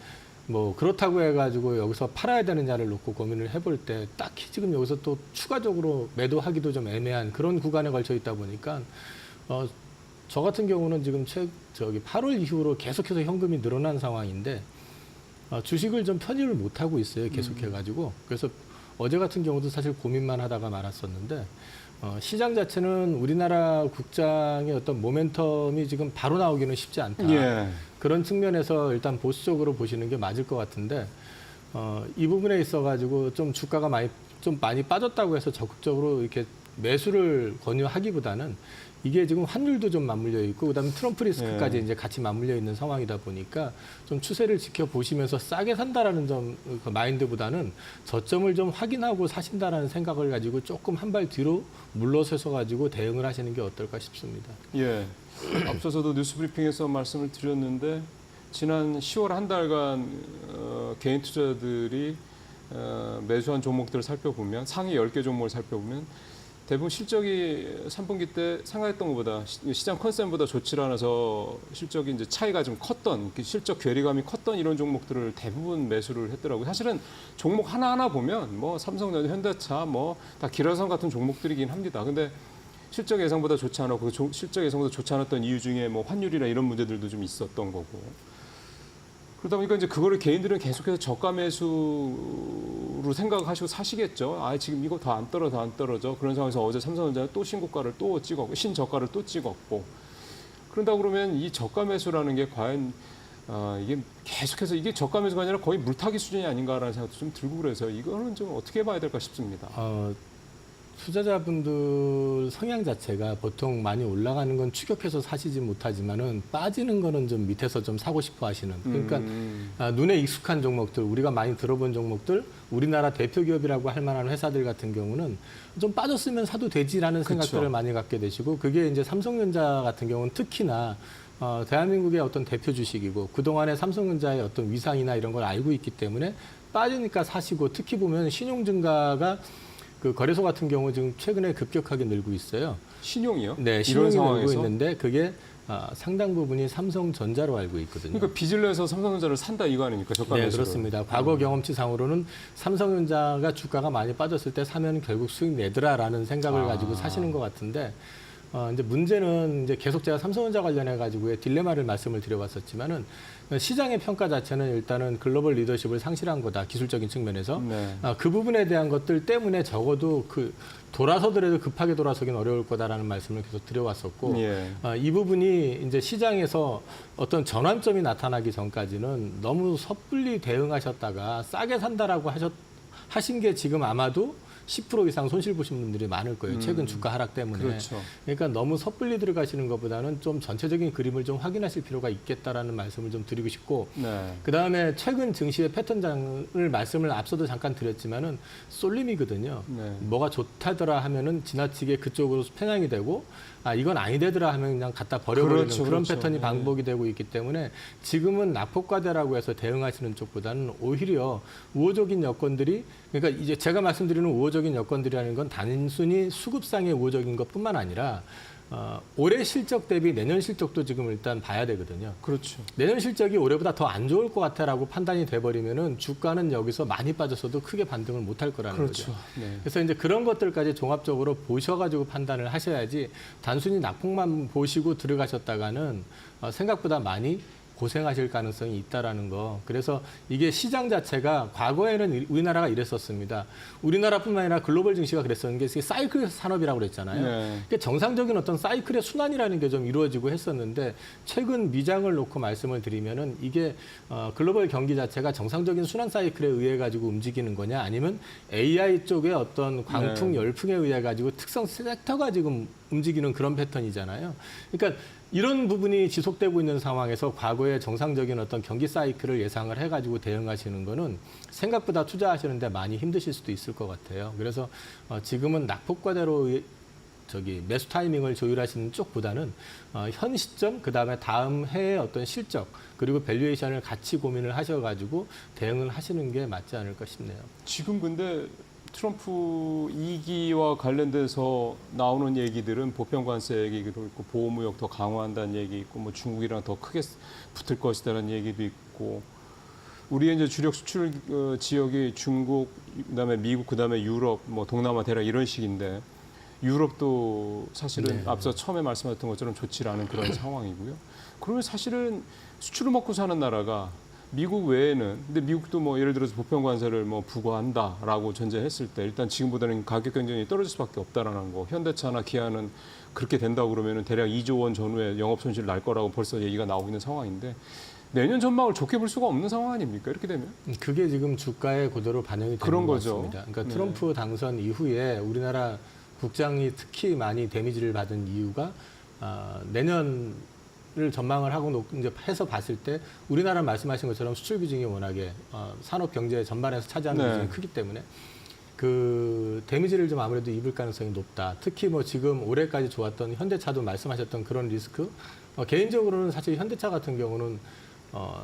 뭐 그렇다고 해가지고 여기서 팔아야 되느냐를 놓고 고민을 해볼 때 딱히 지금 여기서 또 추가적으로 매도하기도 좀 애매한 그런 구간에 걸쳐 있다 보니까 저 같은 경우는 지금 8월 이후로 계속해서 현금이 늘어난 상황인데 주식을 좀 편입을 못 하고 있어요. 계속해가지고 그래서 어제 같은 경우도 사실 고민만 하다가 말았었는데 시장 자체는 우리나라 국장의 어떤 모멘텀이 지금 바로 나오기는 쉽지 않다. 예. 그런 측면에서 일단 보수적으로 보시는 게 맞을 것 같은데 이 부분에 있어가지고 좀 주가가 많이 빠졌다고 해서 적극적으로 이렇게 매수를 권유하기보다는 이게 지금 환율도 좀 맞물려 있고 그다음에 트럼프 리스크까지 예. 이제 같이 맞물려 있는 상황이다 보니까 좀 추세를 지켜보시면서 싸게 산다라는 그 마인드보다는 저점을 좀 확인하고 사신다라는 생각을 가지고 조금 한 발 뒤로 물러서서 가지고 대응을 하시는 게 어떨까 싶습니다. 예. 앞서서도 뉴스브리핑에서 말씀을 드렸는데 지난 10월 한 달간 개인 투자들이 매수한 종목들을 살펴보면 상위 10개 종목을 살펴보면 대부분 실적이 3분기 때 생각했던 것보다 시장 컨센보다 좋지 않아서 실적이 이제 차이가 좀 컸던 실적 괴리감이 컸던 이런 종목들을 대부분 매수를 했더라고요. 사실은 종목 하나하나 보면 뭐 삼성전자, 현대차 뭐 다 기라성 같은 종목들이긴 합니다. 근데 실적 예상보다 좋지 않았고 실적 예상보다 좋지 않았던 이유 중에 뭐 환율이나 이런 문제들도 좀 있었던 거고. 그러다 보니까 이제 그거를 개인들은 계속해서 저가 매수로 생각하시고 사시겠죠. 지금 이거 더 안 떨어져. 그런 상황에서 어제 삼성전자는 또 신고가를 또 찍었고 신저가를 또 찍었고. 그런다 그러면 이 저가 매수라는 게 과연 이게 계속해서 이게 저가 매수가 아니라 거의 물타기 수준이 아닌가라는 생각도 좀 들고 그래서 이거는 좀 어떻게 봐야 될까 싶습니다. 투자자분들 성향 자체가 보통 많이 올라가는 건 추격해서 사시지 못하지만은 빠지는 거는 좀 밑에서 좀 사고 싶어 하시는. 그러니까 눈에 익숙한 종목들, 우리가 많이 들어본 종목들, 우리나라 대표 기업이라고 할 만한 회사들 같은 경우는 좀 빠졌으면 사도 되지라는 생각들을 그렇죠. 많이 갖게 되시고 그게 이제 삼성전자 같은 경우는 특히나 대한민국의 어떤 대표 주식이고 그동안에 삼성전자의 어떤 위상이나 이런 걸 알고 있기 때문에 빠지니까 사시고 특히 보면 신용 증가가 그 거래소 같은 경우 지금 최근에 급격하게 늘고 있어요. 신용이요? 네, 신용이 늘고 있는데 그게 상당 부분이 삼성전자로 알고 있거든요. 그러니까 빚을 내서 삼성전자를 산다 이거 아닙니까? 저가 네, 매수를. 그렇습니다. 과거 경험치상으로는 삼성전자가 주가가 많이 빠졌을 때 사면 결국 수익 내더라라는 생각을 가지고 사시는 것 같은데 이제 문제는 이제 계속 제가 삼성전자 관련해 가지고의 딜레마를 말씀을 드려왔었지만은 시장의 평가 자체는 일단은 글로벌 리더십을 상실한 거다 기술적인 측면에서 네. 그 부분에 대한 것들 때문에 적어도 그 돌아서더라도 급하게 돌아서긴 어려울 거다라는 말씀을 계속 드려왔었고 예. 이 부분이 이제 시장에서 어떤 전환점이 나타나기 전까지는 너무 섣불리 대응하셨다가 싸게 산다라고 하신 게 지금 아마도 10% 이상 손실 보신 분들이 많을 거예요. 최근 주가 하락 때문에. 그렇죠. 그러니까 너무 섣불리 들어가시는 것보다는 좀 전체적인 그림을 좀 확인하실 필요가 있겠다라는 말씀을 좀 드리고 싶고 네. 그다음에 최근 증시의 패턴장을 말씀을 앞서도 잠깐 드렸지만은 쏠림이거든요. 네. 뭐가 좋다더라 하면은 지나치게 그쪽으로 편향이 되고 이건 아니되더라 하면 그냥 갖다 버려버리는 그렇죠, 그런 그렇죠. 패턴이 네. 반복이 되고 있기 때문에 지금은 낙폭과대라고 해서 대응하시는 쪽보다는 오히려 우호적인 여건들이 그러니까 이제 제가 말씀드리는 우호적인 여건들이라는 건 단순히 수급상의 우호적인 것뿐만 아니라 올해 실적 대비 내년 실적도 지금 일단 봐야 되거든요. 그렇죠. 내년 실적이 올해보다 더 안 좋을 것 같아라고 판단이 돼버리면은 주가는 여기서 많이 빠졌어도 크게 반등을 못할 거라는 그렇죠. 거죠. 네. 그래서 이제 그런 것들까지 종합적으로 보셔가지고 판단을 하셔야지 단순히 낙폭만 보시고 들어가셨다가는 생각보다 많이 고생하실 가능성이 있다라는 거. 그래서 이게 시장 자체가 과거에는 우리나라가 이랬었습니다. 우리나라뿐만 아니라 글로벌 증시가 그랬었는 게 사이클 산업이라고 그랬잖아요. 네. 그러니까 정상적인 어떤 사이클의 순환이라는 게 좀 이루어지고 했었는데 최근 미장을 놓고 말씀을 드리면은 이게 글로벌 경기 자체가 정상적인 순환 사이클에 의해 가지고 움직이는 거냐 아니면 AI 쪽의 어떤 광풍 네. 열풍에 의해 가지고 특성 섹터가 지금 움직이는 그런 패턴이잖아요. 그러니까 이런 부분이 지속되고 있는 상황에서 과거의 정상적인 어떤 경기 사이클을 예상을 해가지고 대응하시는 거는 생각보다 투자하시는데 많이 힘드실 수도 있을 것 같아요. 그래서 지금은 낙폭과대로 매수 타이밍을 조율하시는 쪽보다는 현 시점 그다음에 다음 해의 어떤 실적 그리고 밸류에이션을 같이 고민을 하셔가지고 대응을 하시는 게 맞지 않을까 싶네요. 지금 근데 트럼프 2기와 관련돼서 나오는 얘기들은 보편 관세 얘기도 있고 보호무역 더 강화한다는 얘기 있고 뭐 중국이랑 더 크게 붙을 것이다라는 얘기도 있고 우리의 이제 주력 수출 지역이 중국, 그다음에 미국, 그다음에 유럽, 뭐 동남아 대략 이런 식인데 유럽도 사실은 네. 앞서 처음에 말씀하셨던 것처럼 좋지 않은 그런 상황이고요. 그러면 사실은 수출을 먹고 사는 나라가 미국 외에는 근데 미국도 뭐 예를 들어서 보편 관세를 뭐 부과한다라고 전제했을 때 일단 지금보다는 가격 경쟁이 떨어질 수밖에 없다라는 거. 현대차나 기아는 그렇게 된다고 그러면은 대략 2조 원 전후에 영업 손실 날 거라고 벌써 얘기가 나오고 있는 상황인데 내년 전망을 좋게 볼 수가 없는 상황 아닙니까? 이렇게 되면 그게 지금 주가에 그대로 반영이 되는 그런 것 거죠. 같습니다. 그러니까 네. 트럼프 당선 이후에 우리나라 국장이 특히 많이 데미지를 받은 이유가 내년을 전망을 하고 이제 해서 봤을 때 우리나라 말씀하신 것처럼 수출 비중이 워낙에 산업 경제 전반에서 차지하는 네. 비중이 크기 때문에 그 데미지를 좀 아무래도 입을 가능성이 높다. 특히 뭐 지금 올해까지 좋았던 현대차도 말씀하셨던 그런 리스크. 개인적으로는 사실 현대차 같은 경우는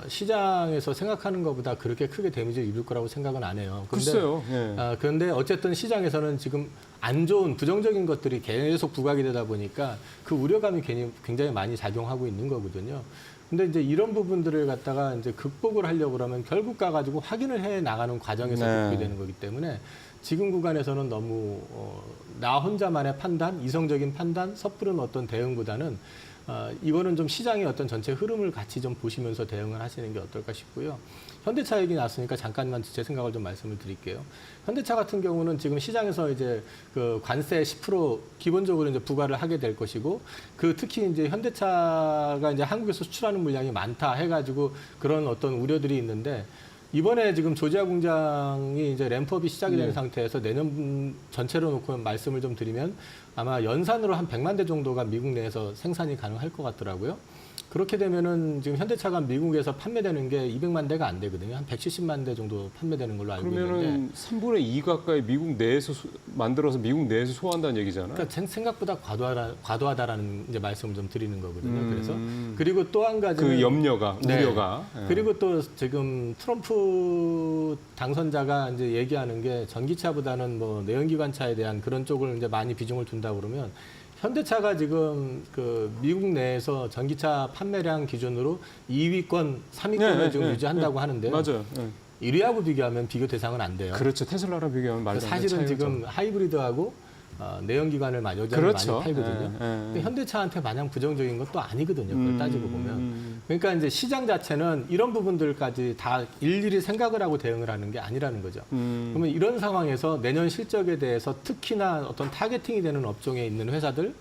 시장에서 생각하는 것보다 그렇게 크게 데미지를 입을 거라고 생각은 안 해요. 글쎄요. 예. 그런데 어쨌든 시장에서는 지금 안 좋은 부정적인 것들이 계속 부각이 되다 보니까 그 우려감이 굉장히 많이 작용하고 있는 거거든요. 근데 이제 이런 부분들을 갖다가 이제 극복을 하려고 그러면 결국 가가지고 확인을 해 나가는 과정에서 네. 극복이 되는 거기 때문에 지금 구간에서는 너무 나 혼자만의 판단, 이성적인 판단, 섣부른 어떤 대응보다는 이거는 좀 시장의 어떤 전체 흐름을 같이 좀 보시면서 대응을 하시는 게 어떨까 싶고요. 현대차 얘기 나왔으니까 잠깐만 제 생각을 좀 말씀을 드릴게요. 현대차 같은 경우는 지금 시장에서 이제 그 관세 10% 기본적으로 이제 부과를 하게 될 것이고, 그 특히 이제 현대차가 이제 한국에서 수출하는 물량이 많다 해가지고 그런 어떤 우려들이 있는데, 이번에 지금 조지아 공장이 이제 램프업이 시작이 된 네. 상태에서 내년 전체로 놓고 말씀을 좀 드리면 아마 연산으로 한 100만 대 정도가 미국 내에서 생산이 가능할 것 같더라고요. 그렇게 되면은 지금 현대차가 미국에서 판매되는 게 200만 대가 안 되거든요. 한 170만 대 정도 판매되는 걸로 알고 있는데. 그러면은 3분의 2 가까이 미국 내에서 만들어서 미국 내에서 소화한다는 얘기잖아요. 그러니까 생각보다 과도하다라는 이제 말씀을 좀 드리는 거거든요. 그래서 그리고 또 한 가지는 그 염려가, 네. 우려가. 예. 그리고 또 지금 트럼프 당선자가 이제 얘기하는 게 전기차보다는 뭐 내연기관차에 대한 그런 쪽을 이제 많이 비중을 둔다 그러면 현대차가 지금 그 미국 내에서 전기차 판매량 기준으로 2위권, 3위권을 네, 지금 네, 유지한다고 네. 하는데요. 맞아요. 예. 1위하고 비교하면 비교 대상은 안 돼요. 그렇죠. 테슬라랑 비교하면 말도 안 되는 사실은 차이죠. 지금 하이브리드하고 내연기관을 여전히 그렇죠. 많이 팔거든요. 예, 예. 근데 현대차한테 마냥 부정적인 것도 아니거든요. 그걸 따지고 보면. 그러니까 이제 시장 자체는 이런 부분들까지 다 일일이 생각을 하고 대응을 하는 게 아니라는 거죠. 그러면 이런 상황에서 내년 실적에 대해서 특히나 어떤 타겟팅이 되는 업종에 있는 회사들,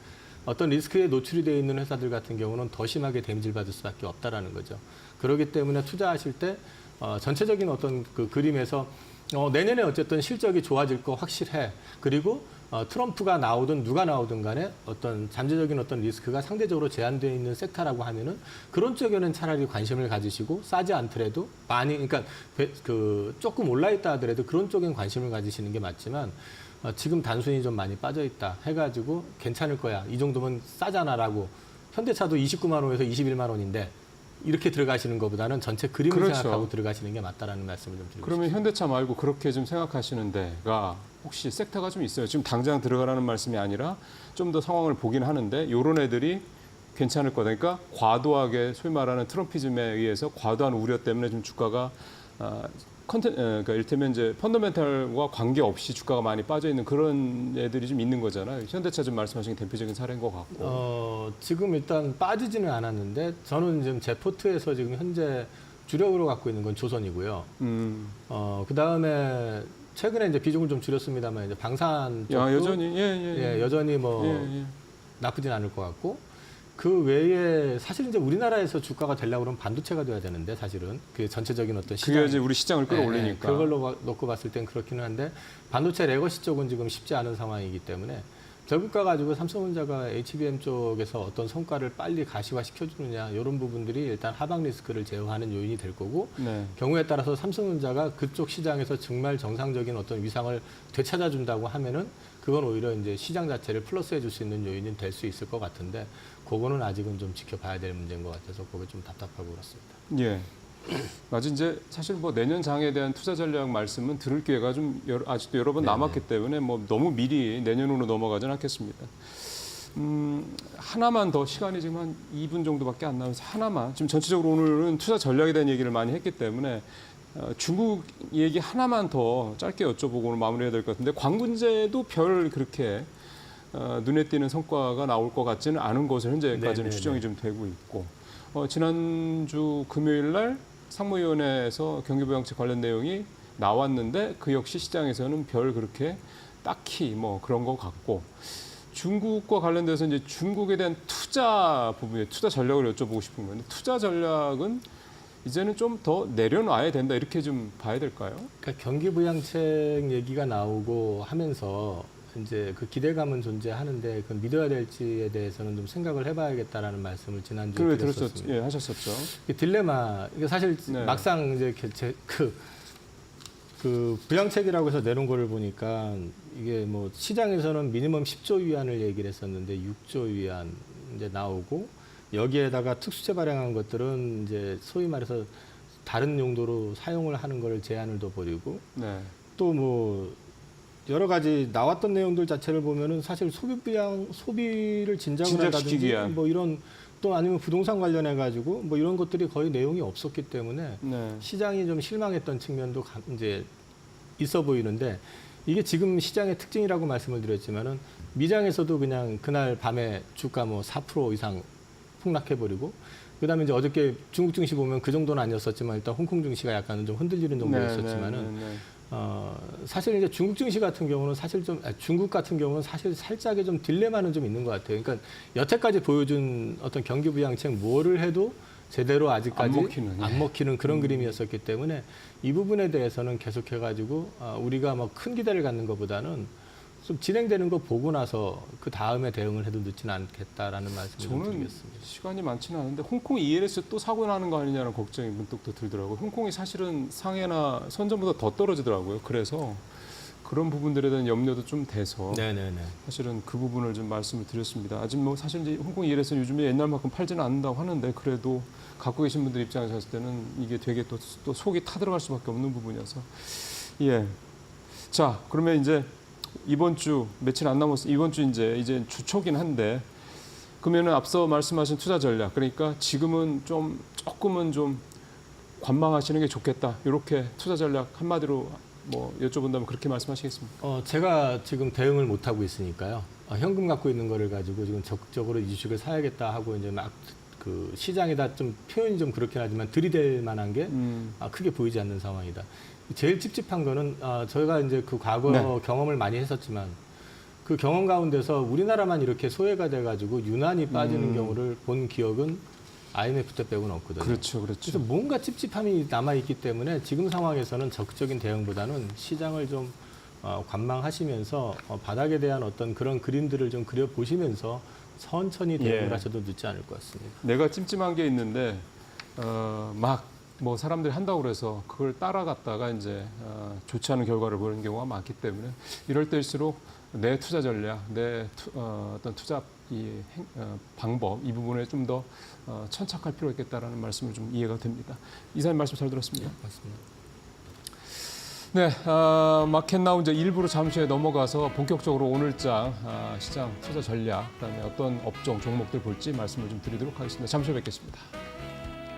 어떤 리스크에 노출이 되어 있는 회사들 같은 경우는 더 심하게 데미지를 받을 수밖에 없다라는 거죠. 그렇기 때문에 투자하실 때 전체적인 어떤 그 그림에서 내년에 어쨌든 실적이 좋아질 거 확실해. 그리고 트럼프가 나오든 누가 나오든 간에 어떤 잠재적인 어떤 리스크가 상대적으로 제한되어 있는 섹터라고 하면은 그런 쪽에는 차라리 관심을 가지시고 싸지 않더라도 많이, 그러니까 조금 올라 있다 하더라도 그런 쪽엔 관심을 가지시는 게 맞지만 지금 단순히 좀 많이 빠져 있다 해가지고 괜찮을 거야. 이 정도면 싸잖아라고 현대차도 29만 원에서 21만 원인데 이렇게 들어가시는 것보다는 전체 그림을 그렇죠. 생각하고 들어가시는 게 맞다라는 말씀을 좀 드리고 그러면 싶습니다. 현대차 말고 그렇게 좀 생각하시는 데가 혹시 섹터가 좀 있어요? 지금 당장 들어가라는 말씀이 아니라 좀 더 상황을 보긴 하는데 이런 애들이 괜찮을 거다. 그러니까 과도하게 소위 말하는 트럼피즘에 의해서 과도한 우려 때문에 좀 주가가 그러니까 이를테면 이제 펀더멘탈과 관계없이 주가가 많이 빠져 있는 그런 애들이 좀 있는 거잖아요. 현대차 좀 말씀하신 게 대표적인 사례인 것 같고. 지금 일단 빠지지는 않았는데 저는 지금 제 포트에서 지금 현재 주력으로 갖고 있는 건 조선이고요. 그 다음에 최근에 이제 비중을 좀 줄였습니다만 이제 방산 쪽도 여전히 여전히 뭐 예. 나쁘진 않을 것 같고 그 외에 사실 이제 우리나라에서 주가가 되려고 그러면 반도체가 돼야 되는데 사실은 그 전체적인 어떤 시장 그게 이제 우리 시장을 끌어올리니까. 그걸로 놓고 봤을 땐 그렇기는 한데 반도체 레거시 쪽은 지금 쉽지 않은 상황이기 때문에 결국가 가지고 삼성전자가 HBM 쪽에서 어떤 성과를 빨리 가시화 시켜주느냐 이런 부분들이 일단 하방 리스크를 제어하는 요인이 될 거고 네. 경우에 따라서 삼성전자가 그쪽 시장에서 정말 정상적인 어떤 위상을 되찾아준다고 하면은 그건 오히려 이제 시장 자체를 플러스해 줄 수 있는 요인이 될 수 있을 것 같은데 그거는 아직은 좀 지켜봐야 될 문제인 것 같아서 그게 좀 답답하고 그렇습니다. 예. 맞아 이제 사실 뭐 내년 장에 대한 투자 전략 말씀은 들을 기회가 좀 아직도 여러 번 남았기 때문에 뭐 너무 미리 내년으로 넘어가진 않겠습니다. 하나만 더 시간이 지금 한 2분 정도밖에 안 남아서 하나만 지금 전체적으로 오늘은 투자 전략에 대한 얘기를 많이 했기 때문에 중국 얘기 하나만 더 짧게 여쭤보고 오늘 마무리해야 될 것 같은데 광군제도 별 그렇게 눈에 띄는 성과가 나올 것 같지는 않은 것으로 현재까지는 네네네. 추정이 좀 되고 있고 지난주 금요일 날 상무위원회에서 경기부양책 관련 내용이 나왔는데 그 역시 시장에서는 별 그렇게 딱히 뭐 그런 것 같고 중국과 관련돼서 이제 중국에 대한 투자 부분에 투자 전략을 여쭤보고 싶은 건데 투자 전략은 이제는 좀 더 내려놔야 된다 이렇게 좀 봐야 될까요? 그러니까 경기부양책 얘기가 나오고 하면서 이제 그 기대감은 존재하는데 그건 믿어야 될지에 대해서는 좀 생각을 해봐야겠다라는 말씀을 지난주에 드렸었습니다. 예, 하셨었죠. 이 딜레마 이게 사실 네. 막상 이제 그 부양책이라고 해서 내놓은 거를 보니까 이게 뭐 시장에서는 미니멈 10조 위안을 얘기를 했었는데 6조 위안 이제 나오고 여기에다가 특수제 발행한 것들은 이제 소위 말해서 다른 용도로 사용을 하는 거를 제한을 둬버리고 네. 또 뭐 여러 가지 나왔던 내용들 자체를 보면은 사실 소비를 진작을 진작시키기 한다든지 위한. 뭐 이런 또 아니면 부동산 관련해 가지고 뭐 이런 것들이 거의 내용이 없었기 때문에 네. 시장이 좀 실망했던 측면도 이제 있어 보이는데 이게 지금 시장의 특징이라고 말씀을 드렸지만은 미장에서도 그냥 그날 밤에 주가 뭐 4% 이상 폭락해버리고 그다음에 이제 어저께 중국 증시 보면 그 정도는 아니었었지만 일단 홍콩 증시가 약간은 좀 흔들리는 정도였었지만은 네. 사실 이제 중국 증시 같은 경우는 사실 중국 같은 경우는 사실 살짝의 좀 딜레마는 좀 있는 것 같아요. 그러니까 여태까지 보여준 어떤 경기 부양책 뭐를 해도 제대로 아직까지 안 먹히는 그런 그림이었었기 때문에 이 부분에 대해서는 계속해가지고 우리가 뭐 큰 기대를 갖는 것보다는 좀 진행되는 거 보고 나서 그 다음에 대응을 해도 늦지는 않겠다라는 말씀을 좀 저는 드리겠습니다. 시간이 많지는 않은데 홍콩 ELS 또 사고 나는 거 아니냐는 걱정이 문득 또 들더라고요. 홍콩이 사실은 상해나 선전보다 더 떨어지더라고요. 그래서 그런 부분들에 대한 염려도 좀 돼서 네네네. 사실은 그 부분을 좀 말씀을 드렸습니다. 아직 뭐 사실 이제 홍콩 ELS는 요즘에 옛날만큼 팔지는 않는다고 하는데 그래도 갖고 계신 분들 입장에서 봤을 때는 이게 되게 또 속이 타들어갈 수밖에 없는 부분이어서 예. 자 그러면 이제 이번 주 며칠 안 남았어. 이번 주 이제 주초긴 한데 그러면은 앞서 말씀하신 투자 전략 그러니까 지금은 조금은 좀 관망하시는 게 좋겠다. 이렇게 투자 전략 한마디로 뭐 여쭤본다면 그렇게 말씀하시겠습니까? 제가 지금 대응을 못 하고 있으니까요. 현금 갖고 있는 거를 가지고 지금 적극적으로 이 주식을 사야겠다 하고 이제 막 그 시장에다 좀 표현이 좀 그렇긴 하지만 들이댈 만한 게 크게 보이지 않는 상황이다. 제일 찝찝한 거는 저희가 이제 그 과거 네. 경험을 많이 했었지만 그 경험 가운데서 우리나라만 이렇게 소외가 돼가지고 유난히 빠지는 경우를 본 기억은 IMF 때 빼고는 없거든요. 그렇죠, 그래서 그렇죠. 뭔가 찝찝함이 남아있기 때문에 지금 상황에서는 적극적인 대응보다는 시장을 좀 관망하시면서 바닥에 대한 어떤 그런 그림들을 좀 그려보시면서 천천히 대응을 예. 하셔도 늦지 않을 것 같습니다. 내가 찜찜한 게 있는데 막 뭐 사람들이 한다고 그래서 그걸 따라갔다가 이제 좋지 않은 결과를 보이는 경우가 많기 때문에 이럴 때일수록 내 투자 전략, 내 어떤 투자 방법 이 부분에 좀 더 천착할 필요가 있겠다라는 말씀을 좀 이해가 됩니다. 이사님 말씀 잘 들었습니다. 맞습니다. 네, 마켓 나우 이제 일부로 잠시 후에 넘어가서 본격적으로 오늘장 시장 투자 전략, 그다음에 어떤 업종 종목들 볼지 말씀을 좀 드리도록 하겠습니다. 잠시 후에 뵙겠습니다.